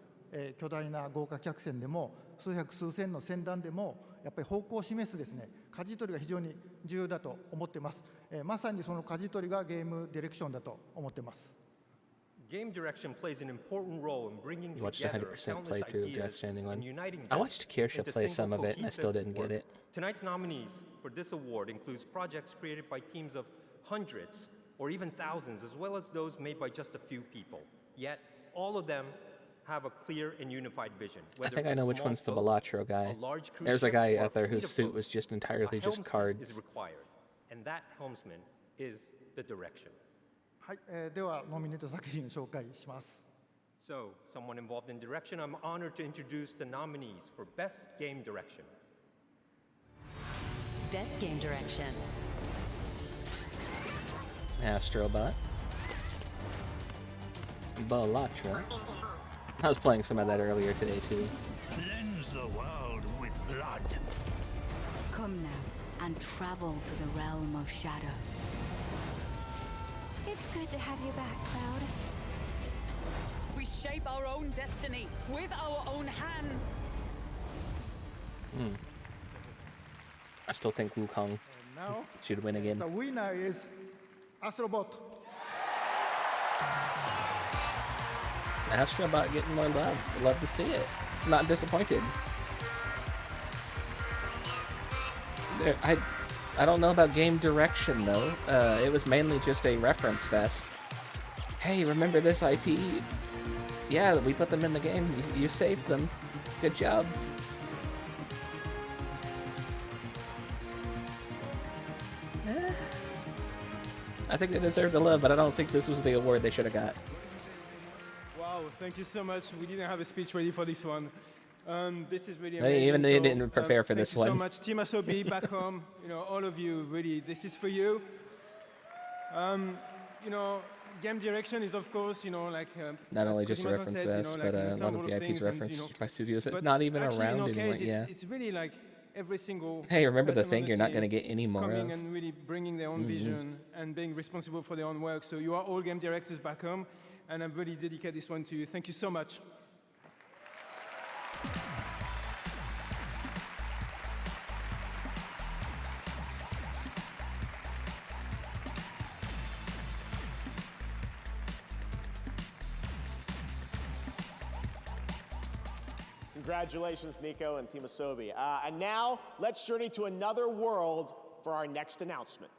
巨大な豪華客船でも数百数千の船団でもやっぱり方向を示すですね、舵取りが非常に重要だと思っています。まさにその舵取りがゲームディレクションだと思っています。Game direction plays an important role in bringing You watched a together 100% countless playthrough of Death ideas Stranding and 1. uniting I them watched Kirsha into play single some of it, and I still cohesive didn't get work. it. Tonight's nominees for this award includes projects created by teams of hundreds or even thousands, as well as those made by just a few people. Yet, all of them have a clear and unified vision. I think I know which one's the Balatro guy. There's a guy out there whose suit was just entirely just cards. Is required, and that helmsman is the direction. はい、ではノミネート作品を紹介します。So, someone involved in direction, I'm honored to introduce the nominees for Best Game Direction. Best Game Direction. Astrobot. Balatro. I was playing some of that earlier today too. Cleanse the world with blood. Come now and travel to the realm of shadow. It's good to have you back, Cloud. We shape our own destiny with our own hands. I still think Wukong Now, should win again. the winner is Astrobot. Astrobot getting more love. Love to see it. Not disappointed. I don't know about game direction though. It was mainly just a reference fest. Hey, remember this IP? Yeah, we put them in the game. You saved them. Good job. I think they deserve the love, but I don't think this was the award they should have got. Wow, thank you so much. We didn't have a speech ready for this one. This is really They amazing. even they didn't prepare for this Thank you so one. much, Team Asobi back home. You know, all of you, really, this is for you. You know, game direction is, of course, you know, like Not as only just a Kojima-san reference said, you fest, know, but like, a lot of the IPs things and, referenced you know, by studios that but not even actually, around in our anymore. case, Yeah. it's really like every single Hey, remember the person on thing you're not team gonna get any more coming of. and really bringing their own vision and being responsible for their own work. So you are all game directors back home, and I'm really dedicate this one to you. Thank you so much. Congratulations, Nico and Team Asobi. And now, let's journey to another world for our next announcement.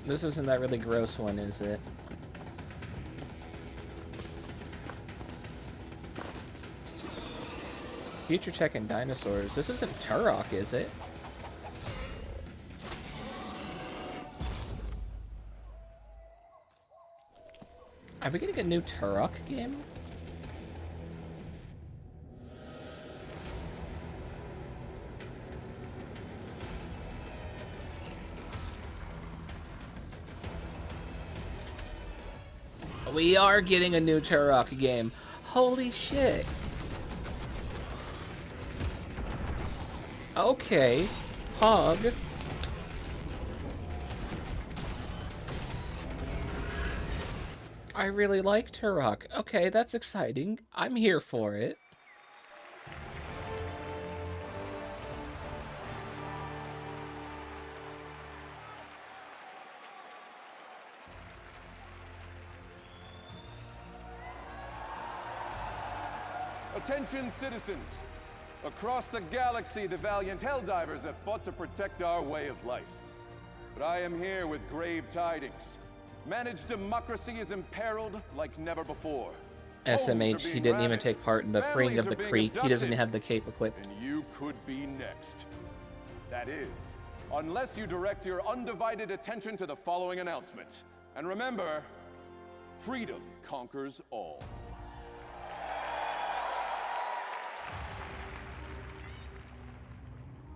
This isn't that really gross one, is it? Future Tech and Dinosaurs. This isn't Turok, is it? Are we getting a new Turok game? We are getting a new Turok game. Holy shit. Okay. Hog. I really like Turok. Okay, that's exciting. I'm here for it. Attention, citizens! Across the galaxy, the valiant Helldivers have fought to protect our way of life. But I am here with grave tidings. Managed democracy is imperiled like never before. SMH, he didn't even take part in the freeing of the creek. He doesn't have the cape equipped. And you could be next. That is, unless you direct your undivided attention to the following announcements. And remember, freedom conquers all.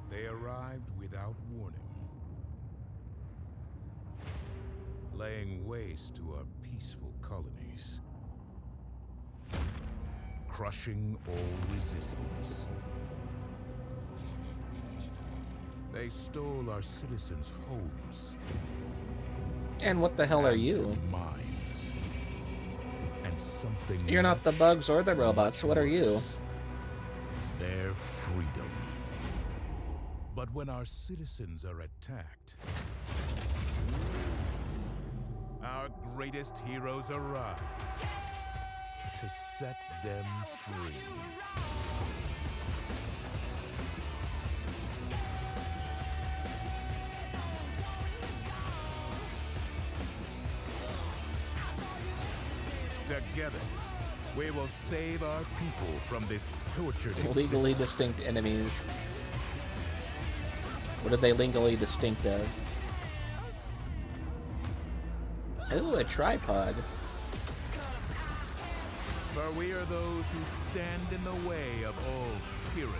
They arrived without warning, laying waste to our peaceful colonies, crushing all resistance. They stole our citizens' homes. And what the hell are you? Minds. And something You're not the bugs or the robots. What are you? Their freedom. But when our citizens are attacked, our greatest heroes arrive to set them free. Together, we will save our people from this tortured Legally existence. distinct enemies. What are they legally distinct of? Ooh, a tripod. For we are those who stand in the way of all tyranny,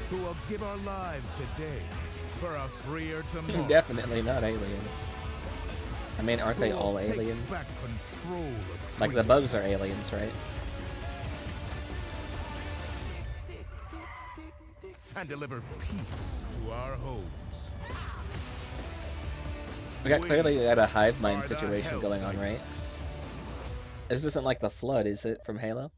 who will give our lives today for a freer tomorrow. Definitely not aliens. I mean, aren't they all aliens? Like the bugs are aliens, right? And deliver peace to our homes. We got clearly got a hive mind situation going on, right? This isn't like the Flood, is it, from Halo?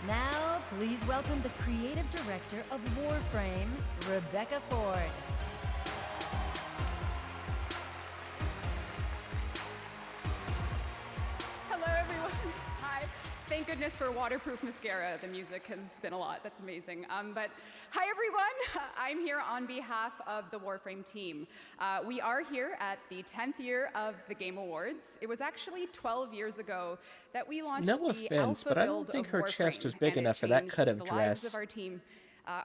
Now, please welcome the creative director of Warframe, Rebecca Ford. Hello, everyone. Hi. Thank goodness for waterproof mascara. The music has been a lot. That's amazing. But hi, everyone. I'm here on behalf of the Warframe team. We are here at the 10th year of the Game Awards. It was actually 12 years ago that we launched No the offense, alpha but I build don't think of her Warframe, chest is big and it enough for that changed cut of the dress. lives of our team.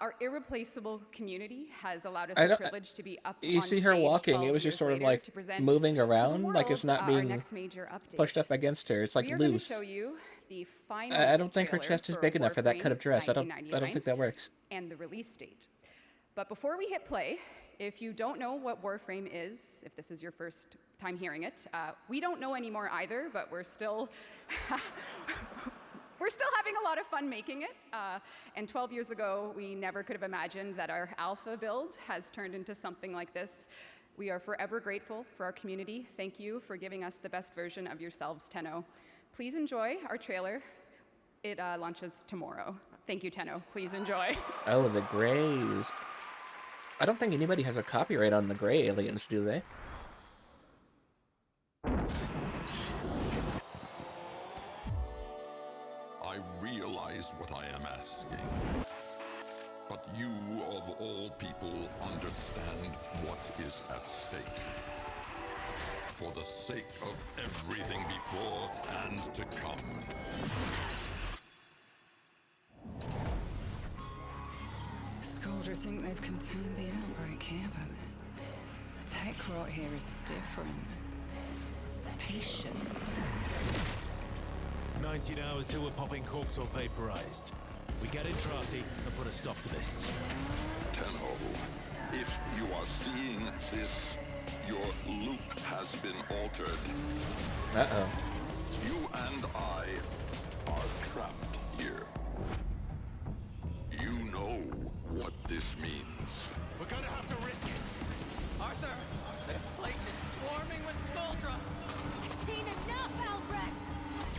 Our irreplaceable community has allowed us I the don't- privilege to be up You on see her stage walking, 12 it was just years sort of later like to present moving to the around, like it's world, not our being next major update. pushed up against her. It's like We are going to loose. show you the final I don't think her trailer chest is for big enough for that cut of Warframe dress. I don't think 1999 that works. and the release date. But before we hit play, if you don't know what Warframe is, if this is your first time hearing it, we don't know anymore either, but we're still we're still having a lot of fun making it. And 12 years ago, we never could have imagined that our alpha build has turned into something like this. We are forever grateful for our community. Thank you for giving us the best version of yourselves, Tenno. Please enjoy our trailer. It launches tomorrow. Thank you, Tenno. Please enjoy. Oh, the Greys. I don't think anybody has a copyright on the Grey aliens, do they? I realize what I am asking. But you, of all people, understand what is at stake. For the sake of everything before and to come. Scoldra think they've contained the outbreak here, but Kakarot here is different. Patient. 19 hours till we're popping corks or vaporized. We get in Trati and put a stop to this. Tenho, if you are seeing this, your loop has been altered. Uh-oh. You and I are trapped here. You know what this means. We're gonna have to risk it. Arthur, this place is swarming with Skuldra. I've seen enough, Albrecht!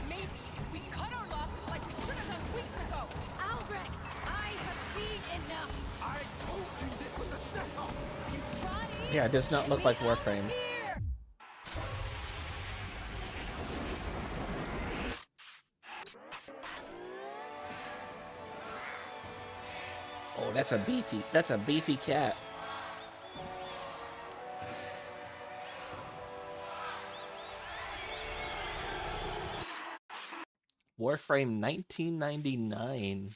Maybe we cut our losses like we should have done weeks ago. Albrecht, I have seen enough! I told you this was a setup! You tried? Yeah, it does not look like Warframe. Oh, that's a beefy cat. Warframe 1999.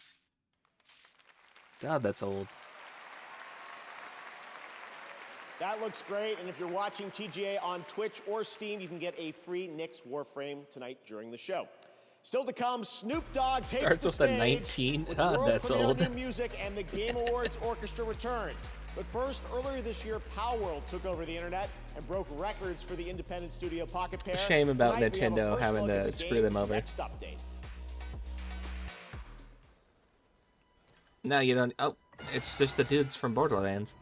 God, that's old. That looks great, and if you're watching TGA on Twitch or Steam, you can get a free Nyx Warframe tonight during the show. Still to come, Snoop Dogg takes Starts the with stage a 19. with God, world that's premiere old. new music, and the Game Awards Orchestra returns. But first, earlier this year, Palworld took over the internet and broke records for the independent studio Pocket Pair. Shame about Tonight, we have a Nintendo first having look at to the screw them game's over. Next update. No, you don't. Oh, it's just the dudes from Borderlands.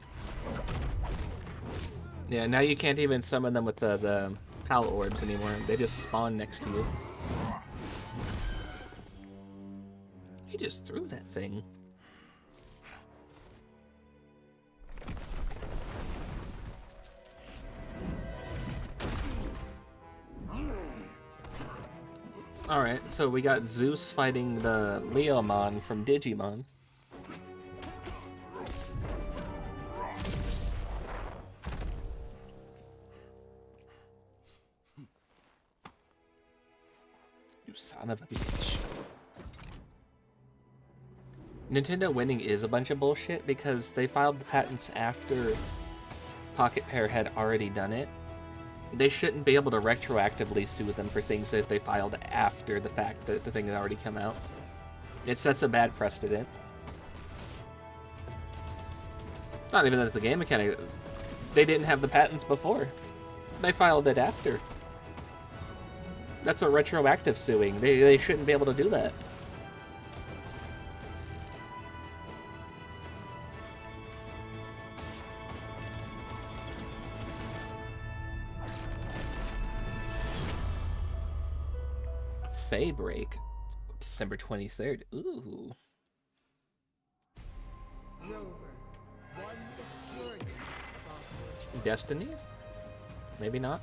Yeah, now you can't even summon them with the PAL orbs anymore. They just spawn next to you. He just threw that thing. Alright, so we got Zeus fighting the Leomon from Digimon. You son of a bitch. Nintendo winning is a bunch of bullshit because they filed the patents after Pocket Pair had already done it. They shouldn't be able to retroactively sue them for things that they filed after the fact that the thing had already come out. It sets a bad precedent. Not even that it's a game mechanic. They didn't have the patents before. They filed it after. That's a retroactive suing. They shouldn't be able to do that. Fey Break, December 23rd. Ooh. Destiny? Maybe not.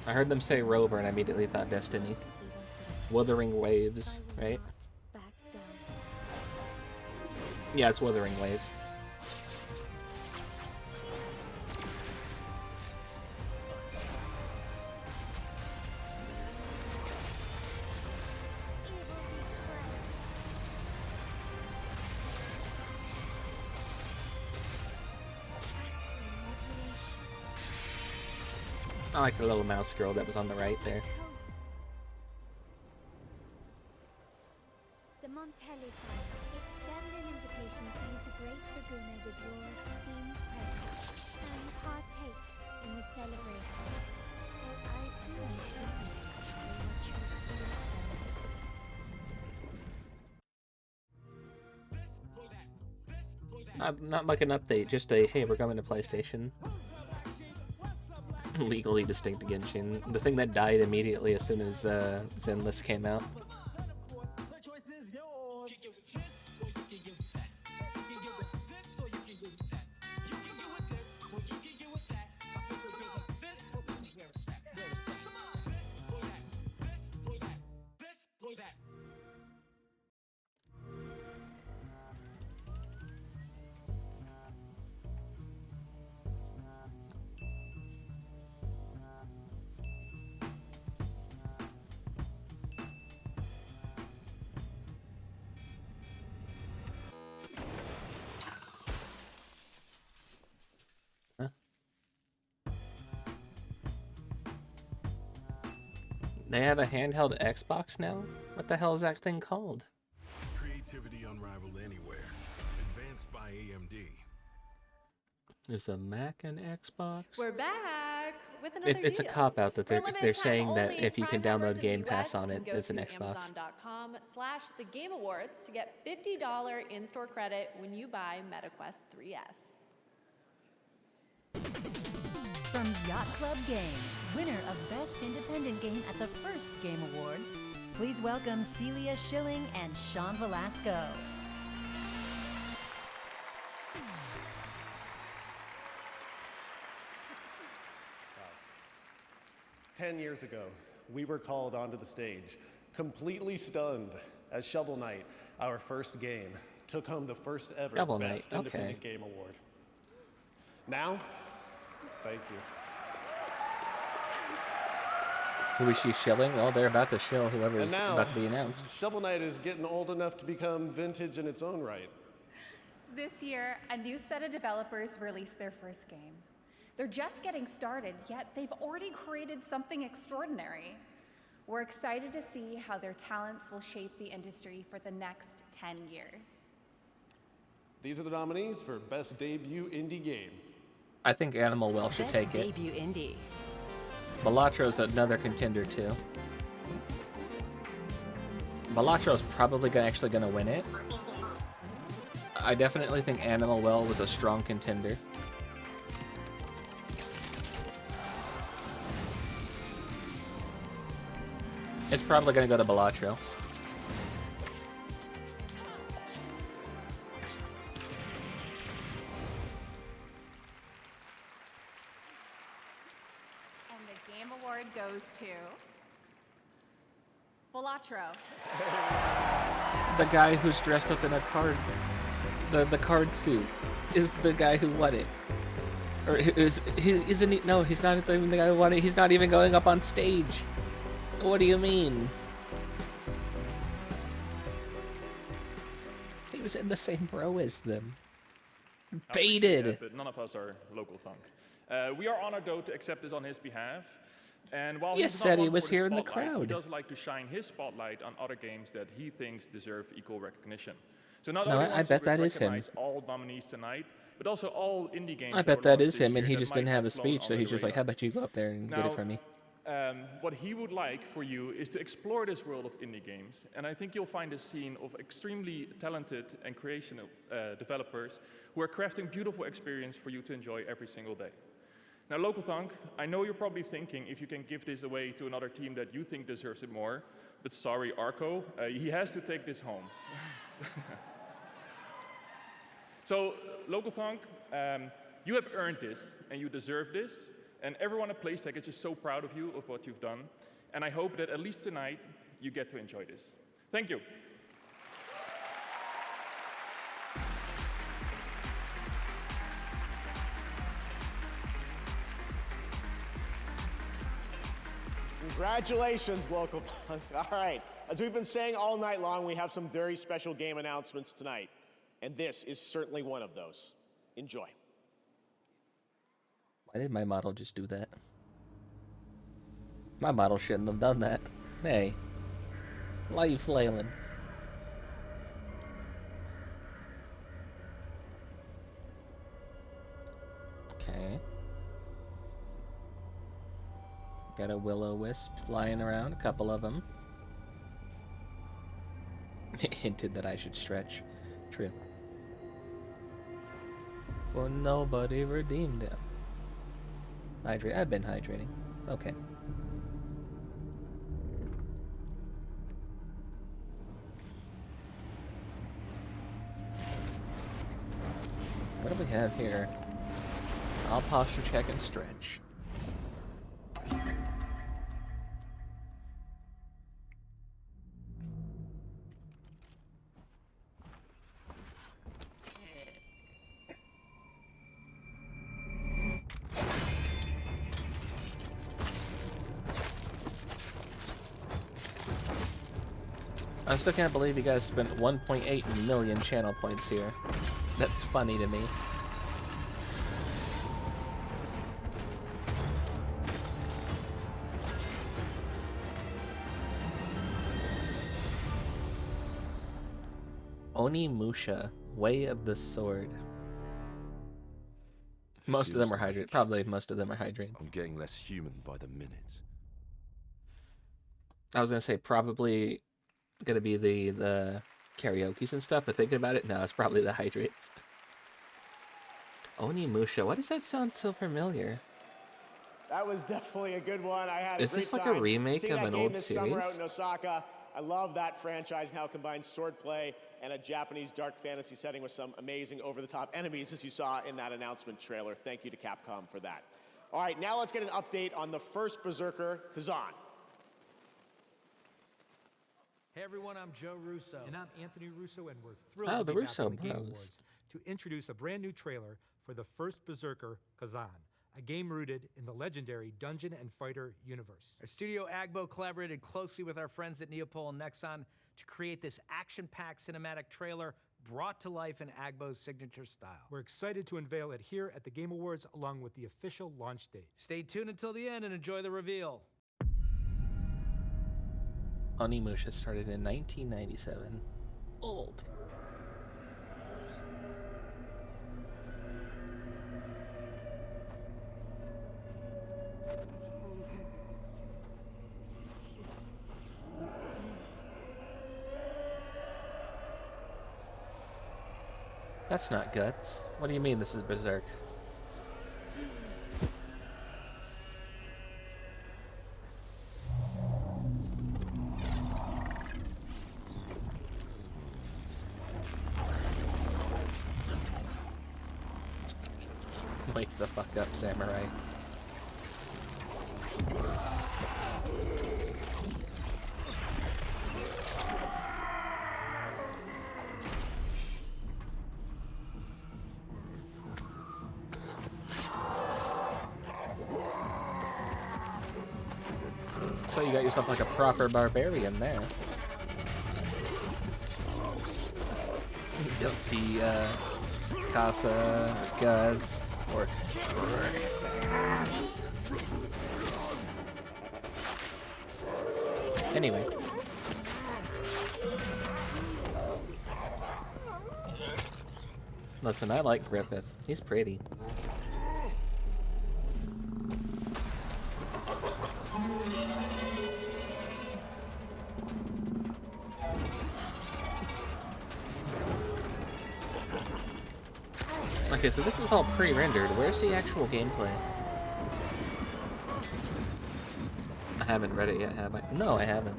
I heard them say Rover and I immediately thought Destiny. Wuthering Waves, right? Yeah, it's Wuthering Waves. I like the little mouse girl that was on the right there. The Montelli Fund extend an invitation for you to grace Laguna with your esteemed presence and partake in the celebration. I too am curious to see what you've selected. Not like an update, just a, hey, we're coming to PlayStation. Legally distinct Genshin. The thing that died immediately as soon as Zenless came out. They have a handheld Xbox now? What the hell is that thing called? Creativity unrivaled anywhere. Advanced by AMD. Is a Mac and Xbox? We're back with another It's a deal. cop-out that For a they're limited time saying that only, if you can Prime members download in the Game Pass US on can it, go it's an to Xbox. Amazon.com/the Game Awards to get $50 in-store credit when you buy MetaQuest 3S. From Yacht Club Games, winner of Best Independent Game at the first Game Awards, please welcome Celia Schilling and Sean Velasco. 10 years ago, we were called onto the stage, completely stunned, as Shovel Knight, our first game, took home the first ever Shovel Knight, Best Independent Game Award. Now, thank you. Who is she shilling? Well, they're about to shill whoever's And now, about to be announced. Shovel Knight is getting old enough to become vintage in its own right. This year, a new set of developers released their first game. They're just getting started, yet they've already created something extraordinary. We're excited to see how their talents will shape the industry for the next 10 years. These are the nominees for Best Debut Indie Game. I think Animal Well should take it. Debut indie. Balattro's another contender too. Balattro's probably actually gonna win it. I definitely think Animal Well was a strong contender. It's probably gonna go to Balatro. And the Game Award goes to Balatro. The guy who's dressed up in a card, the card suit, is the guy who won it. Or isn't he? No, he's not even the guy who won it. He's not even going up on stage. What do you mean? He was in the same row as them. Baited. But none of us are local funk. We are honored, though, to accept this on his behalf. And while You he's said not he one was for the here in the spotlight, crowd. He does like to shine his spotlight on other games that he thinks deserve equal recognition. So not No, only I wants bet to that is him. recognize all nominees tonight, but also all indie games. I bet were that launched is this him, and year he that just might didn't have a flown speech, so under he's the just like, radar. "How about you go up there and get it for me?" What he would like for you is to explore this world of indie games, and I think you'll find a scene of extremely talented and creative developers who are crafting beautiful experience for you to enjoy every single day. Now, Local Thunk, I know you're probably thinking if you can give this away to another team that you think deserves it more, but sorry, Arco, he has to take this home. So, Local Thunk, you have earned this, and you deserve this, and everyone at PlayStech is just so proud of you, of what you've done, and I hope that at least tonight, you get to enjoy this. Thank you. Congratulations, Local Punk. All right, as we've been saying all night long, we have some very special game announcements tonight, and this is certainly one of those. Enjoy. Why did my model just do that? My model shouldn't have done that. Hey, why are you flailing? Okay. Got a will-o-wisp flying around, a couple of them. Hinted that I should stretch. True. For nobody redeemed him. Hydrate. I've been hydrating. Okay. What do we have here? I'll posture check and stretch. I still can't believe you guys spent 1.8 million channel points here. That's funny to me. Onimusha, Way of the Sword. Most of them are hydrates. Probably most of them are hydrates. I'm getting less human by the minute. I was gonna say probably gonna be the karaoke's and stuff, but thinking about it, no, it's probably the hydrates. Onimusha, why does that sound so familiar? That was definitely a good one. I had Is a great this like time a remake seeing of that an game old this summer out series? in Osaka. I love that franchise and how it combines swordplay and a Japanese dark fantasy setting with some amazing over-the-top enemies, as you saw in that announcement trailer. Thank you to Capcom for that. All right, now let's get an update on the first Berserker, Kazan. Hey everyone, I'm Joe Russo. And I'm Anthony Russo, and we're thrilled Oh, to the be back Russo on the Game Bros. Awards to introduce a brand new trailer for the first Berserker, Kazan, a game rooted in the legendary Dungeon and Fighter universe. Our studio Agbo collaborated closely with our friends at Neopol and Nexon to create this action-packed cinematic trailer brought to life in Agbo's signature style. We're excited to unveil it here at the Game Awards along with the official launch date. Stay tuned until the end and enjoy the reveal. Onimusha started in 1997. Old. That's not Guts. What do you mean this is Berserk? Wake the fuck up, samurai. So you got yourself like a proper barbarian there. You don't see Casa, Guz, or anyway. Listen, I like Griffith. He's pretty. Okay, so this is all pre-rendered. Where's the actual gameplay? I haven't read it yet, have I? No, I haven't.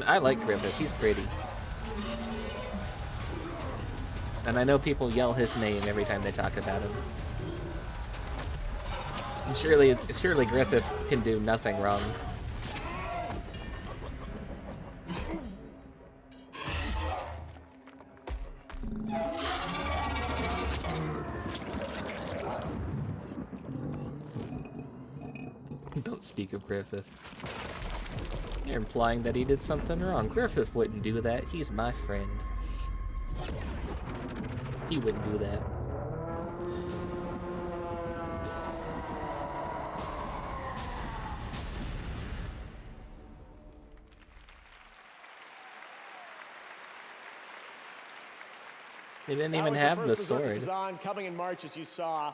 I like Griffith. He's pretty. And I know people yell his name every time they talk about him. And surely Griffith can do nothing wrong. Don't speak of Griffith. You're implying that he did something wrong. Griffith wouldn't do that. He's my friend. He wouldn't do that. He didn't even have the sword. Coming in March, as you saw,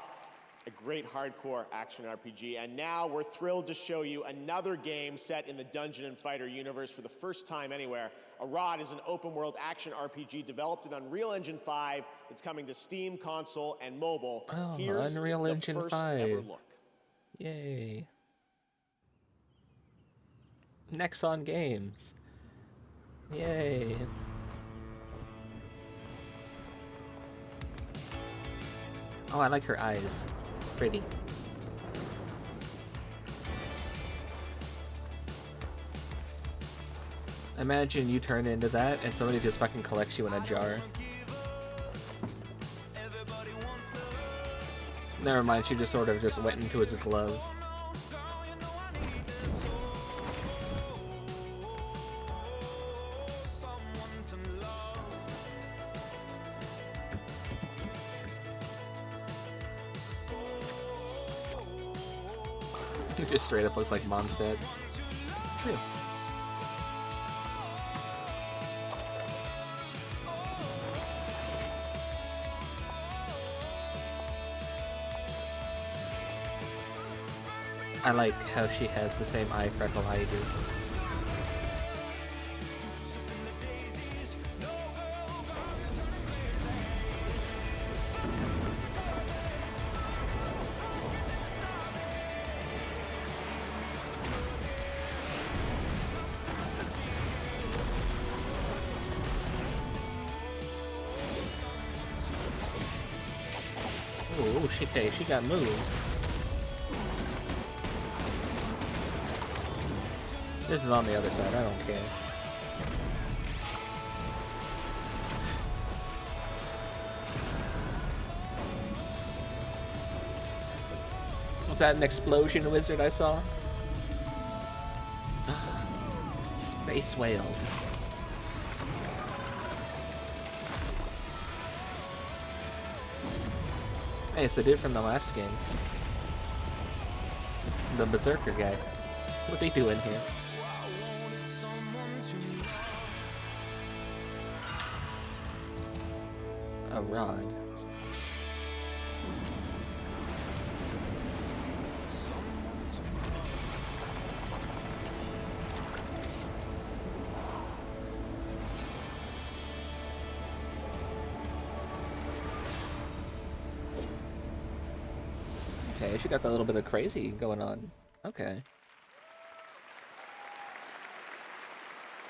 a great hardcore action RPG. And now we're thrilled to show you another game set in the Dungeon and Fighter universe for the first time anywhere. Arad is an open-world action RPG developed in Unreal Engine 5. It's coming to Steam, console, and mobile. Oh, Here's Unreal the Engine first 5. ever look. Yay. Nexon Games. Yay. Oh, I like her eyes. Pretty. Imagine you turn into that and somebody just fucking collects you in a jar. Never mind, she just sort of just went into his glove. He just straight up looks like Mondstadt. True. I like how she has the same eye freckle I do. Ooh, she got moves. This is on the other side, I don't care. Was that an explosion wizard I saw? Space whales. Hey, it's the dude from the last game. The Berserker guy. What's he doing here? A rod. Okay, she got that little bit of crazy going on. Okay.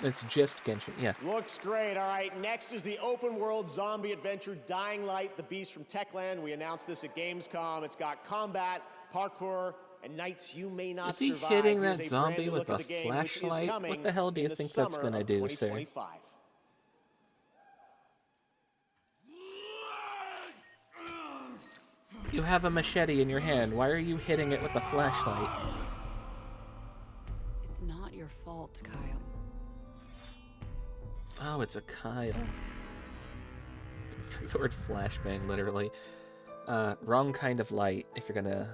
It's just Genshin, yeah. Looks great. All right, next is the open world zombie adventure Dying Light, the Beast from Techland. We announced this at Gamescom. It's got combat, parkour, and nights you may not Is he survive. hitting Here's that a zombie brand new with look a at the game, which is flashlight? coming What the hell do you in the think that's summer gonna of do, sir? 2025. You have a machete in your hand. Why are you hitting it with a flashlight? It's not your fault, Kyle. Oh, it's a Kyle. It's like the word flashbang, literally. Wrong kind of light if you're gonna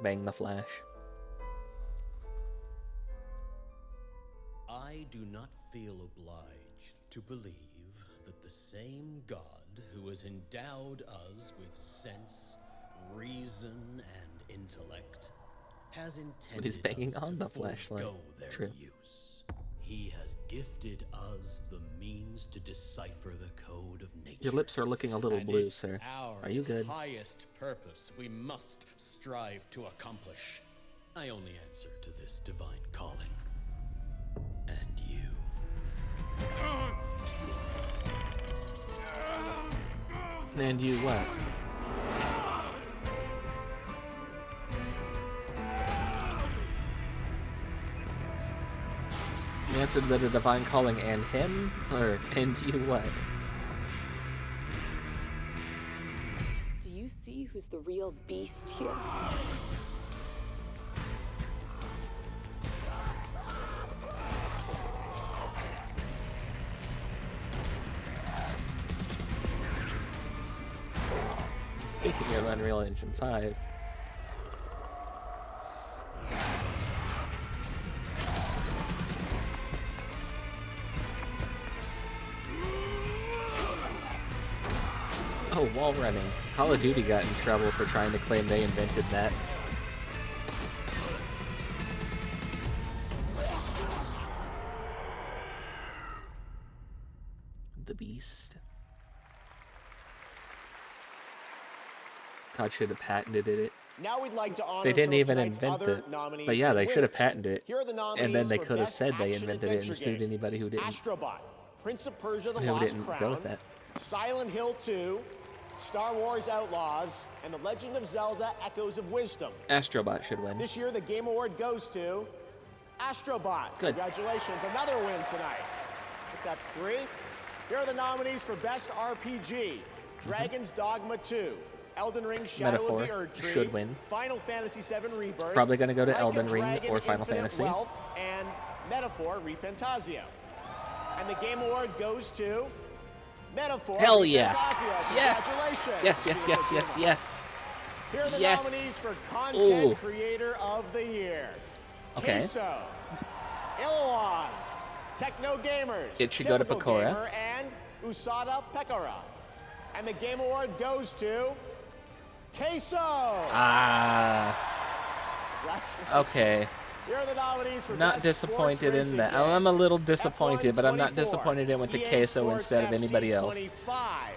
bang the flash. I do not feel obliged to believe that the same God who has endowed us with sense, reason, and intellect has But he's intended banging us on to the flashlight. forego their True. use. He has gifted us the means to decipher the code of nature. Your lips are looking a little And blue, it's sir. our Are you good? highest purpose we must strive to accomplish. I only answer to this divine calling. And you. And you what? You answered the divine calling and him? Or and you what? Do you see who's the real beast here? Speaking of Unreal Engine 5, oh, wall running. Call of Duty got in trouble for trying to claim they invented that. The Beast. COD should have patented it. Now we'd like to honor They didn't some of even tonight's invent other it. nominees But yeah, and they should have winners. patented it. Here are the And then nominees they for could have Best said they Action invented it and Adventure sued Game. anybody who didn't. Astrobot, Prince of Persia: The Who Lost didn't Crown, go with that. Silent Hill 2, Star Wars Outlaws, and The Legend of Zelda: Echoes of Wisdom. Astrobot should win. This year, the Game Award goes to Astrobot. Good. Congratulations, another win tonight. I think that's 3. Here are the nominees for Best RPG: Dragon's Dogma 2, Elden Ring: Shadow Metaphor of the Erd Tree, should win. Final Fantasy VII Rebirth. Probably gonna go to Like a Elden Ring Dragon: or Final Infinite Fantasy. Wealth, and Metaphor: Refantasio. And the Game Award goes to Metaphor: Hell yeah. Refantasio. Yes. Congratulations. Yes, yes, yes, yes, yes. Here are the Yes. nominees for Content Ooh. Creator of the Year. Okay. Queso, Illawan, Techno Gamers, It should go to Typical Pecora. Gamer, and Usada Pecora. And the Game Award goes to Queso. Ah. Okay. Here are the nominees for Not Best disappointed Sports in Racing that. Game. I'm a little disappointed, but I'm not F1 disappointed it went to EA Queso Sports instead of FC anybody else. 25,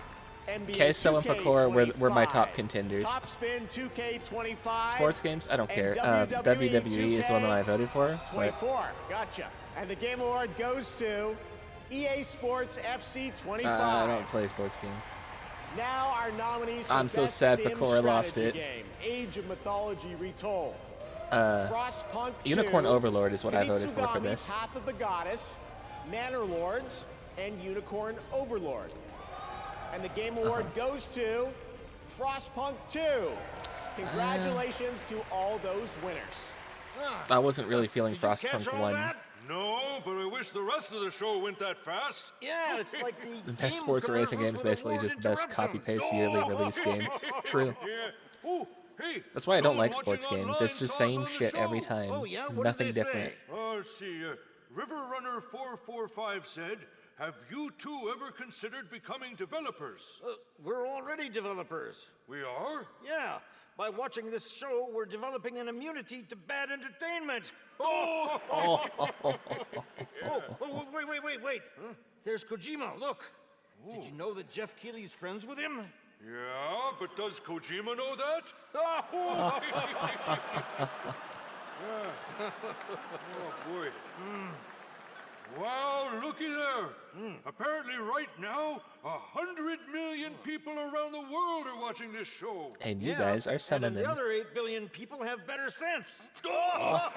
NBA Queso and Pecora were my top 2K25, contenders. Top Spin 2K25. Sports games, I don't care. and WWE is one that I voted for. But 24. Gotcha. And the Game Award goes to EA Sports FC 25. I don't play sports games. Now our nominees for I'm so Best sad Sim Pecora lost Strategy it. Game, Age of Mythology Retold. Frostpunk 2, Unicorn Overlord is what I voted for Kunitsugami, this. Path of the Goddess, Manor Lords, and Unicorn Overlord. And the Game Award goes to Frostpunk 2. Congratulations to all those winners. I wasn't really feeling Frostpunk 1. No, but I wish the rest of the show went that fast. Yeah, it's like The best sports racing game is basically just best copy-paste yearly release game. True. Yeah. Oh, hey. That's why I don't like someone sports watching games. online It's the saw us same on the shit every show. time. Oh, yeah? What Nothing did they different. say? Let's see. River Runner 445 said, "Have you two ever considered becoming developers?" We're already developers. We are? Yeah. By watching this show, we're developing an immunity to bad entertainment. Oh! Wait. Huh? There's Kojima, look. Did you know that Jeff Keighley's friends with him? Yeah, but does Kojima know that? Yeah. Oh, boy. Wow, looky there. Apparently right now, 100 million people around the world are watching this show. And you guys are some of And the them. other 8 billion people have better sense. Yeah,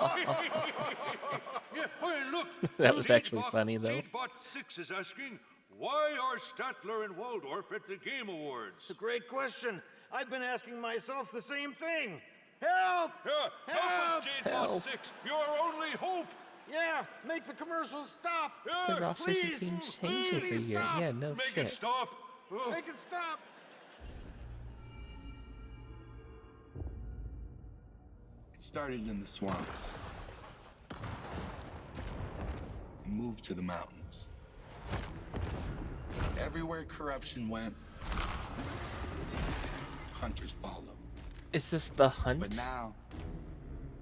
hey, look. That was actually funny, though. Seedbot 6 is asking, why are Statler and Waldorf at the Game Awards? It's a great question. I've been asking myself the same thing. Help! Yeah, help us, Seedbot 6. You're our only hope. Yeah, make the commercials stop. The roster Please, seems change every please year. stop. Yeah, no Make shit. it stop. Make it stop. It started in the swamps. And moved to the mountains. Everywhere corruption went, hunters followed. Is this the hunt? But now,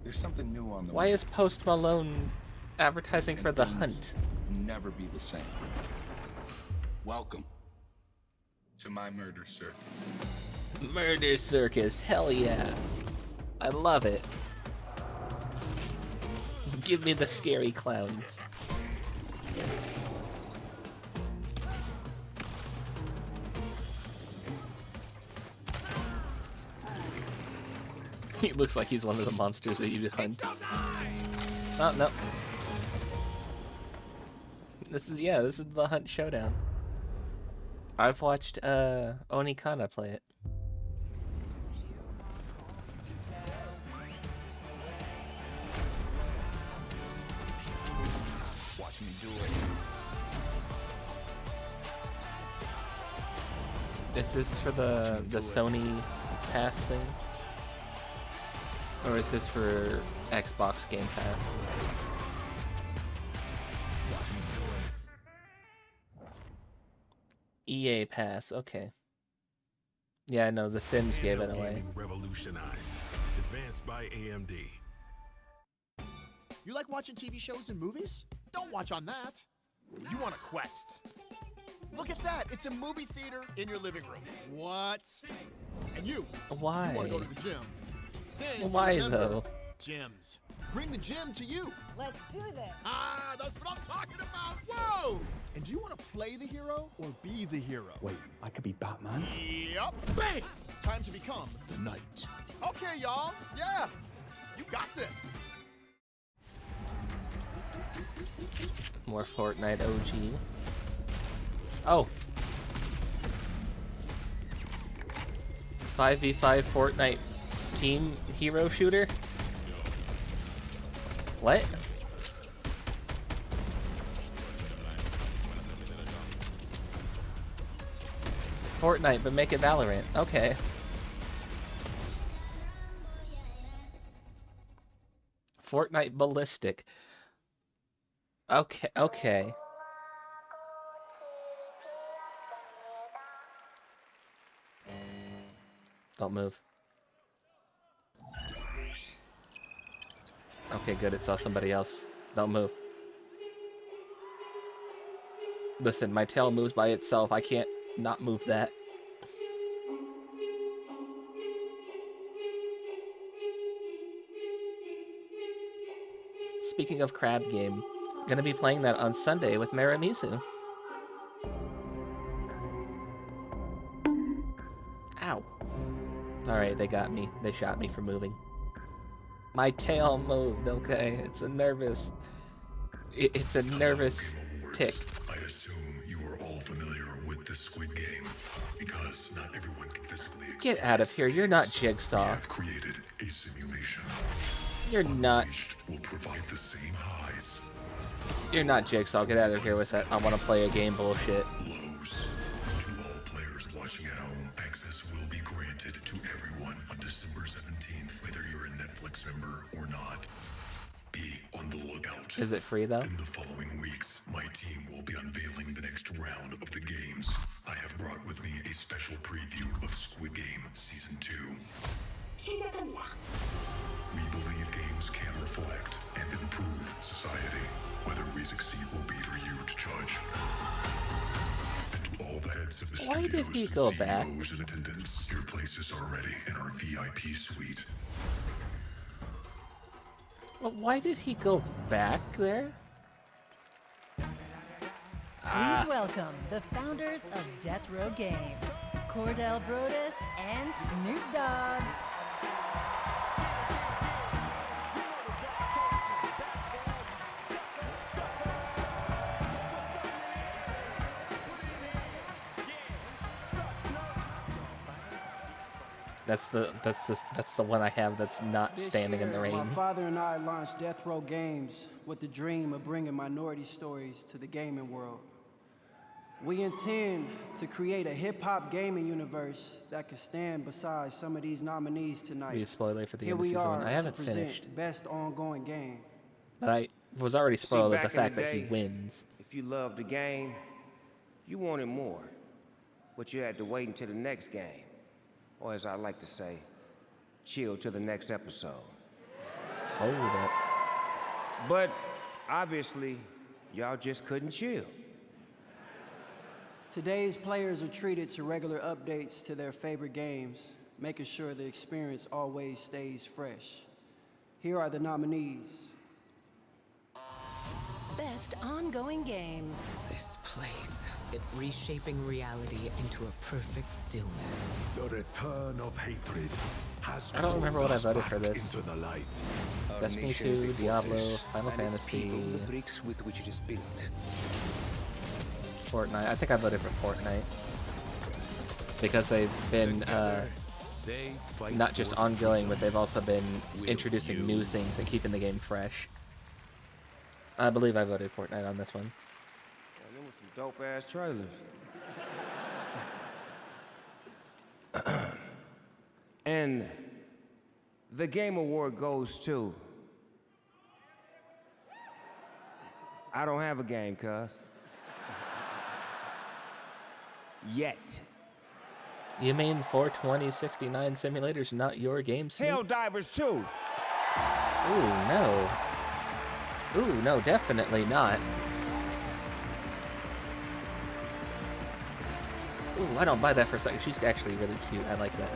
there's something new on the Why way. is Post Malone advertising And for the things hunt? will never be the same. Welcome to my murder circus. Murder Circus, hell yeah. I love it. Give me the scary clowns. He looks like he's one of the monsters that you hunt. Oh, no. This is the hunt showdown. I've watched Onikana play it. Watch me do it. Is this for the Sony Pass thing? Or is this for Xbox Game Pass? EA Pass, okay. Yeah, no, The Sims gave it away. Revolutionized. Advanced by AMD. You like watching TV shows and movies? Don't watch on that. You want a Quest. Look at that. It's a movie theater in your living room. What? And you? Why? You want to go to the gym. Then Why, remember, though? Gyms. Bring the gym to you. Let's do this. Ah, that's what I'm talking about. Whoa! And do you want to play the hero or be the hero? Wait, I could be Batman? Yep. Bang! Time to become the knight. Okay, y'all. Yeah. You got this. More Fortnite OG. Oh. 5v5 Fortnite team hero shooter? What? Fortnite, but make it Valorant. Okay. Fortnite Ballistic. Okay, okay. Don't move. Okay, good. It saw somebody else. Don't move. Listen, my tail moves by itself. I can't not move that. Speaking of crab game, gonna be playing that on Sunday with Maramisu. Ow. Alright, they got me. They shot me for moving. My tail moved, okay? It's a nervous... It's a nervous tick. I assume you are all familiar with the Squid Game, because not everyone can physically Get out of here, you're not Jigsaw. have created a simulation. You're not... Will provide the same highs. You're not Jigsaw, get out of here with that I wanna play a game bullshit. Lows. To all players watching at home, access will be granted to everyone on December 17th, whether you're a Netflix member or not. Be on the lookout. Is it free though? In the following weeks, my team will be unveiling the next round of the games. I have brought with me a special preview of Squid Game Season 2. We believe games can reflect and improve society. Whether we succeed will be for you to judge. And to all the heads of the Why did studios he and go back? CEOs in attendance, your places are ready in our VIP suite. Well, why did he go back there? Please welcome the founders of Death Row Games, Cordell Brodus and Snoop Dogg. That's the one I have that's not standing in the rain. My father and I launched Death Row Games with the dream of bringing minority stories to the gaming world. We intend to create a hip-hop gaming universe that could stand beside some of these nominees tonight. Be a spoiler for the Here end of we season are 1. I haven't to present finished. best ongoing game. But I was already spoiled with the back in fact the that he day, wins. If you loved the game, you wanted more. But you had to wait until the next game. Or as I like to say, chill till the next episode. Hold up. But obviously, y'all just couldn't chill. Today's players are treated to regular updates to their favorite games, making sure the experience always stays fresh. Here are the nominees. Best ongoing game. This place, it's reshaping reality into a perfect stillness. The return of hatred has I don't remember what I voted for this. into the light. Destiny 2, Diablo, Final Fantasy, the bricks with which it is built. Fortnite. I think I voted for Fortnite. Because they've been not just ongoing, but they've also been introducing new things and keeping the game fresh. I believe I voted Fortnite on this one. Yeah, them were some dope-ass trailers. And the Game Award goes to... I don't have a game, cuz. Yet. You mean 42069 Simulator's not your game, Snoop? Helldivers 2! Ooh, no. Ooh, no, definitely not. Ooh, I don't buy that for a second. She's actually really cute. I like that.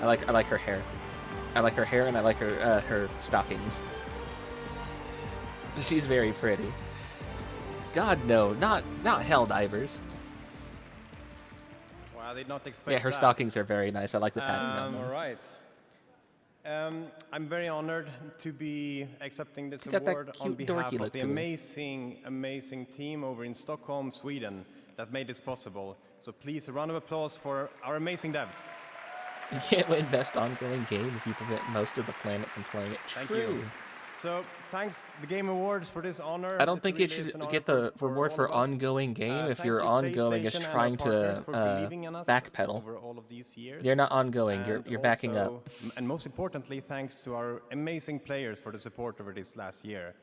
I like her hair. I like her hair and I like her stockings. She's very pretty. God no, not Helldivers. Well, I did not expect Yeah, her that. stockings are very nice. I like the pattern on them. All right. I'm very honored to be accepting this You got that award on cute, behalf dorky of look the to it. amazing team over in Stockholm, Sweden that made this possible. So please, a round of applause for our amazing devs. You can't win Best Ongoing Game if you prevent most of the planet from playing it. Thank True. you. So thanks the Game Awards for this honor. I don't This think really you is should an honor get the for reward all for of us. ongoing game if Thank your you, ongoing is PlayStation and trying our partners for to believing in us backpedal. over all of these years. You're not ongoing. You're And backing up. also, and most importantly, thanks to our amazing players for the support over this last year.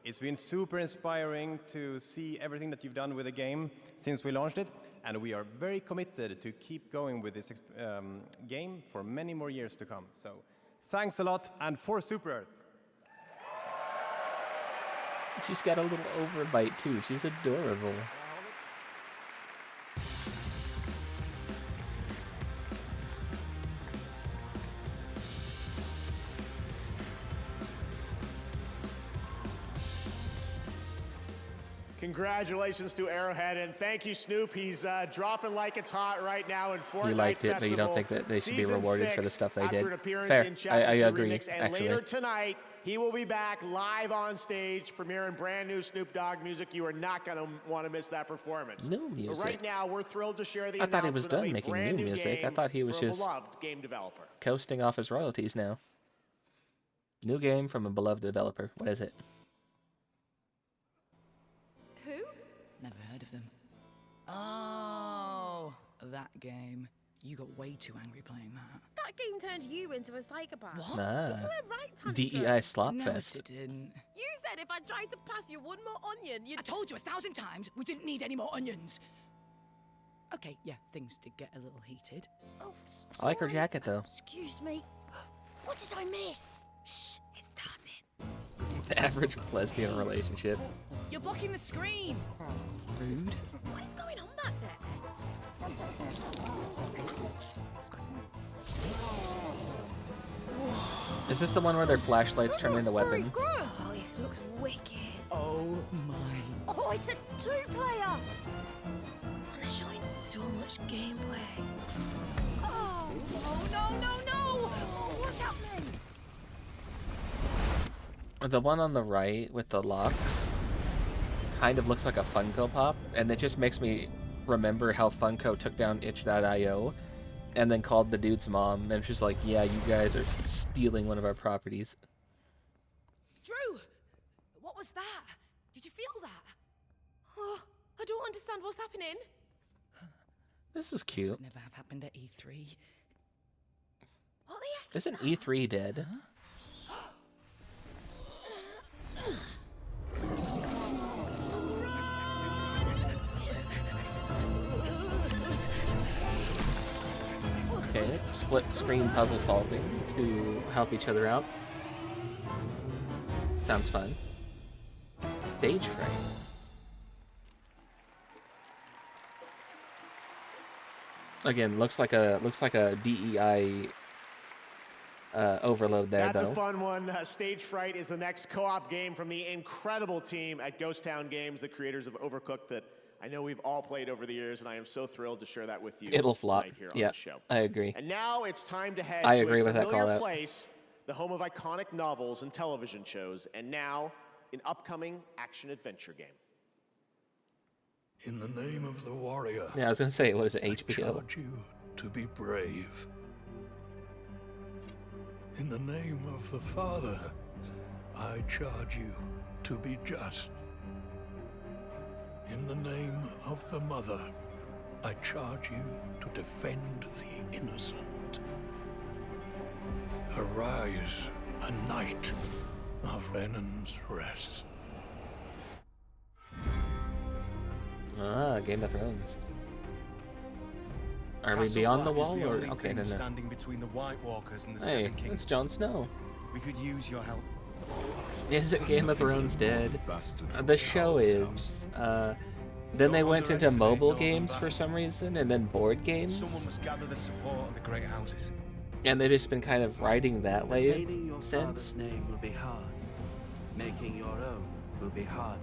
It's been super inspiring to see everything that you've done with the game since we launched it, and we are very committed to keep going with this game for many more years to come. So thanks a lot, and for Super Earth. She's got a little overbite too. She's adorable. Congratulations to Arrowhead, and thank you, Snoop. He's dropping like it's hot right now in Fortnite You liked it, Festival, but you don't think that they should be Season rewarded for the 6, stuff they after did. An appearance Fair. in I Chapter 2 agree, Remix, and actually. later tonight, he will be back live on stage, premiering brand new Snoop Dogg music. You are not going to want to miss that performance. New But music. right now, we're thrilled to share the I thought he was announcement done of a making brand new music. I game thought he was for a just beloved game developer. coasting off his royalties now. New game from a beloved developer. What is it? Who? Never heard of them. Oh, that game. You got way too angry playing that. That game turned you into a psychopath. What? Ah. It's a right tantrum. DEI slop No, fest. it didn't. You said if I tried to pass you one more onion, you'd... I told you 1,000 times we didn't need any more onions. Okay, yeah, things did get a little heated. Oh, I like her jacket though. excuse me. What did I miss? Shh, it started. The average lesbian relationship. You're blocking the screen. Rude. What is going on back there? Is this the one where their flashlights turn into weapons? Oh, this looks wicked. Oh my. Oh, it's a two-player. And they're showing so much gameplay. Oh, no. Oh, what's happening? The one on the right with the locks kind of looks like a Funko Pop, and it just makes me remember how Funko took down itch.io and then called the dude's mom, and she's like, yeah, you guys are stealing one of our properties. Drew, what was that? Did you feel that? Oh, I don't understand what's happening. This is This cute. would never have happened at E3. What the heck? Isn't E3 dead? Okay, split screen puzzle solving to help each other out. Sounds fun. Stage fright. Again, looks like a DEI overload there, That's though. a fun one. Stage Fright is the next co-op game from the incredible team at Ghost Town Games, the creators of Overcooked, that I know we've all played over the years, and I am so thrilled to share that with you. It'll flop. Tonight here on Yeah, the show. I agree. And now it's time to head I to agree a with that familiar call-out. place, the home of iconic novels and television shows, and now an upcoming action-adventure game. In the name of the warrior. Yeah, I was gonna say, what is it, HBO? Charge you to be brave. In the name of the Father, I charge you to be just. In the name of the Mother, I charge you to defend the innocent. Arise, a knight of Lennon's Rest. Ah, Game of Thrones. Are we Castle beyond the Black is wall, the or only okay? thing No, no. standing between the White Walkers and the Hey, Seven Kingdoms. it's Jon Snow. We could use your help. Isn't Game of Thrones dead? The show is. Then they went into mobile games for some reason, and then board games. Someone must gather the support of the great houses. And they've just been kind of riding that wave Retaining your since. father's name will be hard. Making your own will be harder.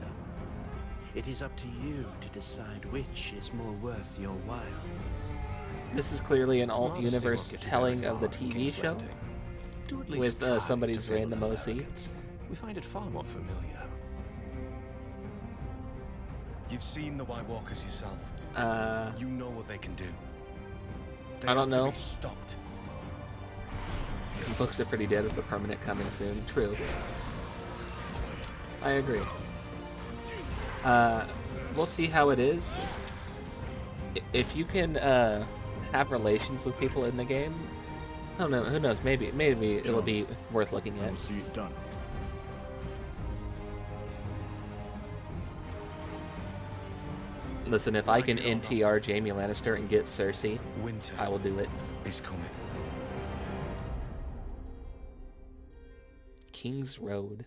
It is up to you to decide which is more worth your while. This is clearly an I'll see alt-universe what gets you telling very of the far in TV King's show Landing. Do at least with try somebody's to feel random no OC. arrogance. We find it far more familiar. You've seen the White Walkers yourself. You know what they can do. They I don't have to know. be stopped. The books are pretty dead with the permanent coming soon. True. I agree. We'll see how it is. If you can have relations with people in the game, I don't know. Who knows? Maybe it'll be worth looking at. See it done. Listen, if I can NTR Jaime Lannister and get Cersei, Winter I will do it. is coming. King's Road.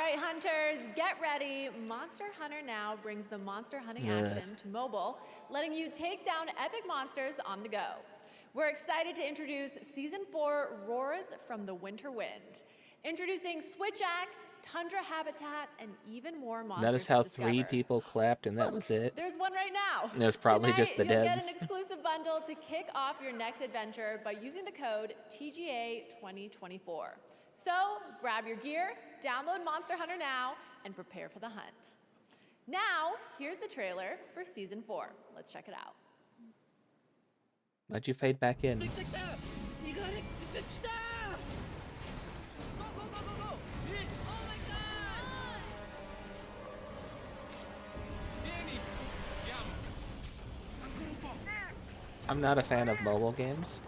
right, hunters, get ready. Monster Hunter Now brings the monster hunting action to mobile, letting you take down epic monsters on the go. We're excited to introduce Season 4 Roars from the Winter Wind. Introducing Switch Axe, Tundra Habitat, and even more monsters Notice how to 3 discover. people clapped and that was it. There's one right now. It was probably Tonight, just the you'll get devs. an exclusive bundle to kick off your next adventure by using the code TGA2024. So, grab your gear, download Monster Hunter Now, and prepare for the hunt. Now, here's the trailer for Season 4. Let's check it out. Why'd you fade back in? You got it! Stop! Go, go, go, go, go! Oh my god! Danny! I'm not a fan of mobile games.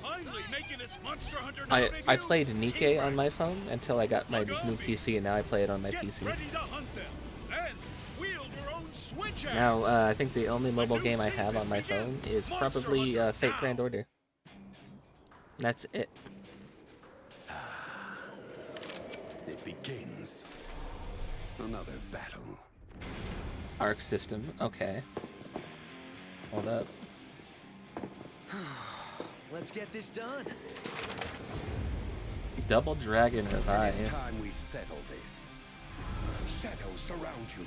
Finally making its Monster Hunter I played Nikke on my phone until I got my new PC, and now I play it on my PC. Ready to hunt them and wield your own switch axe. Now, I think the only mobile game I have on my phone is probably Fate Grand Order. That's it. It begins. Another battle. Arc system, okay. Hold up. Let's get this done. Double Dragon Revive. It's time we settle this. Shadows surround you.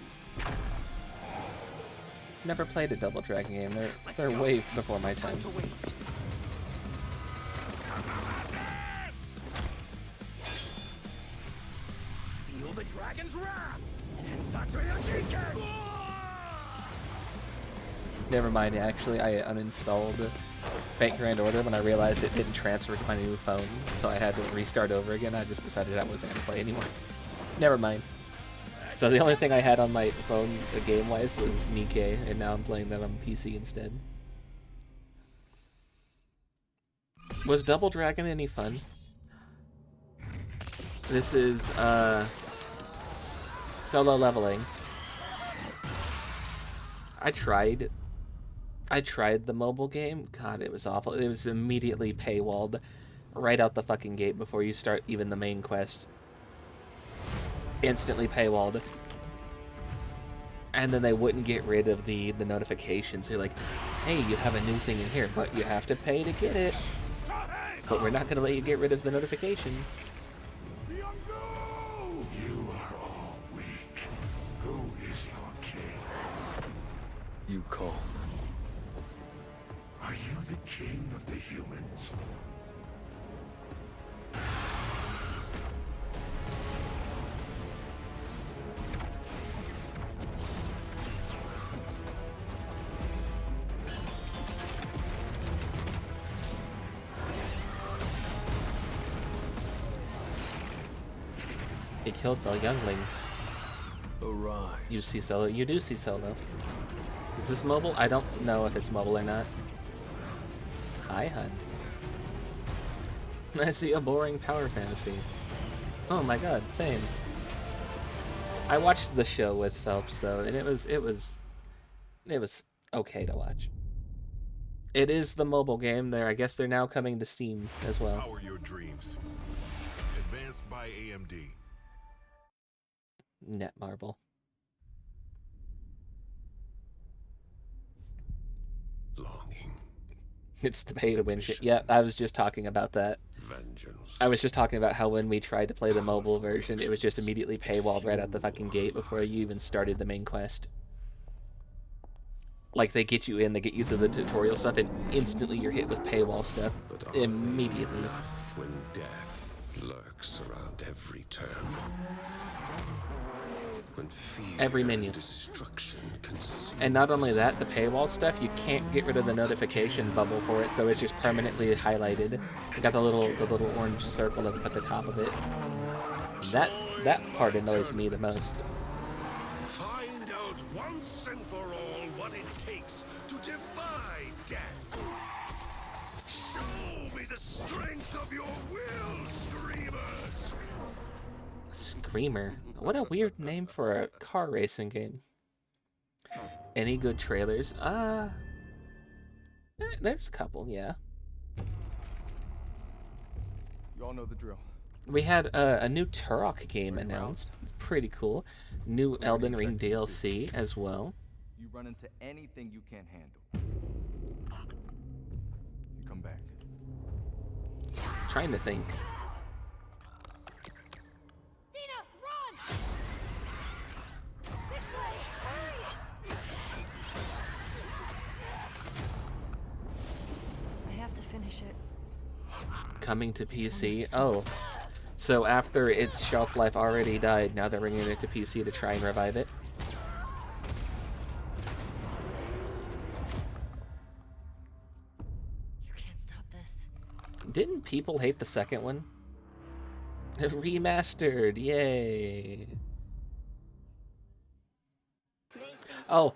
Never played a Double Dragon game. They're way before my time. Feel the dragon's wrath! Never mind, actually, I uninstalled Fate Grand Order when I realized it didn't transfer to my new phone, so I had to restart over again. I just decided I wasn't going to play anymore. Never mind. So the only thing I had on my phone, game-wise, was Nikke, and now I'm playing that on PC instead. Was Double Dragon any fun? This is, solo leveling. I tried the mobile game. God, it was awful. It was immediately paywalled right out the fucking gate before you start even the main quest. Instantly paywalled. And then they wouldn't get rid of the notifications. They're like, hey, you have a new thing in here, but you have to pay to get it. But we're not going to let you get rid of the notification. You are all weak. Who is your king? You called. Are you the king of the humans? He killed the younglings. Arise. You see solo. You do see solo. Is this mobile? I don't know if it's mobile or not. Hi, hun. I see a boring power fantasy. Oh my god, same. I watched the show with Phelps though, and it was okay to watch. It is the mobile game there. I guess they're now coming to Steam as well. Power your dreams. Advanced by AMD. Netmarble. Longing. It's the pay to win shit. Yeah, I was just talking about that. Vengeance. I was just talking about how when we tried to play the mobile version, it was just immediately paywalled right out the fucking gate before you even started the main quest. Like, they get you in, they get you through the tutorial stuff, and instantly you're hit with paywall stuff. Immediately. When death lurks around every turn. When fear Every menu. and destruction consume. And not only that, the paywall stuff, you can't get rid of the notification bubble for it, so it's just permanently highlighted. You got the little orange circle at the top of it. That part annoys me the most. Find out once and for all what it takes to defy death. Show me the strength of your will, Screamers. Screamer. What a weird name for a car racing game. Any good trailers? There's a couple, yeah. You all know the drill. We had a new Turok game announced. Pretty cool. New Elden Ring DLC as well. You run into anything you can't handle. You come back. Trying to think. Dina, run! This way! Hurry! I have to finish it. Coming to PC. Oh. So after its shelf life already died, now they're bringing it to PC to try and revive it. You can't stop this. Didn't people hate the second one? Remastered, yay! Oh,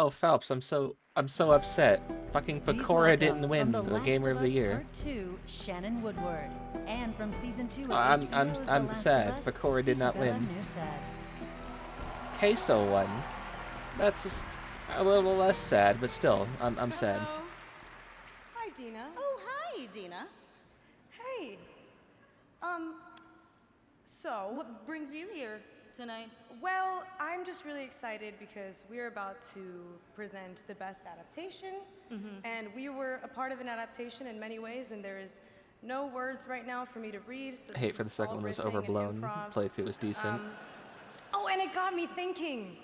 Phelps, I'm so upset. Fucking Pecora didn't win the Gamer of the Year. Part 2, Shannon Woodward, and from season 2 of I'm HBO's The Last sad. of Us, Pecora did not Isabella win. Noosa. Queso won. That's a little less sad, but still, I'm sad. Hi, Dina. Oh, hi, Dina. Hey. So... What brings you here tonight? Well, I'm just really excited because we're about to present the best adaptation, and we were a part of an adaptation in many ways, and there is no words right now for me to read. So Hate for the second one was overblown. Playthrough was decent. Oh, and it got me thinking.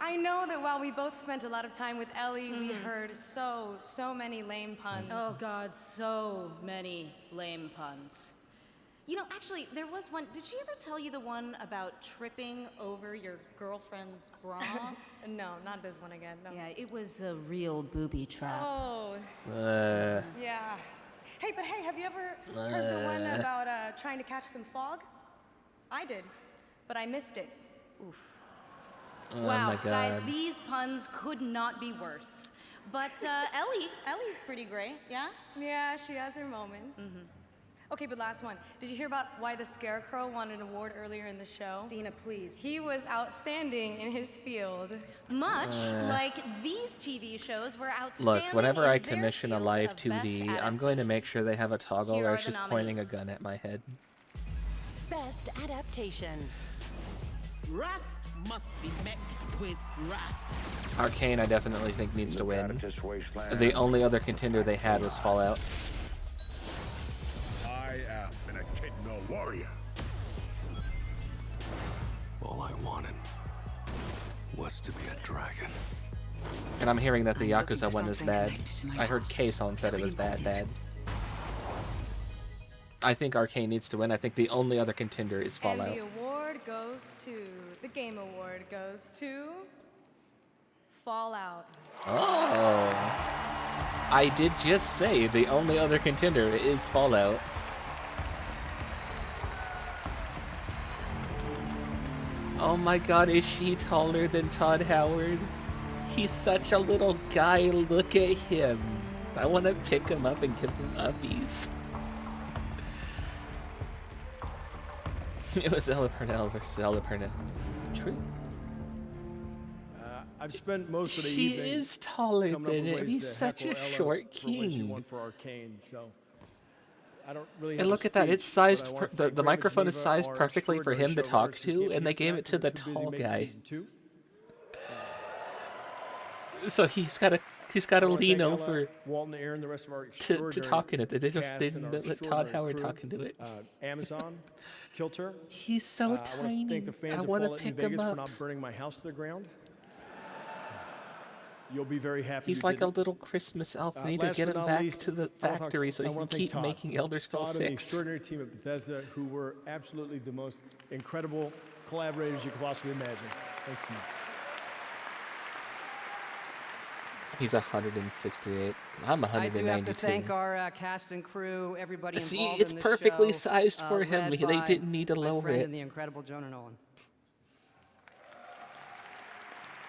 I know that while we both spent a lot of time with Ellie, we heard so many lame puns. Oh, God, so many lame puns. You know, actually, there was one. Did she ever tell you the one about tripping over your girlfriend's bra? No, not this one again. No. Yeah, it was a real booby trap. Oh. Yeah. Hey, but hey, have you ever heard the one about trying to catch some fog? I did, but I missed it. Oof. Oh Wow, my God. guys, these puns could not be worse. But Ellie's pretty great, yeah? Yeah, she has her moments. Okay, but last one. Did you hear about why the Scarecrow won an award earlier in the show? Dina, please. He was outstanding in his field. Much like these TV shows were outstanding. Look, whenever in I their commission a field live of 2D, best I'm going to make sure they have a toggle Here where are it's the just pointing a nominees. gun at my head. Best adaptation. Wrath must be met with wrath. Arcane, I definitely think needs to win. The only other contender they had was Fallout. I am an echidna warrior. All I wanted was to be a dragon. And I'm hearing that the Yakuza one is bad. I heard K-Son said it was bad. I think Arcane needs to win. I think the only other contender is Fallout. And the award goes to, the Game Award goes to Fallout. Oh. I did just say the only other contender is Fallout. Oh my God, is she taller than Todd Howard? He's such a little guy, look at him. I want to pick him up and give him uppies. It was Ella Purnell versus Ella Purnell. True. I've spent most of the She evening is taller coming up than with him. ways He's to such a heckle Ella short for when she king. won for Arcane, so I don't really And have a look at that, it's speech, but I sized, wanna the thank Graham microphone and is Geneva, sized our perfectly for him to extraordinary talk showrunners who to, keep and they me gave it to the connected. We're too busy tall making guy. season 2. So he's got to I wanna lean thank over Ella, Walton, Aaron, the rest of our to extraordinary talk in it. They just cast didn't and our let Todd extraordinary Howard crew. talk into it. Amazon, Kilter. He's so I want to tiny. thank the fans I of want to Fallout New pick him Vegas for up. not burning my house to the ground. You'll be very happy. He's you like a didn't. little Christmas elf. We need to Last get but him not back least, to the I wanna factory so I he can wanna thank keep Todd. making Elder Scrolls Todd and the 6. extraordinary team at Bethesda, who were absolutely the most incredible collaborators you could possibly imagine. Thank you. He's 168. I'm 192. I do have to thank our cast and crew, everybody involved See, in it's this perfectly show, sized for him. led They by didn't need to my lower friend it. and the incredible Jonah Nolan.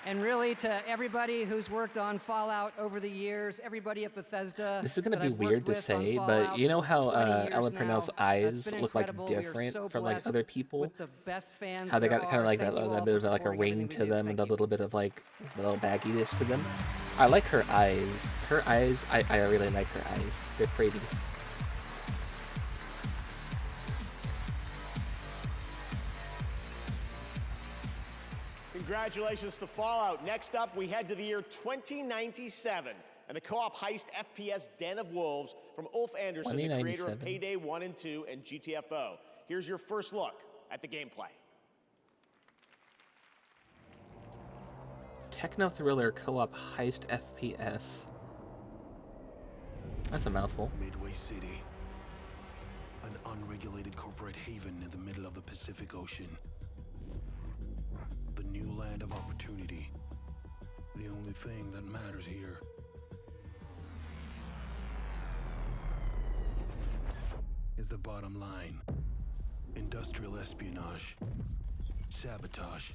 And really, to everybody who's worked on Fallout over the years, everybody at Bethesda. This is going to that be I've worked weird to with on say, Fallout but you know for how 20 years Ella now, Purnell's it's eyes been look like incredible. We are different so from like blessed other people? with the best fans How they there got kind of are. like Thank that, you that all bit for of like a supporting ring everything to we do. them Thank and a little bit of like a little bagginess to them. I like her eyes. Her eyes, I really like her eyes. They're pretty. Congratulations to Fallout. Next up, we head to the year 2097 and the co-op heist FPS Den of Wolves from Ulf Anderson, the creator of Payday 1 and 2 and GTFO. Here's your first look at the gameplay. Techno thriller co-op heist FPS. That's a mouthful. Midway City. An unregulated corporate haven in the middle of the Pacific Ocean. The new land of opportunity. The only thing that matters here. Is the bottom line. Industrial espionage. Sabotage.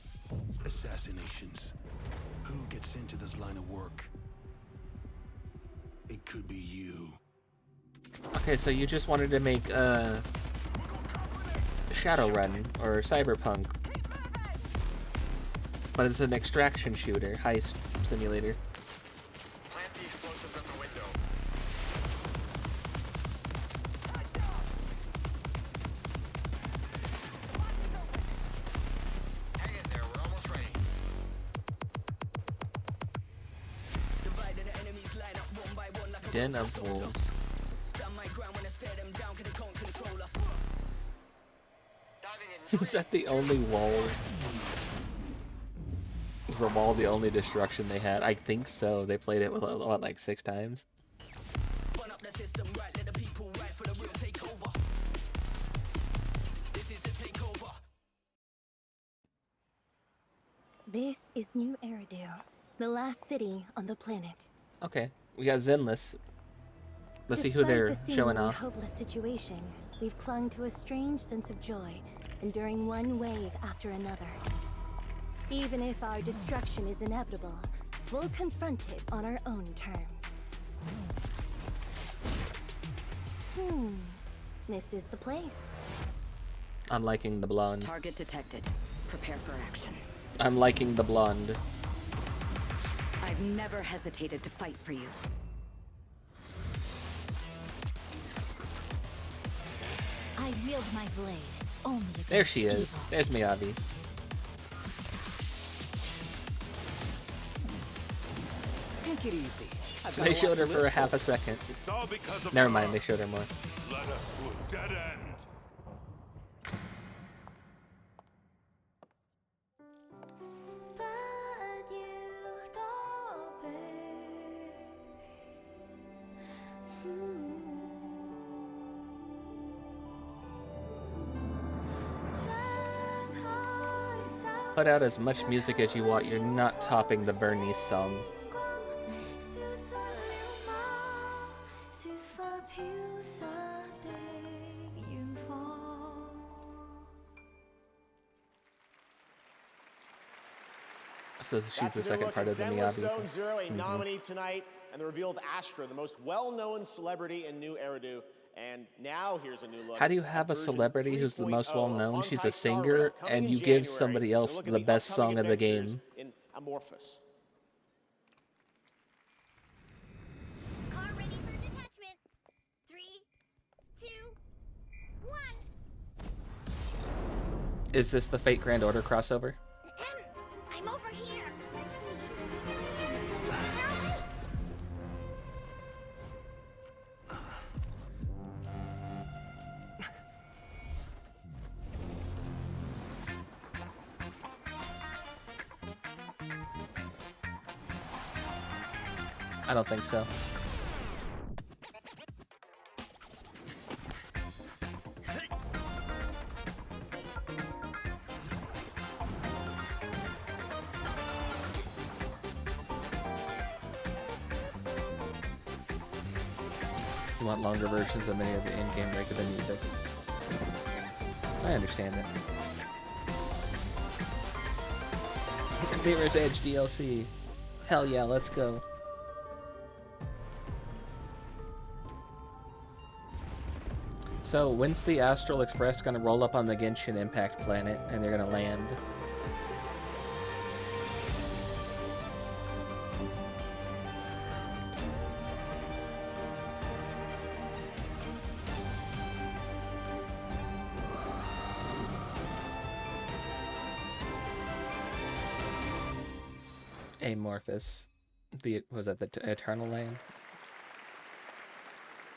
Assassinations. Who gets into this line of work? It could be you. Okay, so you just wanted to make Shadowrun or Cyberpunk, but it's an extraction shooter, heist simulator. Plant the explosives at the window. Hang in there, we're almost ready. Den of Wolves. Is that the only wall? Was the wall the only destruction they had? I think so. They played it, what, like 6 times? This is New Eridu, the last city on the planet. Okay, we got Zenless. Let's see who they're showing off. Despite the hopeless situation, we've clung to a strange sense of joy, enduring one wave after another. Even if our destruction is inevitable, we'll confront it on our own terms. This is the place. I'm liking the blonde. Target detected. Prepare for action. I'm liking the blonde. I've never hesitated to fight for you. I wield my blade only against There she is. evil. There's Miyabi. Take it easy. They showed her for a half a second. It's all because of Never mind, they showed her more. Led us to a dead end. Put out as much music as you want, you're not topping the Bernice song. So she's the second part of the Miyabi. Zone Zero, a nominee tonight, and the reveal of Astra, the most well-known celebrity in New Eridu. And now here's a new look. How do you have a celebrity who's the most well-known? She's a singer, and you give somebody else the best song of the game. In Amorphous. Car ready for detachment. 3, 2, 1. Is this the Fate Grand Order crossover? I'm over here. I don't think so. You want longer versions of many of the in-game regular music. I understand it. Mirror's Edge DLC. Hell yeah, let's go. So, when's the Astral Express gonna roll up on the Genshin Impact planet and they're gonna land? amorphous. Was that the Eternal Land?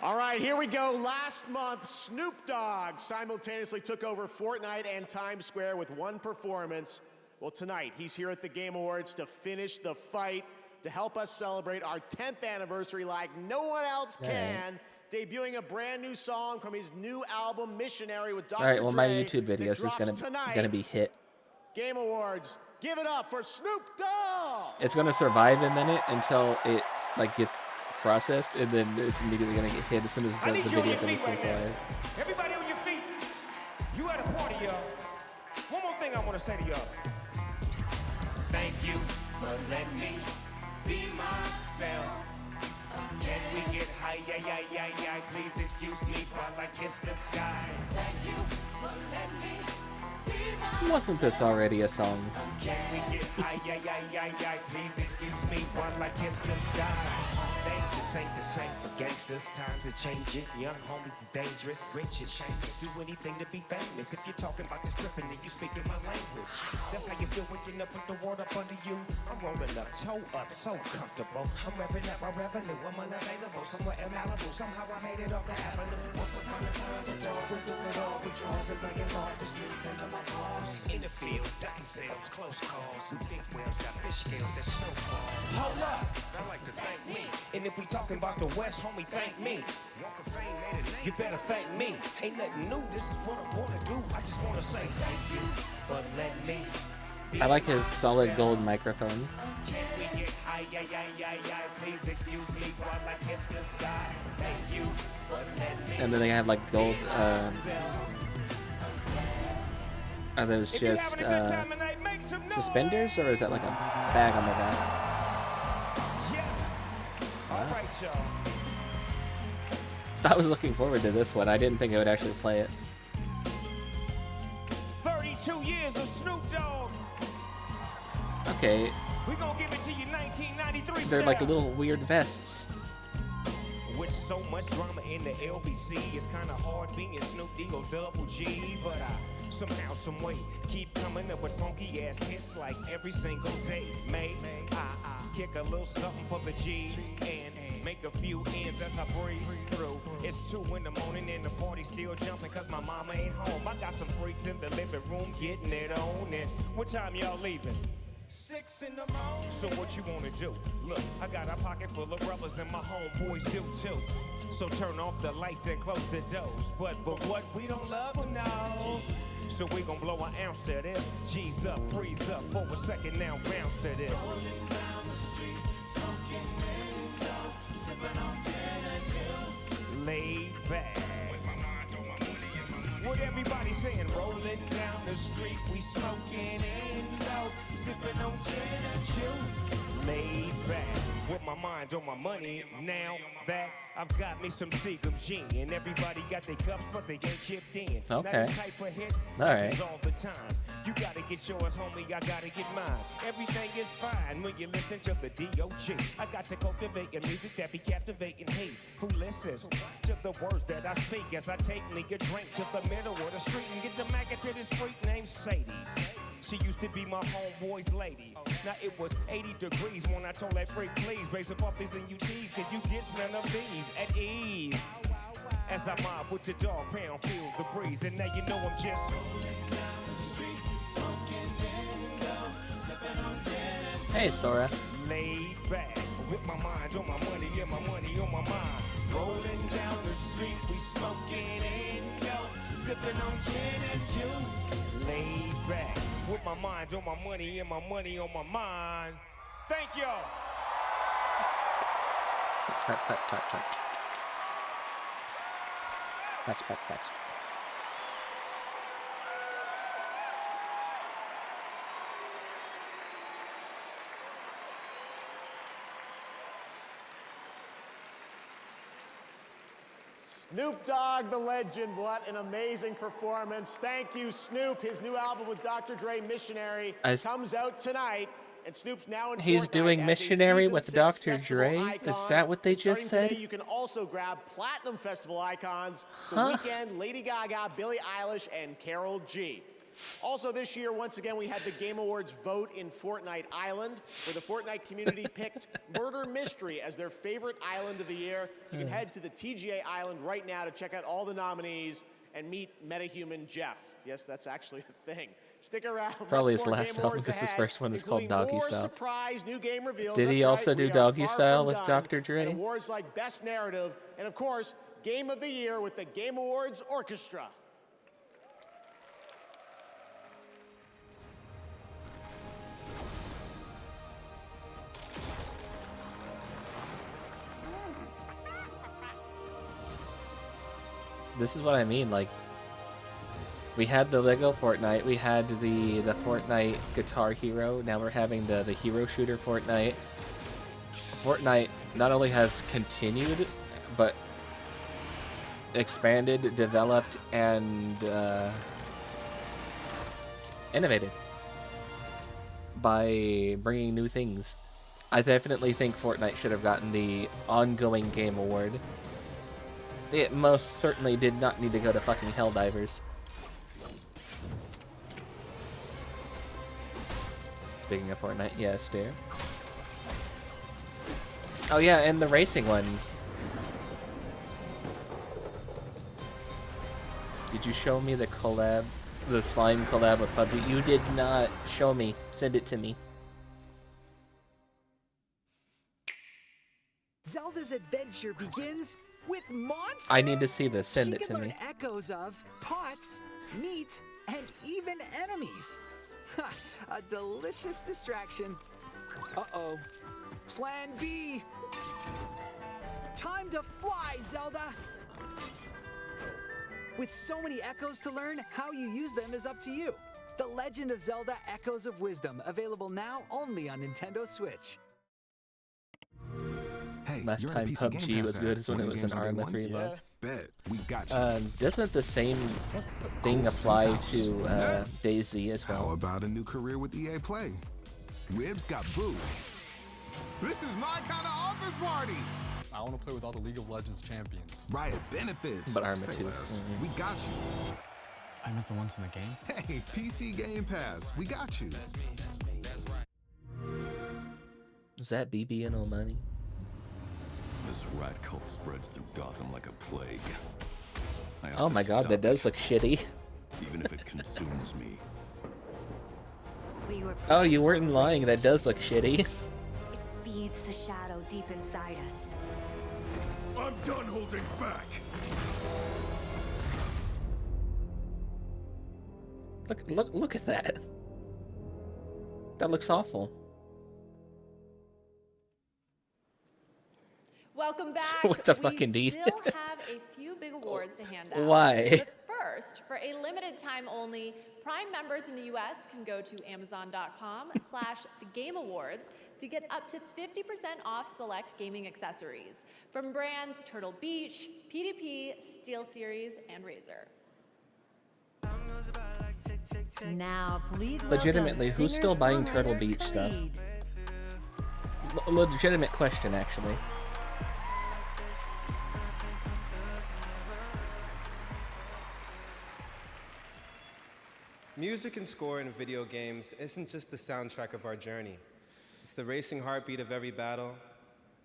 All right, here we go. Last month, Snoop Dogg simultaneously took over Fortnite and Times Square with one performance. Well, tonight, he's here at the Game Awards to finish the fight, to help us celebrate our 10th anniversary like no one else can, debuting a brand new song from his new album, Missionary, with Dr. All right, well, my Dre, YouTube videos is gonna be hit. Game Awards, give it up for Snoop Dogg! It's gonna survive a minute until it like gets processed, and then it's immediately gonna get hit as soon as the video finishes live. Everybody on your feet. You at a party, y'all. One more thing I want to say to y'all. Thank you for letting me be myself. Can we get high? Yeah. Please excuse me while I kiss the sky. Thank you for letting me be myself. Wasn't this already a song? Can we get high? Yeah. Please excuse me while I kiss the sky. Things just ain't the same for gangsters. Times are changing. Young homies is dangerous. Rich is shameless. Do anything to be famous. If you're talking about this stripping, then you speaking my language. That's how you feel waking up with the world up under you. I'm rolling up, toe up, so comfortable. I'm revving up my revenue. I'm unavailable somewhere in Malibu. Somehow I made it off the avenue. Once upon a time, the dog would do it all with draws and bringing off the streets into my paws. In the field, ducking sales, close calls. Who think whales got fish scales that snowfall? Hold up! I like to thank me. And if we talking about the West, homie, thank me. Walk of Fame made it. You better thank me. Ain't nothing new. This is what I wanna do. I just wanna say thank you for letting me. I like his solid gold microphone. Can we get high? Yeah. Please excuse me while I kiss the sky. Thank you for letting me. And then they have like gold. Are those just suspenders, or is that like a bag on their back? Alright, y'all. I was looking forward to this one. I didn't think I would actually play it. 32 years of Snoop Dogg. Okay. We gonna give it to you 1993 They're like style. little weird vests. With so much drama in the LBC, it's kinda hard being Snoop D-O double G, but I somehow, some way, keep coming up with funky ass hits like every single day. May I kick a little something for the G's and make a few ends as I breeze through. It's 2 in the morning and the party's still jumping cause my mama ain't home. I got some freaks in the living room getting it on. And what time y'all leaving? 6 in the morning. So what you wanna do? Look, I got a pocket full of rubbers and my homeboys do too. So turn off the lights and close the doors. But what? We don't love them now. So we gon' blow an ounce to this. G's up, freeze up for a second now, bounce to this. Rolling down the street, smoking window, sipping on gin and juice. Laid back. What everybody saying? Rolling down the street, we smoking indo, sipping on gin and juice. Laid back, with my mind on my money. Now that I've got me some Seagram's gin, and everybody got their cups, but they ain't chipped in. Okay. Now this type of hit Alright. all the time. You gotta get yours, homie. I gotta get mine. Everything is fine when you listen to the D.O.G. I got to cultivate a music that be captivating. He who listens to the words that I speak as I take me a drink to the middle of the street and get the maggot to this freak named Sadie. She used to be my homeboy's lady. Now it was 80 degrees when I told that freak, please raise up off these UTs, cause you get none of these at ease. As I mob with the dog pound, feel the breeze, and now you know I'm just rolling down the street, smoking window, sipping on gin and Hey, Sora. laid back, with my mind on my money, yeah, my money on my mind. Rolling down the street, we smoking indo, sipping on gin and juice. Laid back, with my mind on my money, and my money on my mind. Thank y'all. Touch. Touch. Snoop Dogg, the legend, what an amazing performance. Thank you, Snoop. His new album with Dr. Dre, Missionary, comes out tonight. And Snoop's now in He's Fortnite doing as a Missionary season with 6 Dr. festival Dre? icon. Is that what they And just starting said? today, you can also grab Platinum Festival icons, The Huh? Weeknd, Lady Gaga, Billie Eilish, and Karol G. Also this year, once again, we had the Game Awards vote in Fortnite Island, where the Fortnite community picked Murder Mystery as their favorite island of the year. You can head to the TGA Island right now to check out all the nominees and meet metahuman Jeff. Yes, that's actually a thing. Stick around. Probably Much his more last Game album, Awards because his ahead, first one is called including Doggy more Style. surprise new game reveals. Did he That's also right, do we are Doggy far Style from with done. Dr. Dre? And awards like Best Narrative, and of course, Game of the Year with the Game Awards Orchestra. This is what I mean, like, we had the Lego Fortnite, we had the Fortnite Guitar Hero, now we're having the Hero Shooter Fortnite. Fortnite not only has continued, but expanded, developed, and innovated by bringing new things. I definitely think Fortnite should have gotten the ongoing game award. It most certainly did not need to go to fucking Helldivers. Speaking of Fortnite, yes, dear. Oh yeah, and the racing one. Did you show me the collab, the slime collab with PUBG? You did not show me. Send it to me. Zelda's adventure begins with monsters. I need to see this. Send She it can to learn me. echoes of pots, meat, and even enemies. Ha, a delicious distraction. Uh-oh. Plan B. Time to fly, Zelda. With so many echoes to learn, how you use them is up to you. The Legend of Zelda Echoes of Wisdom, available now only on Nintendo Switch. Hey, Last you're in time a PC Game PUBG Pass was app. good is when One it of the was an games on day Arma one? 3 mod. Bet, we got you. Doesn't the same thing apply to DayZ as well? How about a new career with EA Play? Ribs got booed. This is my kind of office party. I want to play with all the League of Legends champions. Riot benefits. But Arma Say 2. less. We got you. I meant the ones in the game. Hey, PC Game Pass, we got you. Is that BB and money? This rat cult spreads through Gotham like a plague. I have Oh to my god, stop that does look shitty. even if it consumes me. We were Oh, you weren't lying. That does look shitty. It feeds the shadow deep inside us. I'm done holding back. Look at that. That looks awful. Welcome back. What the fuck, we indeed? still have a few big awards to hand out. Why? But first, for a limited time only, Prime members in the US can go to amazon.com/thegameawards to get up to 50% off select gaming accessories from brands Turtle Beach, PDP, SteelSeries, and Razer. Now, please welcome Legitimately, who's still buying Turtle singer-songwriter Beach stuff? Khalid. Legitimate question, actually. Music and score in video games isn't just the soundtrack of our journey. It's the racing heartbeat of every battle,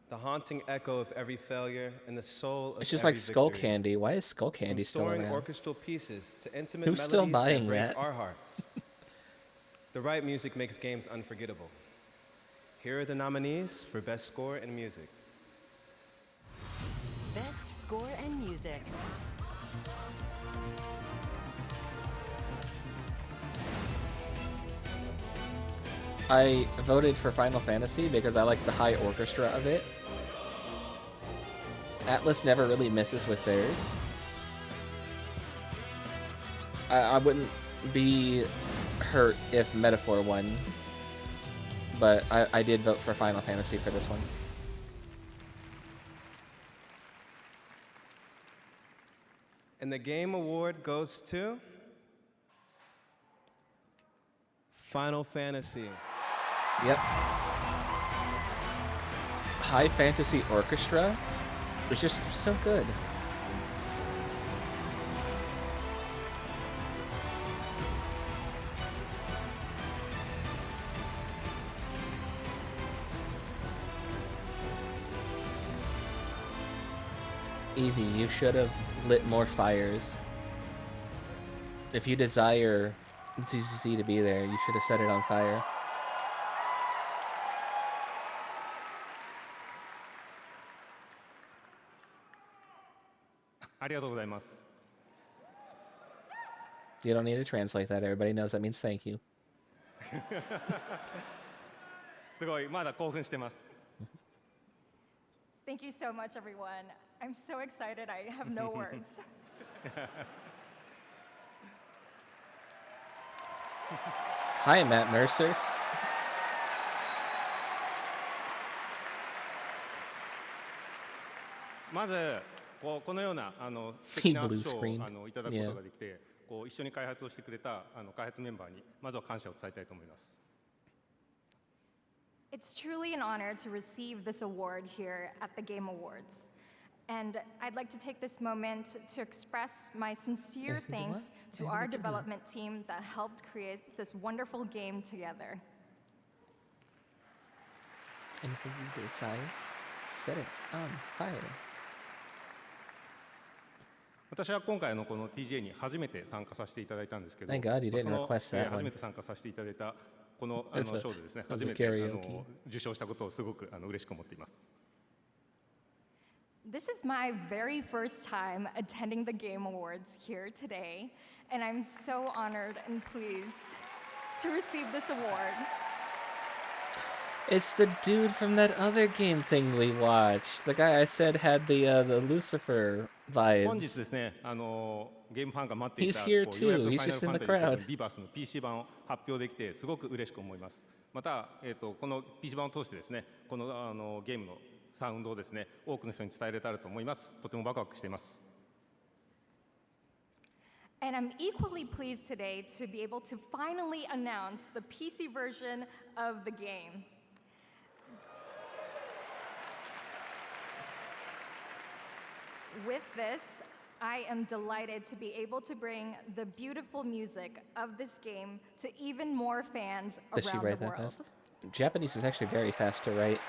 the haunting echo of every failure, and the soul of It's just every like Skull victory. Candy. Why is Skull Candy From still soaring around? orchestral pieces to intimate Who's still melodies buying that break that? our hearts. The right music makes games unforgettable. Here are the nominees for Best Score and Music. Best score and music. I voted for Final Fantasy because I like the high orchestra of it. Atlas never really misses with theirs. I wouldn't be hurt if Metaphor won, but I did vote for Final Fantasy for this one. And the Game Award goes to Final Fantasy. Yep. High Fantasy Orchestra was just so good. Evie, you should have lit more fires. If you desire ZCC to be there, you should have set it on fire. You don't need to translate that. Everybody knows that means thank you. Thank you so much, everyone. I'm so excited, I have no words. Hi, Matt Mercer. He blue screened. Yeah. 一緒に開発をしてくれた開発メンバーにまずは感謝を伝えたいと思います。 It's truly an honor to receive this award here at the Game Awards. And I'd like to take this moment to express my sincere thanks to our development team that helped create this wonderful game together. Anything you desire, set it on fire. 私は今回のこの TGA に初めて参加させていただいたんですけど、 Thank God you didn't request that one. 初めて参加させていただいたこのショーでですね、初めて受賞したことをすごく嬉しく思っています。 This is my very first time attending the Game Awards here today, and I'm so honored and pleased to receive this award. It's the dude from that other game thing we watched. The guy I said had the Lucifer vibes. 本日ですね、ゲームファンが待っていた He's here too. He's just in the crowd. ビバスの PC 版を発表できてすごく嬉しく思います。またこの PC 版を通してですね、このゲームのサウンドをですね、多くの人に伝えられたらと思います。とてもワクワクしています。 And I'm equally pleased today to be able to finally announce the PC version of the game. With this, I am delighted to be able to bring the beautiful music of this game to even more fans Does she around write the that world. fast? Japanese is actually very fast to write.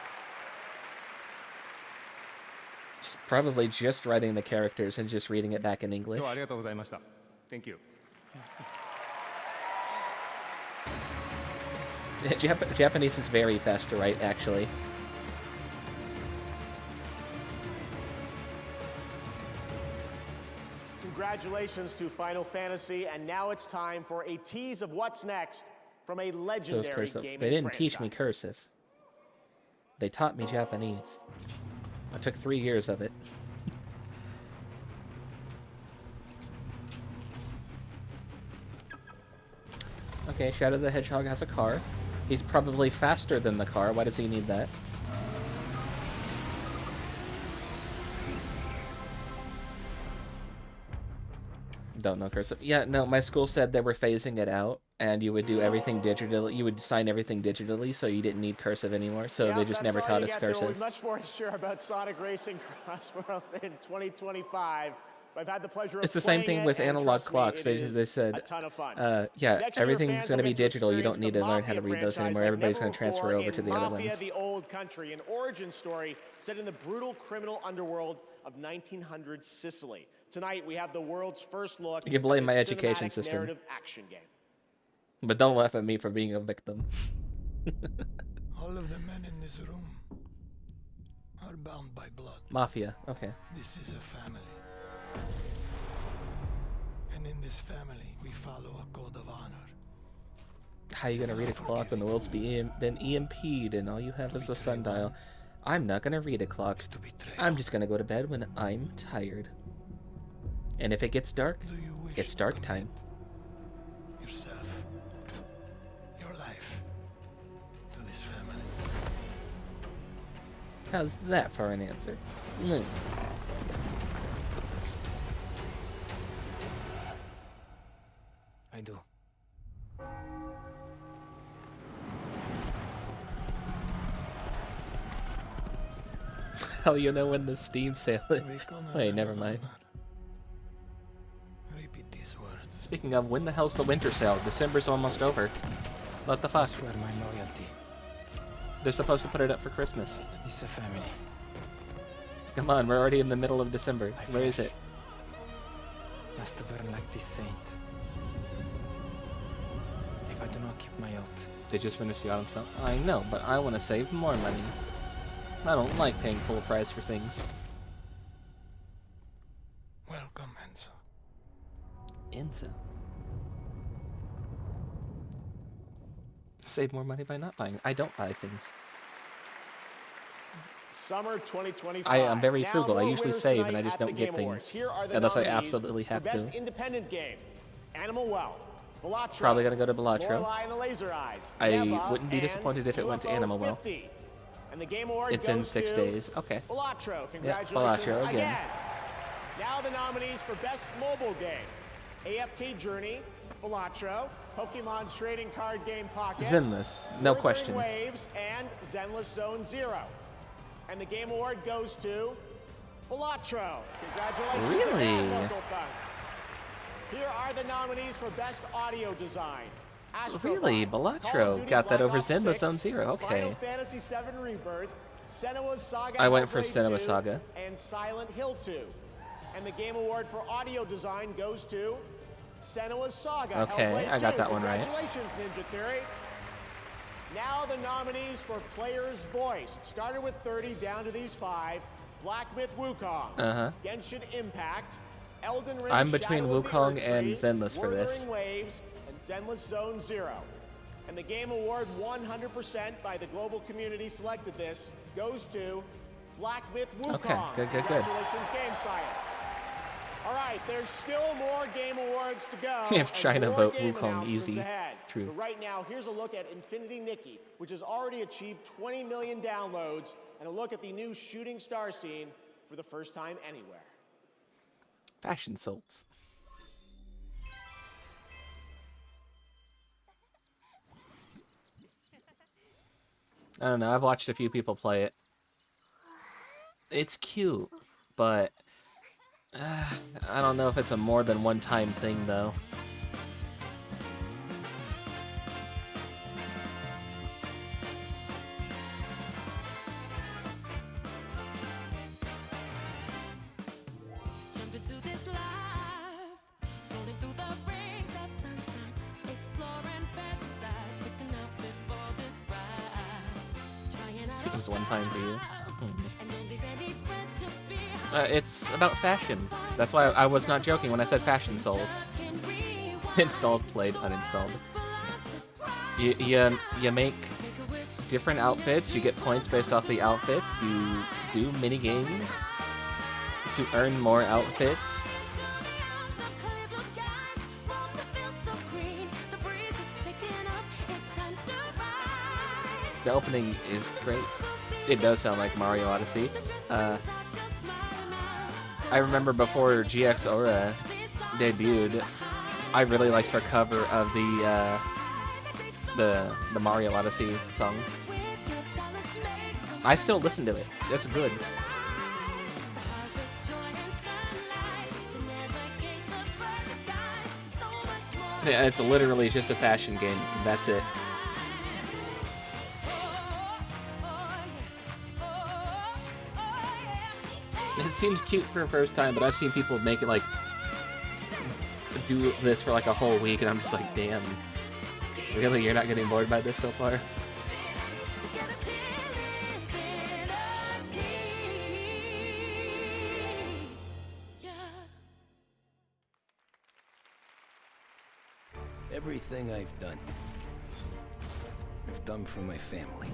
She's probably just writing the characters and just reading it back in English. 今日はありがとうございました。Thank you. Japanese is very fast to write, actually. Congratulations to Final Fantasy, and now it's time for a tease of what's next from a legendary gaming They didn't franchise. teach me cursive. They taught me Japanese. I took 3 years of it. Okay, Shadow the Hedgehog has a car. He's probably faster than the car. Why does he need that? Don't know cursive. Yeah, no, my school said they were phasing it out, and you would do everything digitally. You would sign everything digitally, so you didn't need cursive anymore. So they just never taught us cursive. We're much more sure about Sonic Racing Cross Worlds in 2025. I've had the pleasure of It's the same thing with analog clocks. They said, yeah, everything's going to be digital. You don't need to learn how to read those anymore. Everybody's going to transfer over to the other Mafia, ones. the Old Country, an origin story set in the brutal criminal underworld of 1900 Sicily. Tonight we have the world's first look. You can blame my at a education cinematic system. narrative action game. But don't laugh at me for being a victim. All of the men in this room are bound by blood. Mafia, okay. This is a family. And in this family, we follow a code of honor. How you gonna read a clock when the world's been EMP'd and all you have is a sundial? I'm not gonna read a clock. I'm just gonna go to bed when I'm tired. And if it gets dark, it's dark time. Yourself, your life, to this family. How's that for an answer? I do. How you know when the Steam sale is? Wait, never mind. Speaking of, when the hell's the winter sale? December's almost over. What the fuck? I swear my loyalty. They're supposed to put it up for Christmas. It's a family. Come on, we're already in the middle of December. Where is it? Must burn like this saint. If I do not keep my oath. They just finished the autumn sale. I know, but I want to save more money. I don't like paying full price for things. Welcome, Enzo. Enzo. Save more money by not buying. I don't buy things. Summer 2025. I am very Now, frugal. I more usually winners save and tonight I just at the don't get Game things. Awards. Here are the Unless I nominees absolutely have for Best to. Independent Game. Animal Well, Balatro, Probably gonna go to Balatro. Lorelei and the Laser Eyes, I Neva, wouldn't be and disappointed if it went to UFO Animal Well. 50. And the Game Award It's goes in 6 to days. Okay. Balatro. Yeah, Congratulations Balatro again. Now the nominees for Best Mobile Game. AFK Journey, Balatro, Pokemon Trading Card Game Pocket, Zenless, no Wuthering questions. Waves, and Zenless Zone Zero. And the Game Award goes to Balatro. Congratulations Really? again, Local Funk. Here are the nominees for Best Audio Design. Astrobot, Really? Call of Balatro Duty got that Black over Ops Zenless 6, Zone Zero. Okay. Final Fantasy VII Rebirth, Senua's Saga I went for Hellblade Senua 2, Saga. and Silent Hill 2. And the Game Award for Audio Design goes to Senua's Saga Okay, Hellblade I got 2. that one right. Congratulations, Ninja Theory. Now the nominees for Player's Voice. It started with 30, down to these 5. Black Myth Wukong, Uh-huh. Genshin Impact, Elden Ring I'm between Shadow of the Wukong Erd and Tree, Zenless for this. Wuthering Waves, and Zenless Zone Zero. And the Game Award, 100% by the global community selected this, goes to Black Myth Wukong. Okay, good. Congratulations, Game Science. All right, there's still more Game Awards to go. If and China more vote game Wukong announcements easy. ahead. True. But right now, here's a look at Infinity Nikki, which has already achieved 20 million downloads, and a look at the new shooting star scene for the first time anywhere. Fashion Souls. I don't know. I've watched a few people play it. It's cute, but I don't know if it's a more than one-time thing, though. Jump into this life, falling through the rings of sunshine, explore and fantasize, pick an outfit for this ride. Trying out It was one time for you. and don't leave any friendships behind. It's about fashion. That's why I was not joking when I said Fashion Souls. Installed, played, uninstalled. You make different outfits. You get points based off the outfits. You do mini games to earn more outfits. The opening is great. It does sound like Mario Odyssey. I remember before GX Aura debuted, I really liked her cover of the Mario Odyssey song. I still listen to it. It's good. Yeah, it's literally just a fashion game. That's it. It seems cute for a first time, but I've seen people make it like do this for like a whole week, and I'm just like, damn. Really? You're not getting bored by this so far? Everything I've done for my family.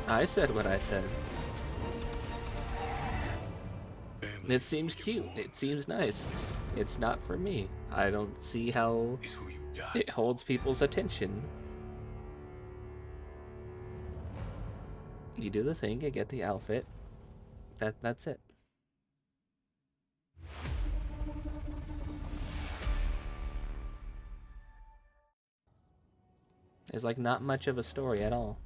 I said what I said. It seems cute. It seems nice. It's not for me. I don't see how it holds people's attention. You do the thing, you get the outfit. That's it. There's like not much of a story at all.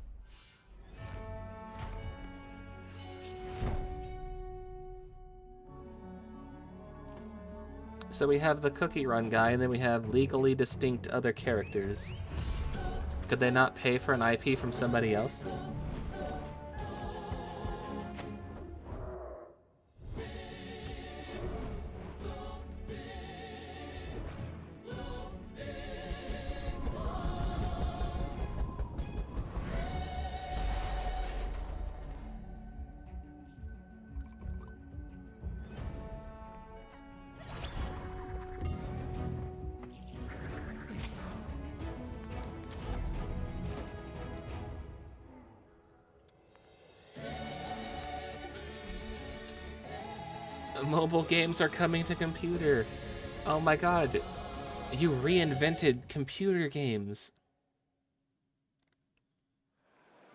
So we have the Cookie Run guy, and then we have legally distinct other characters. Could they not pay for an IP from somebody else? Mobile games are coming to computer. Oh my god. You reinvented computer games.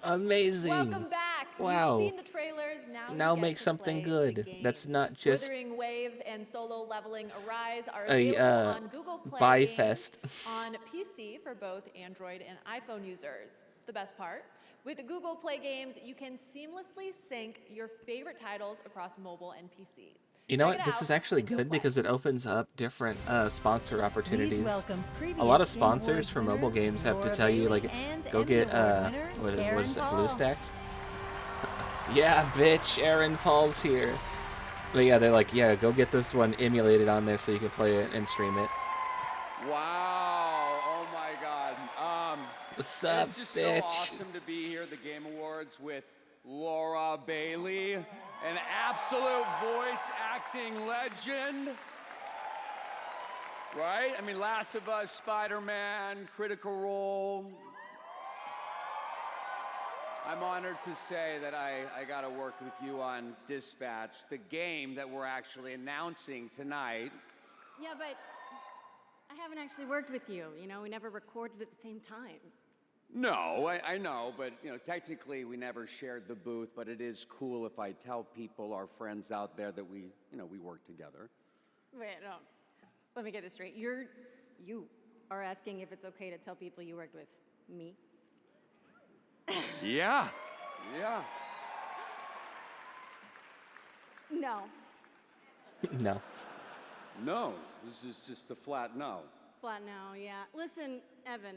Amazing. Welcome back. Wow. You've seen the trailers. Now you make get to something play good. the games. That's not just Withering Waves and Solo Leveling Arise are a available on Google Play buy games fest. on PC for both Android and iPhone users. The best part, with the Google Play games, you can seamlessly sync your favorite titles across mobile and PC. You know Check what? it This out is actually when you good play. because it opens up different sponsor opportunities. welcome A lot of previous Game sponsors Awards for mobile winner, games have to Laura tell you, Bailey, like, and go Emmy get, Award winner, what Aaron is it, Paul. BlueStacks? Yeah, bitch, Aaron Paul's here. But yeah, they're like, yeah, go get this one emulated on there so you can play it and stream it. Wow! Oh my God! What's up, it's just bitch? so awesome to be here at the Game Awards with Laura Bailey, an absolute voice acting legend. Right? I mean, Last of Us, Spider-Man, Critical Role. I'm honored to say that I got to work with you on Dispatch, the game that we're actually announcing tonight. Yeah, but I haven't actually worked with you. You know, we never recorded at the same time. No, I know, but you know, technically we never shared the booth, but it is cool if I tell people, our friends out there, that we work together. Wait, no. Let me get this straight. You are asking if it's okay to tell people you worked with me? Yeah. No. No. No, this is just a flat no. Flat no, yeah. Listen, Evan.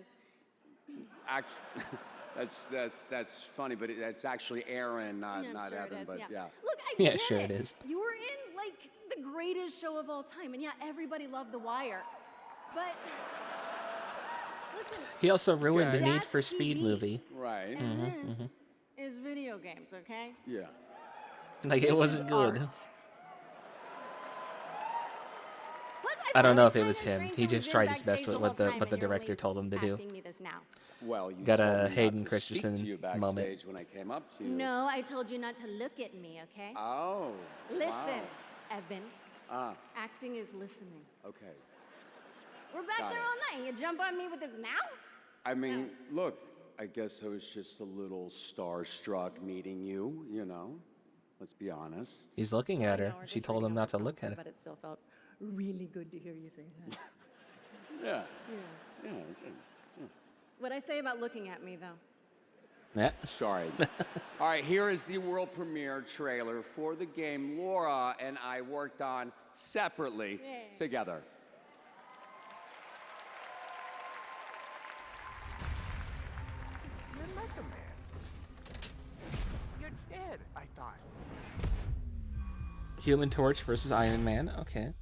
That's funny, but that's actually Aaron, not sure Evan. It is, but yeah. yeah. Look, I Yeah, get sure it. it is. You were in like the greatest show of all time, and yeah, everybody loved The Wire. But listen, He also ruined the that's Need for Speed TV. movie. Right. And this is video games, okay? Yeah. Like, it This wasn't is good. art. Plus, I don't know find if it it was kinda him. strange He that we've just been tried his backstage best with the what whole the time what the and you're director only told him to do. asking me this now. Well, you Got told a me not Hayden to Christensen speak to you backstage moment. when I came up to you. No, I told you not to look at me, okay? Oh. Listen, Wow. Evan. Acting is listening. Okay. We're back Got there it. all night. You jump on me with this now? I mean, look, I guess I was just a little starstruck meeting you, you know? Let's be honest. He's looking at her. She told him not to look at But her. it still felt really good to hear you say that. Yeah. Yeah. Yeah. What I say about looking at me, though. Yeah. Sorry. All right, here is the world premiere trailer for the game Laura and I worked on separately together. You're Mecha Man. You're dead, I thought. Human Torch versus Iron Man. Okay.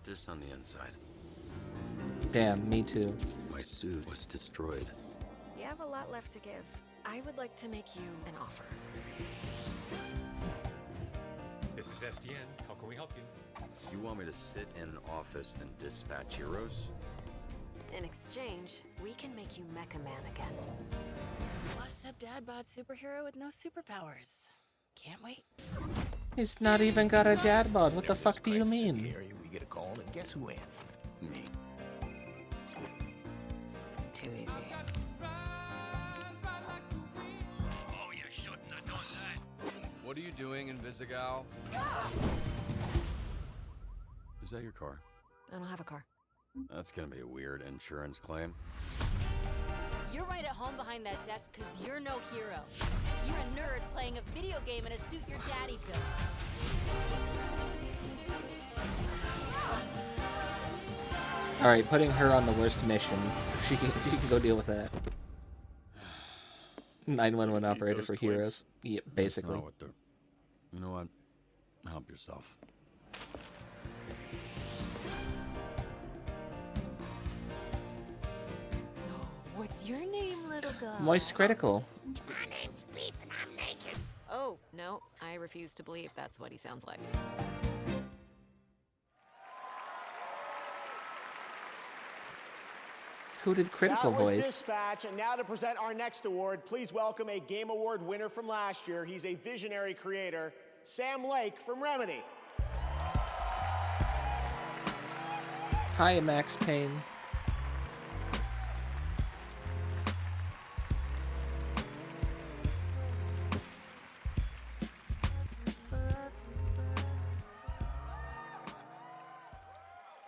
Just on the inside. Damn, me too. My suit was destroyed. You have a lot left to give. I would like to make you an offer. This is SDN. How can we help you? You want me to sit in an office and dispatch heroes? In exchange, we can make you Mecha Man again. Washed up dad bod superhero with no superpowers. Can't wait. He's not even got a dad bod. What the fuck do you mean? We get a call, and guess who answers? Me. Too easy. Oh, you shouldn't have done that. What are you doing, Invisigal? Is that your car? I don't have a car. That's gonna be a weird insurance claim. You're right at home behind that desk because you're no hero. You're a nerd playing a video game in a suit your daddy built. All right, putting her on the worst missions. She can go deal with that. 911 operator Those for twins. heroes. Yep, That's basically. not what they're... You know what? Help yourself. What's your name, little guy? Moist Critical. My name's Beef and I'm naked. Oh, no. I refuse to believe that's what he sounds like. Who did Critical That was voice? Dispatch, and now to present our next award, please welcome a Game Award winner from last year. He's a visionary creator, Sam Lake from Remedy. Hi, Max Payne.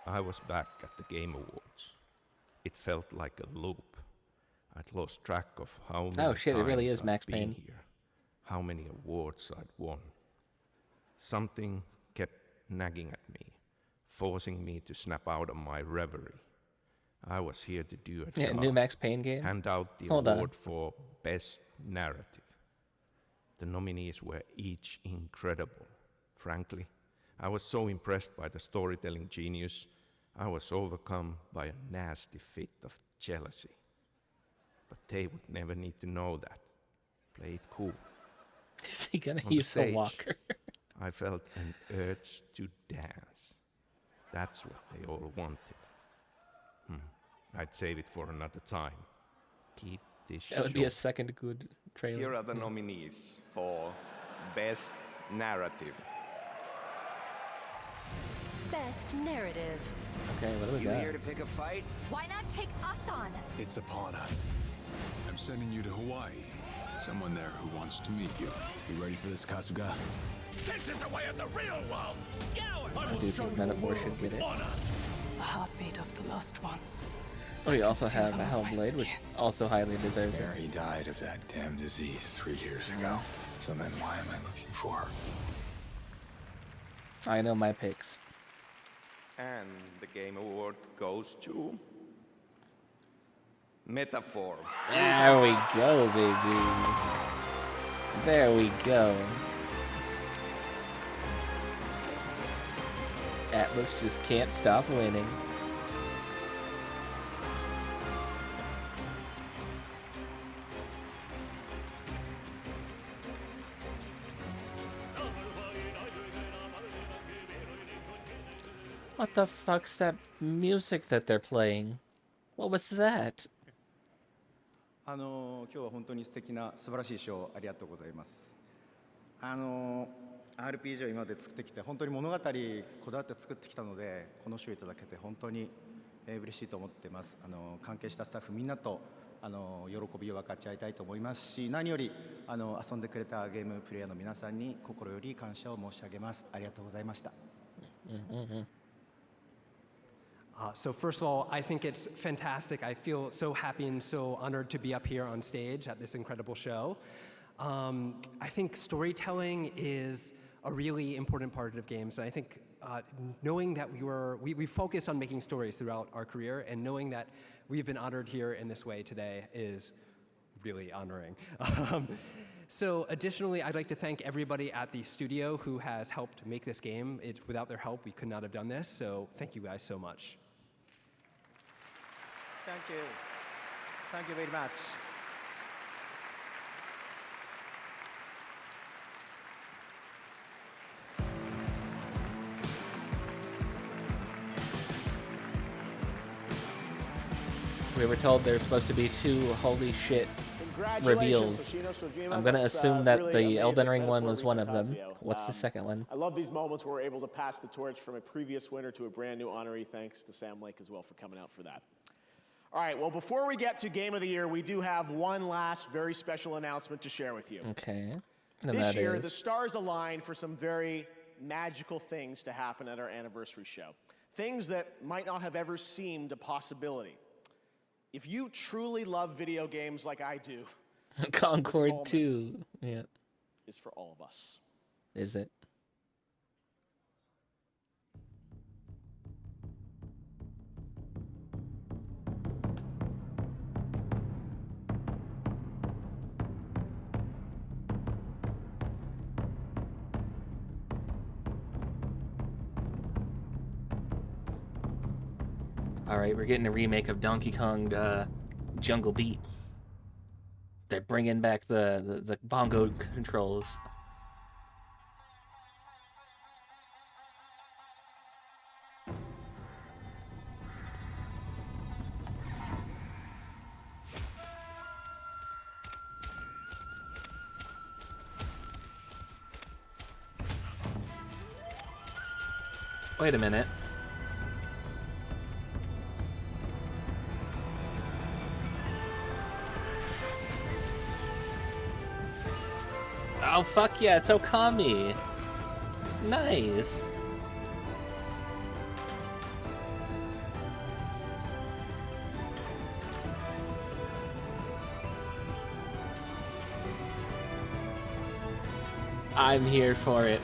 I was back at the Game Awards. It felt like a loop. I'd lost track of how many Oh shit, it really times is Max I'd been Payne. here, how many awards I'd won. Something kept nagging at me, forcing me to snap out of my reverie. I was here to do a job. New Max Payne game? Hand out the Hold award on. for Best Narrative. The nominees were each incredible. Frankly, I was so impressed by the storytelling genius, I was overcome by a nasty fit of jealousy. But they would never need to know that. Play it cool. Is he gonna On the use a stage, walker? I felt an urge to dance. That's what they all wanted. I'd save it for another time. Keep this That would be a short. second good trailer. Here are the nominees for Best Narrative. Best narrative. Okay, what do we You got? here to pick a fight? Why not take us on? It's upon us. I'm sending you to Hawaii. Someone there who wants to meet you. You ready for this, Kasuga? This is the way of the real world. Scour. I do think Metaphor should get it. The heartbeat of the lost ones. We also have a Hellblade, which also highly deserves it. Barry died of that damn disease 3 years ago. So then why am I looking for her? I know my picks. And the Game Award goes to Metaphor. There we go, baby. There we go. Atlas just can't stop winning. What the fuck's that music that they're playing? What was that? 今日は本当に素敵な素晴らしい賞ありがとうございます。RPG を今まで作ってきて本当に物語こだわって作ってきたのでこの賞をいただけて本当に嬉しいと思ってます。関係したスタッフみんなと喜びを分かち合いたいと思いますし、何より遊んでくれたゲームプレイヤーの皆さんに心より感謝を申し上げます。ありがとうございました。So first of all, I think it's fantastic. I feel so happy and so honored to be up here on stage at this incredible show. I think storytelling is a really important part of games. And I think knowing that we focused on making stories throughout our career, and knowing that we've been honored here in this way today is really honoring. So additionally, I'd like to thank everybody at the studio who has helped make this game. Without their help, we could not have done this. So thank you guys so much. Thank you. Thank you very much. We were told there's supposed to be 2 holy shit reveals. I'm gonna assume that the Elden Ring one was one of them. What's the second one? I love these moments where we're able to pass the torch from a previous winner to a brand new honoree. Thanks to Sam Lake as well for coming out for that. All right, well, before we get to Game of the Year, we do have one last very special announcement to share with you. Okay. And This that year, is... the stars aligned for some very magical things to happen at our anniversary show. Things that might not have ever seemed a possibility. If you truly love video games like I do, Concord 2. Yeah. is for all of us. Is it? Alright, we're getting a remake of Donkey Kong Jungle Beat. They're bringing back the bongo controls. Wait a minute. Oh, fuck yeah, it's Okami. Nice. I'm here for it.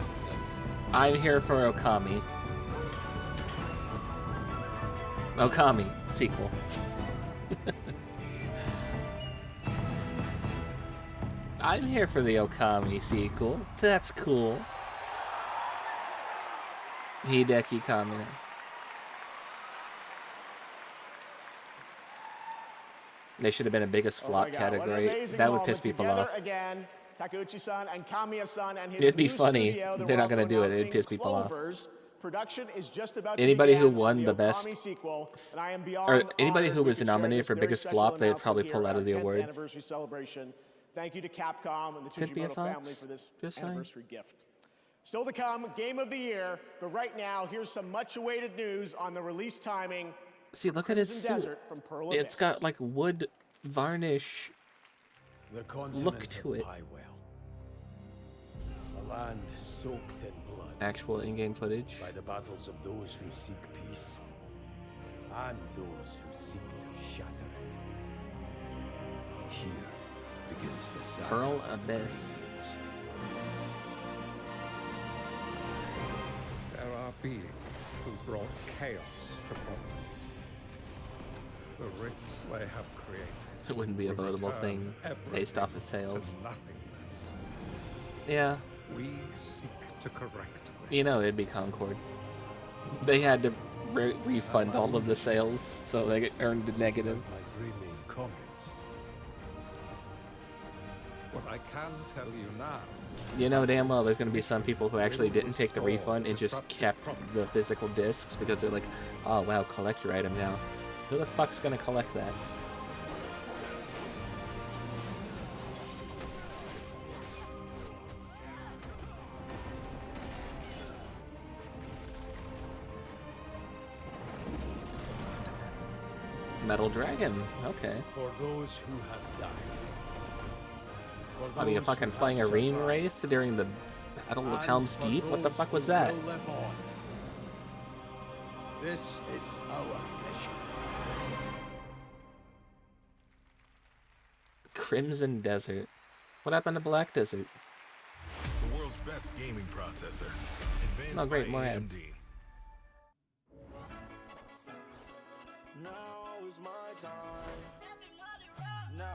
I'm here for Okami. Okami sequel. I'm here for the Okami sequel. That's cool. Hideki Kamina. They should have been a biggest flop category. That would piss people off. Again, Takeuchi-san and Kamiya-san and his It'd be new funny. studio that They're we're not gonna also do it. It'd announcing, piss people off. Clovers. Production is just about to Anybody who begin won on the Okami best, sequel, and I am or beyond anybody honored who we was can share nominated this for very biggest special flop, they'd announcement probably here pull at out of the our 10th awards. Anniversary celebration. Thank you to Capcom and the Could be a Tsujimoto fox. family for this Just saying. anniversary gift. Still to come, Game of the Year, but right now, here's some much-awaited news on the release timing. See, look at his Crimson suit. Desert from Pearl It's Abyss. got like wood varnish The look to it. A land soaked in blood Actual in-game footage. by the battles of those who seek peace and those who seek to shatter it. Here begins the saga Pearl of the Abyss. Great. There are beings who brought chaos to providence. The rifts they have created. It wouldn't be a will votable return thing based off of everything sales. to nothingness. Yeah. We seek to correct this. You know, it'd be Concord. They had to refund all of the sales, so they earned a negative. My grinning comrades. What I can tell you now. You know damn well there's going to be some people who actually didn't take the refund and just kept the physical discs because they're like, oh wow, collector item now. Who the fuck's going to collect that? Metal Dragon, okay. For those who have died. For What are you those fucking who playing a have Reen survived. Wraith during the Battle of And Helm's for Deep? What the those fuck was who that? will live on. This is our mission. Crimson Desert. What happened to Black Desert? The world's best gaming processor. Advanced Oh great, by more AMD. ads. Now's my time. No.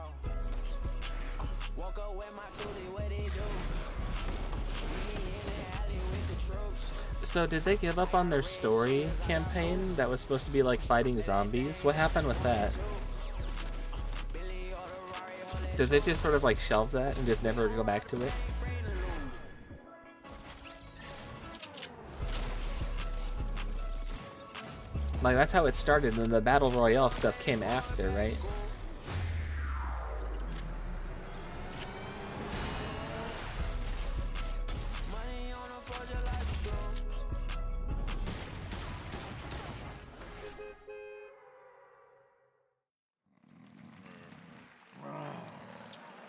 Walk up with my tootie, what they do? Me in the alley with the troops. So did they give up on their story campaign that was supposed to be like fighting zombies? What happened with that? Did they just sort of like shelve that and just never go back to it? Like that's how it started, and the Battle Royale stuff came after, right?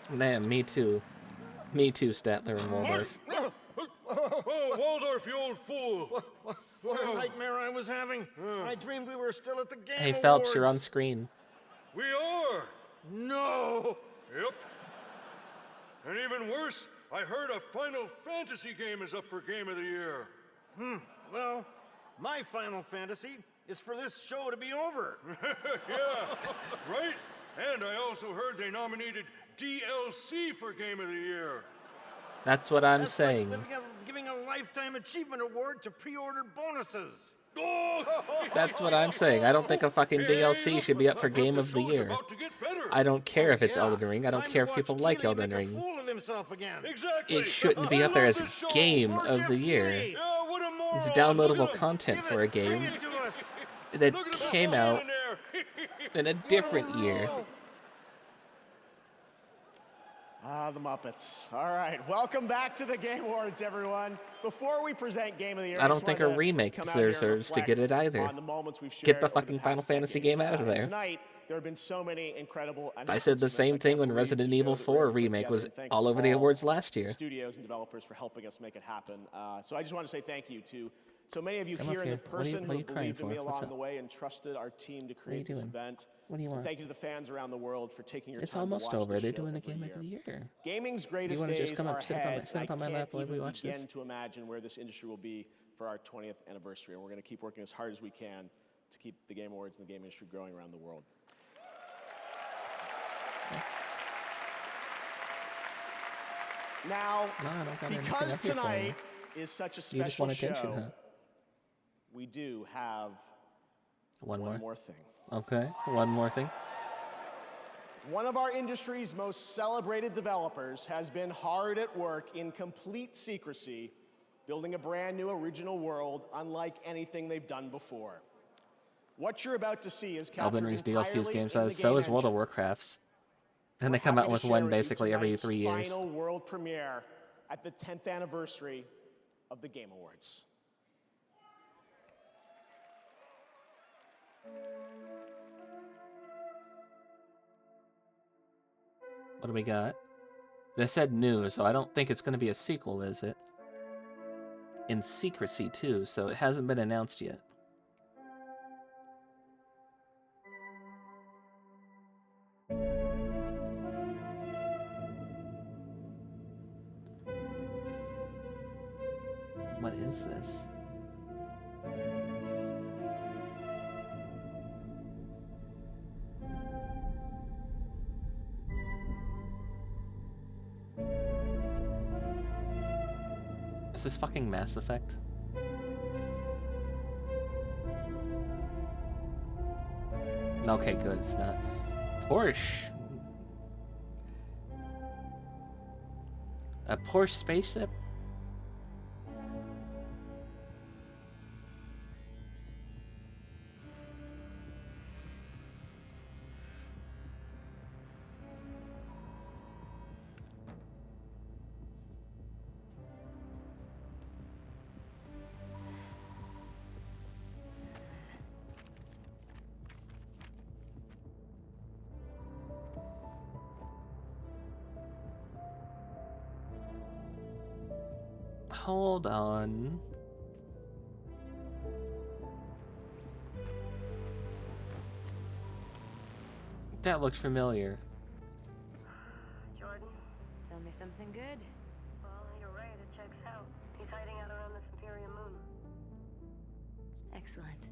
Man, me too. Me too, Statler and Waldorf. Oh, Waldorf, you old fool! What a nightmare I was having. I dreamed we were still at the Game Hey Awards. Phelps, you're on screen. We are! No! Yep. And even worse, I heard a Final Fantasy game is up for Game of the Year. Well, my Final Fantasy is for this show to be over. Yeah, right? And I also heard they nominated DLC for Game of the Year. That's what I'm That's saying. like giving a Lifetime Achievement Award to pre-order bonuses. That's what I'm saying. I don't think a fucking DLC should be up for Game of the Year. I don't care if it's Elden Ring. I don't care if people like Elden Ring. Fool of himself again. Exactly. It shouldn't be up there as Game of the Year. It's downloadable content for a game that came out in a different year. Ah, the Muppets. All right, welcome back to the Game Awards, everyone. Before we present Game of the Year, I don't think a remake deserves to get it either. Get the fucking Final Fantasy game out of there. Tonight, There have been so many incredible. I said the same thing when Resident Evil 4 remake was all over the awards last year. Studios and developers for helping us make it happen. So I just want to say thank you to so many of you Come here up in here. person who What are you have crying believed in for? me What's along up? the way and trusted our team to What are you create this doing? event. What do you And want? thank you to the fans around the world for taking your It's time almost to watch over. this They're show doing a every game of year. the year. Gaming's You greatest want to days just come are up, sit ahead. up on my lap while we I watch can't this? begin to imagine where this industry will be for our 20th anniversary, and we're going to keep working as hard as we can to keep the Game Awards and the game industry growing around the world. Now, No, I don't got anything because up here for tonight you. is such a You just special want attention, show, huh? we do have One more thing. Okay, one more thing. One of our industry's most celebrated developers has been hard at work in complete secrecy, building a brand new original world unlike anything they've done before. What you're about to see is Elden captured Ring's DLC is entirely game in size. the So game is World of engine. Warcraft's. And they We're come out happy to with share one with you basically every tonight's 3 years. Final world premiere at the 10th anniversary of the Game Awards. What do we got? They said new, so I don't think it's going to be a sequel, is it? In secrecy, too, so it hasn't been announced yet. What is this? Is this fucking Mass Effect? Okay, good, it's not. Porsche. A Porsche spaceship? Hold on. That looks familiar. Jordan, tell me something good. Well, you're right, it checks out. He's hiding out around the Superior Moon. Excellent.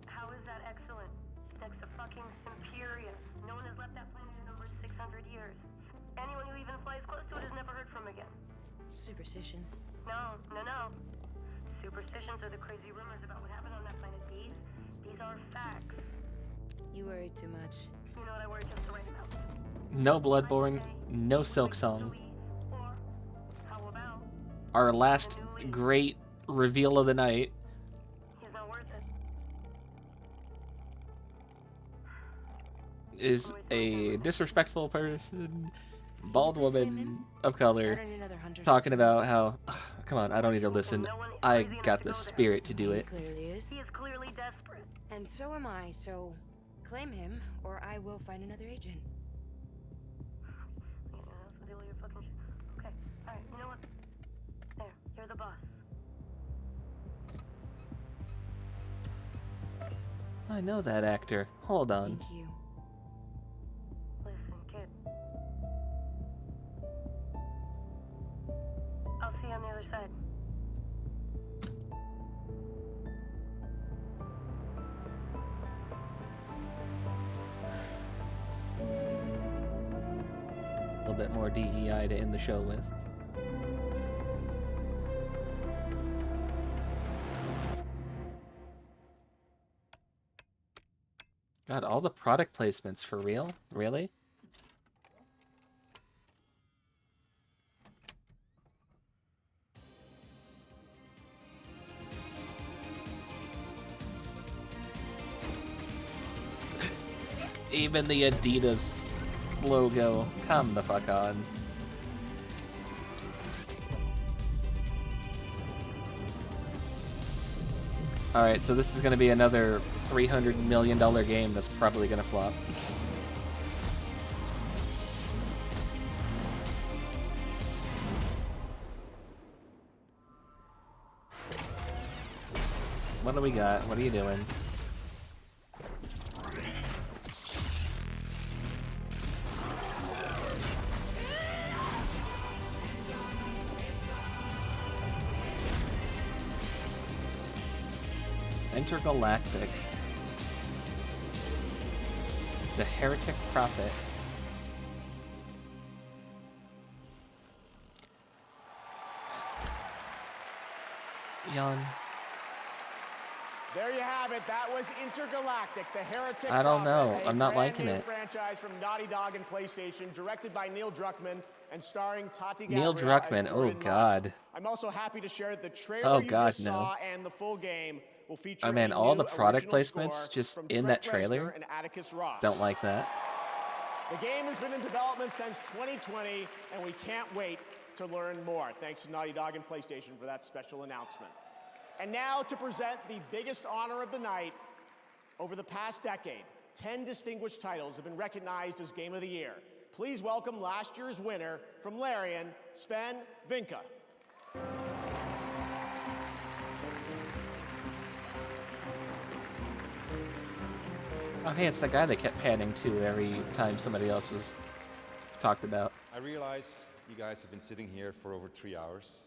How is that excellent? He's next to fucking Superior. No one has left that planet in over 600 years. Anyone who even flies close to it is never heard from again. Superstitions. No. Superstitions are the crazy rumors about what happened on that planet. These are facts. You worry too much. You know what I worry just the right amount. No Bloodborne, no Silk Song. How about Our last great reveal of the night. he's not worth it? Is a disrespectful person, bald woman of color, talking about how, come on, I don't need to listen. I got the spirit to do it. Clearly is. He is clearly desperate. And so am I, so claim him, or I will find another agent. You know, that's with all your fucking shit. Okay, alright, you know what? There, you're the boss. I know that actor. Hold on. Thank you. Listen, kid. I'll see you on the other side. A little bit more DEI to end the show with. God, all the product placements for real? Really? Even the Adidas logo. Come the fuck on. Alright, so this is going to be another $300 million game that's probably going to flop. What do we got? What are you doing? Intergalactic. The Heretic Prophet. Yawn. There you have it. That was Intergalactic, the Heretic I don't know. Prophet, a I'm not brand liking new it. franchise from Naughty Dog and PlayStation, directed by Neil Druckmann and starring Tati Neil Gabrielle Druckmann. as Oh Jordan Mudd. God. I'm also happy to share that the trailer Oh, you God, just no. saw and the full game will feature Oh man, a all new the product original placements score just from in Trent that trailer. Reznor and Atticus Ross. Don't like that. The game has been in development since 2020, and we can't wait to learn more. Thanks to Naughty Dog and PlayStation for that special announcement. And now to present the biggest honor of the night. Over the past decade, 10 distinguished titles have been recognized as Game of the Year. Please welcome last year's winner from Larian, Sven Vinka. Oh hey, it's the guy they kept panning to every time somebody else was talked about. I realize you guys have been sitting here for over 3 hours,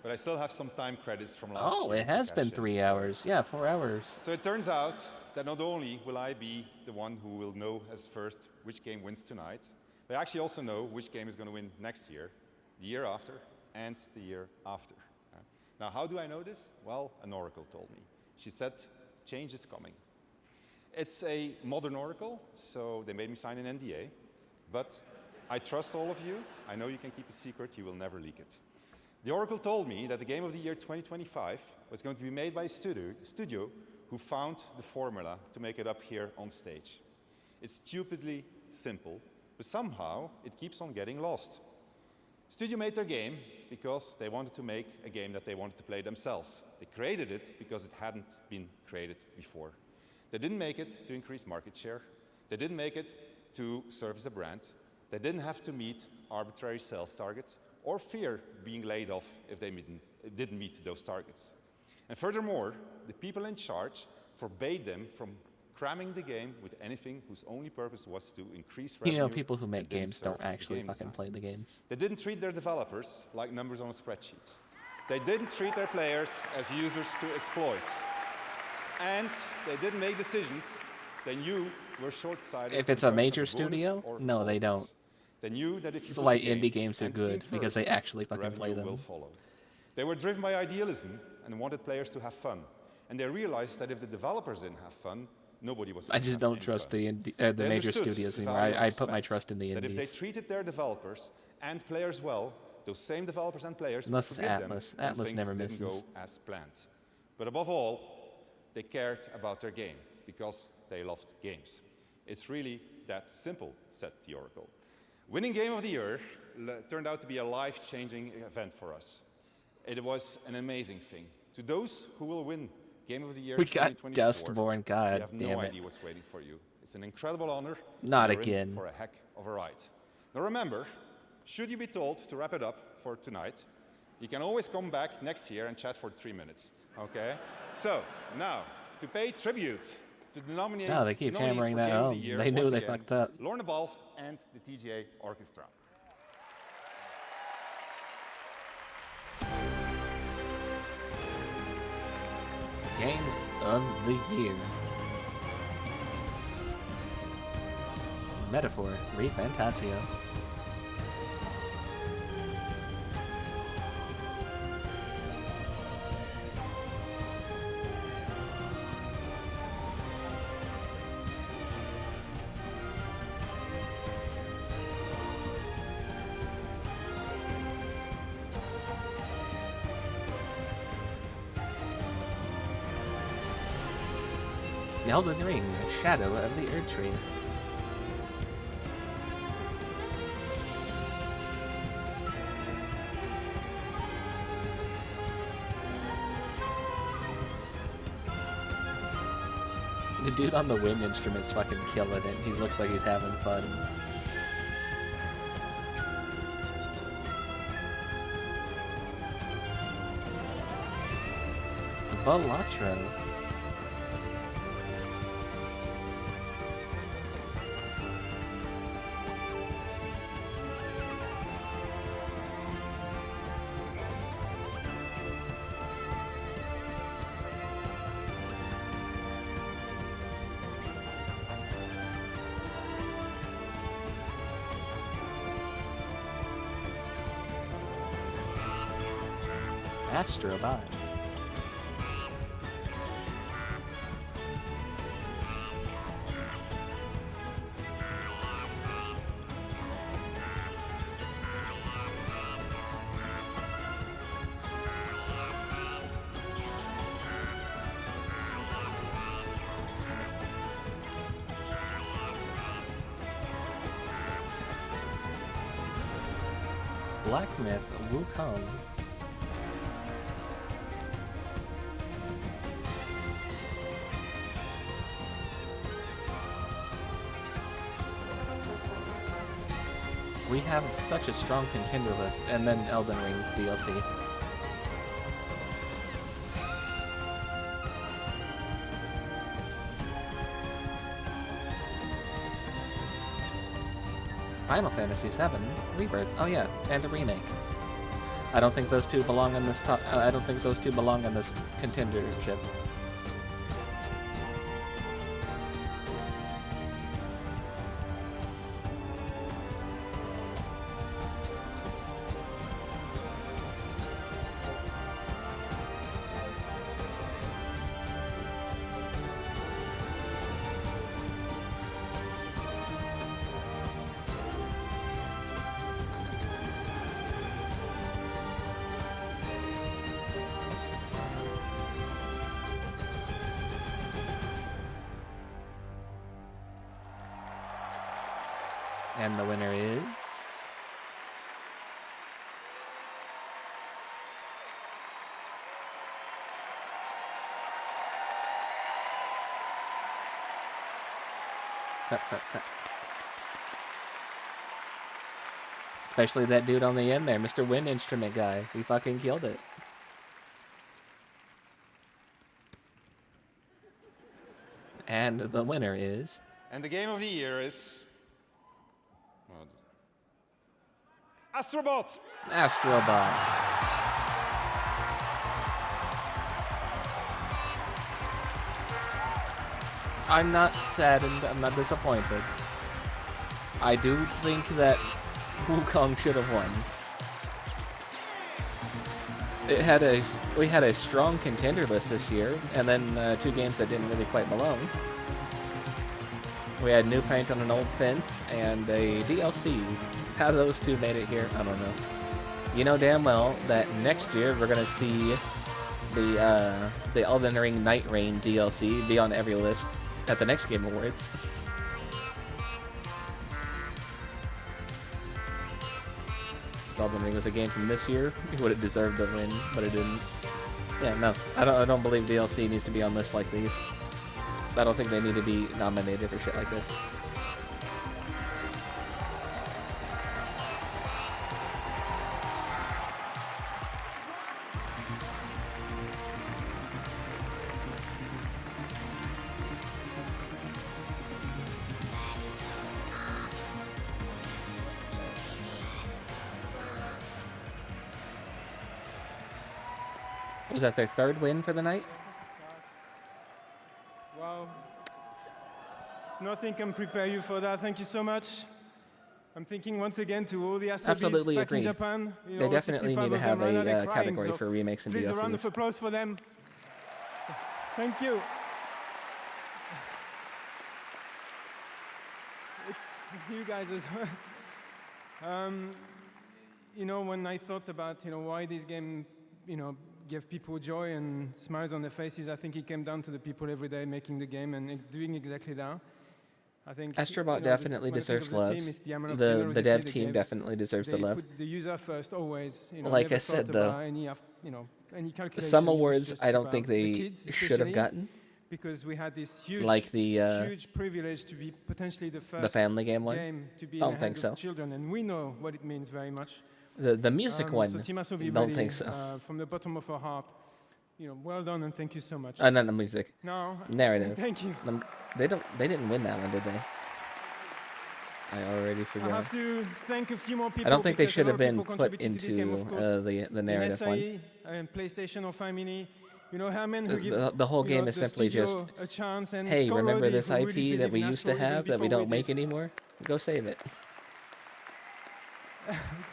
but I still have some time credits from last year. Oh, it has been 3 hours. Yeah, 4 hours. So it turns out that not only will I be the one who will know as first which game wins tonight, but I actually also know which game is going to win next year, the year after, and the year after. Now, how do I know this? Well, an oracle told me. She said, change is coming. It's a modern oracle, so they made me sign an NDA, but I trust all of you. I know you can keep a secret. You will never leak it. The oracle told me that the Game of the Year 2025 was going to be made by a studio who found the formula to make it up here on stage. It's stupidly simple, but somehow it keeps on getting lost. Studio made their game because they wanted to make a game that they wanted to play themselves. They created it because it hadn't been created before. They didn't make it to increase market share. They didn't make it to serve as a brand. They didn't have to meet arbitrary sales targets or fear being laid off if they didn't meet those targets. And furthermore, the people in charge forbade them from cramming the game with anything whose only purpose was to increase revenue. You know, people who make and didn't games serve don't the actually game fucking design. play the games. They didn't treat their developers like numbers on a spreadsheet. They didn't treat their players as users to exploit. And they didn't make decisions they knew were short-sighted. If it's in a terms major of bonus studio, or no, they bonus. don't. They knew that if This you is put why the game indie games are and the team good, because they first, actually fucking revenue play them. will follow. They were driven by idealism and wanted players to have fun. And they realized that if the developers didn't have fun, nobody was I going to just have don't any trust fun. the They major understood studios the anymore. value of I put my respect, trust in the that if they indies. treated their developers and players well, those same developers and players would Unless it's forgive them Atlas. when Atlas things never didn't misses. go as planned. But above all, they cared about their game because they loved games. It's really that simple, said the Oracle. Winning Game of the Year turned out to be a life-changing event for us. It was an amazing thing. To those who will win Game of the Year We got 2024, Dustborn, god you have damn no it. idea what's waiting for you. It's an incredible honor. Not You're in again. for a heck of a ride. Now remember, should you be told to wrap it up for tonight, you can always come back next year and chat for 3 minutes. Okay? So now, to pay tribute to the nominees, No, they keep nominees hammering for that Game of home. the Year, They knew once they again, fucked up. Lorna Balfe and the TGA Orchestra. Game of the Year. Metaphor, Refantasio. The Elden Ring, Shadow of the Erd Tree. The dude on the wind instrument's fucking killing it. He looks like he's having fun. Balatro. Astrobot. Black Myth Wukong. We have such a strong contender list, and then Elden Ring DLC. Final Fantasy VII Rebirth. Oh yeah, and a remake. I don't think those two belong on this top. I don't think those two belong on this contendership. And the winner is... Cut. Especially that dude on the end there, Mr. Wind Instrument guy. He fucking killed it. And the winner is... And the game of the year is... Astrobot! Astrobot. I'm not saddened, I'm not disappointed. I do think that Wukong should have won. We had a strong contender list this year, and then two games that didn't really quite belong. We had new paint on an old fence and a DLC. How those two made it here, I don't know. You know damn well that next year we're gonna see the Elden Ring Night Rain DLC be on every list at the next Game Awards. Elden Ring was a game from this year. It would have deserved a win, but it didn't. Yeah, no, I don't believe DLC needs to be on lists like these. I don't think they need to be nominated for shit like this. Was that their third win for the night? Wow. Nothing can prepare you for that. Thank you so much. I'm thinking once again to all the Absolutely SLBs back agreed. in Japan. You They know, definitely 65 need to of them have right now, a they're crying, category so for remakes and please, a round DLCs. of applause for them. Thank you. It's you guys as well. You know, when I thought about, you know, why this game, you know, give people joy and smiles on their faces, I think it came down to the people every day making the game and doing exactly that. I think Astrobot definitely deserves love. The dev team definitely deserves the love. Put the user first always. You know, Like I said though, any calculation. some it was awards just I don't about think the they kids should have especially. gotten. because we had this huge, Like the huge privilege to be potentially the first Family Game one? game to be Don't in the think hands so. of children, and we know what it means very much. The music one, So Timas will be don't really, think so. From the bottom of our heart, well done and thank you so much. Not the music. No. Narrative. Thank you. They didn't win that one, did they? I already I forgot. have to thank a few more people. I don't think they because a should lot have of been people put contributed to this game, into of course. the narrative in one. SAE, and PlayStation or Family. Herman, who give, The whole game is the simply just, studio a chance, and hey, Scott remember Roddy, this who really IP that believed we in used to Astro even have that we before don't make did. anymore? Go save it.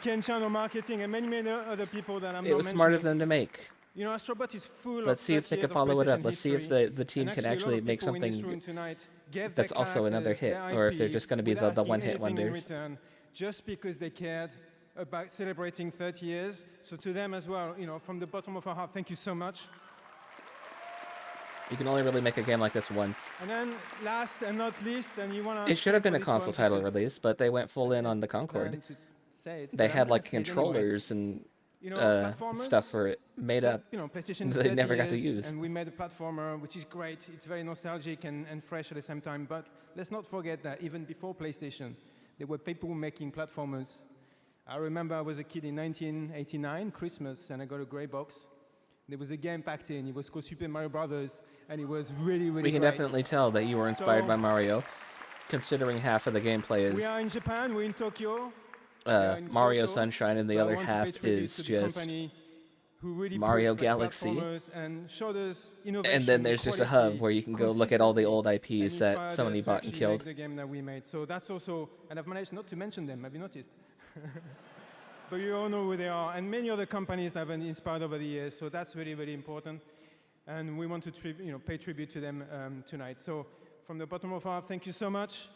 Ken Chan on marketing, and many other people that I'm It not was smart of mentioning. them to make. Astrobot is full Let's of see if they 30 can years of follow it up. PlayStation Let's see if history. the team And can a lot actually of make people in this something room tonight gave that's their also another characters, hit, their or if they're IP, just going to be without the asking one-hit anything in wonders. return, just because they cared about celebrating 30 years. So to them as well, from the bottom of our heart, thank you so much. You can only really make a game like this once. And then last and not least, and you want to... It should have been a console title release, but they went full in on the Concorde. They had like controllers and stuff for it made up. PlayStation They never got to 30 years, use. And we made a platformer, which is great. It's very nostalgic and fresh at the same time. But let's not forget that even before PlayStation, there were people making platformers. I remember I was a kid in 1989, Christmas, and I got a gray box. There was a game packed in. It was called Super Mario Brothers, and it was really We can great. definitely tell that you were inspired So, by Mario, considering half of the gameplay We is are in Japan. We're in Tokyo. Mario Kyoto, Sunshine, and the but I other want to pay half tribute is to the just company who really Mario put, Galaxy. platformers and showed us innovation, And then there's just a quality, hub where you can go look at all the old consistency, IPs and that inspired us Sony to bought and actually killed. make the game that we made. So that's also, and I've managed not to mention them. Have you noticed? But you all know who they are, and many other companies that have been inspired over the years. So that's really important, and we want to pay tribute to them tonight. So from the bottom of our heart, thank you so much.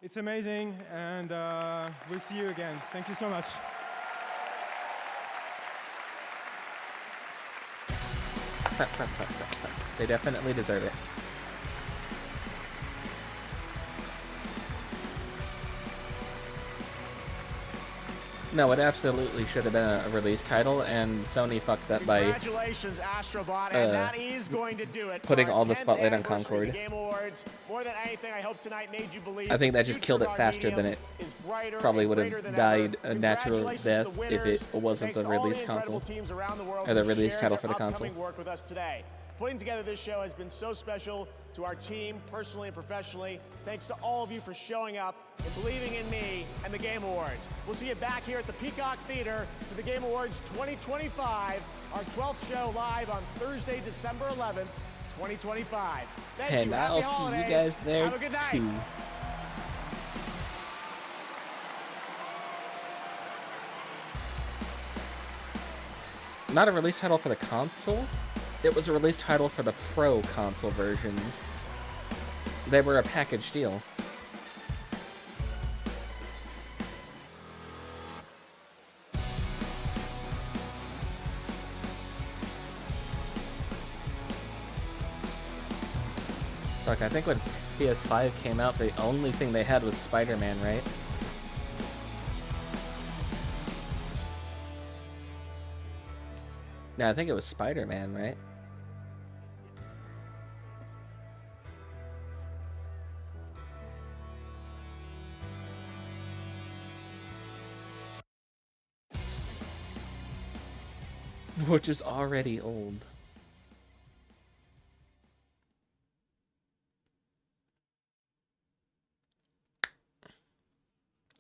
It's amazing, and we'll see you again. Thank you so much. They definitely deserve it. No, it absolutely should have been a release title, and Sony fucked up by Congratulations, Astrobot, and that is going to do it. putting for our all the 10th spotlight on anniversary Concorde. Game Awards. More than anything, I hope tonight made you believe. I think that the just killed future it of our faster than medium it is brighter probably and would greater have than died ever. a natural Congratulations death to if winners, it wasn't and the thanks to all release incredible console. teams around the world Or the who release shared title their for the console. upcoming work with us today. Putting together this show has been so special to our team, personally and professionally. Thanks to all of you for showing up and believing in me and the Game Awards. We'll see you back here at the Peacock Theater for the Game Awards 2025, our 12th show live on Thursday, December 11th, 2025. Thank And you. Happy I'll see you holidays. guys there Have a good night. too. Not a release title for the console. It was a release title for the Pro console version. They were a package deal. Look, I think when PS5 came out, the only thing they had was Spider-Man, right? Yeah, I think it was Spider-Man, right? Which is already old.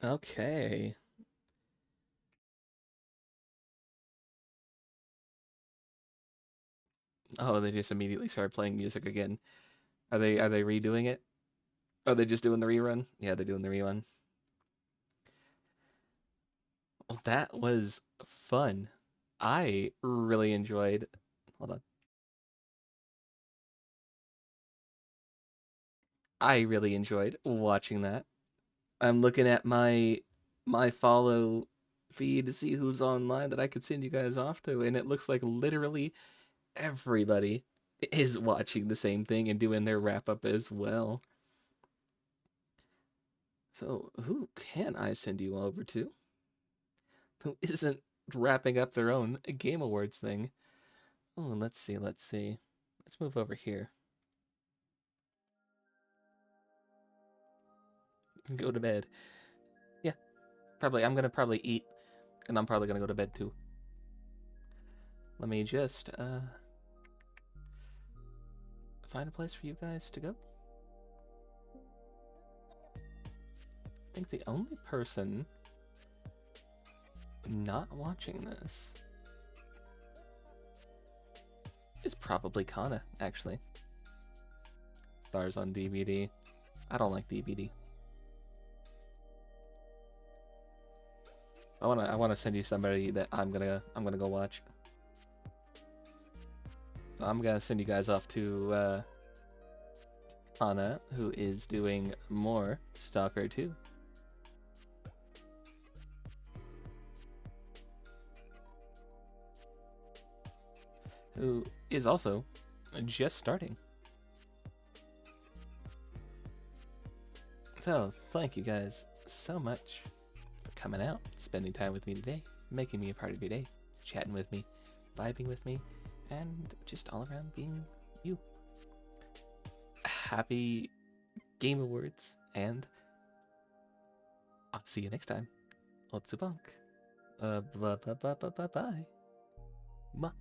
Okay. Oh, they just immediately started playing music again. Are they redoing it? Are they just doing the rerun? Yeah, they're doing the rerun. Well, that was fun. I really enjoyed. Hold on. I really enjoyed watching that. I'm looking at my follow feed to see who's online that I could send you guys off to, and it looks like literally everybody is watching the same thing and doing their wrap up as well. So who can I send you over to? Who isn't wrapping up their own Game Awards thing? Oh, let's see. Let's move over here. go to bed. Yeah, probably. I'm gonna probably eat, and I'm probably gonna go to bed too. Let me just find a place for you guys to go. I think the only person not watching this is probably Kana, actually. Stars on DVD. I don't like DVD. I wanna send you somebody that I'm gonna go watch. I'm gonna send you guys off to Kana, who is doing more Stalker 2. Who is also just starting. So, thank you guys so much for coming out, spending time with me today, making me a part of your day, chatting with me, vibing with me, and just all around being you. Happy Game Awards, and I'll see you next time. Otsubunk. Bye.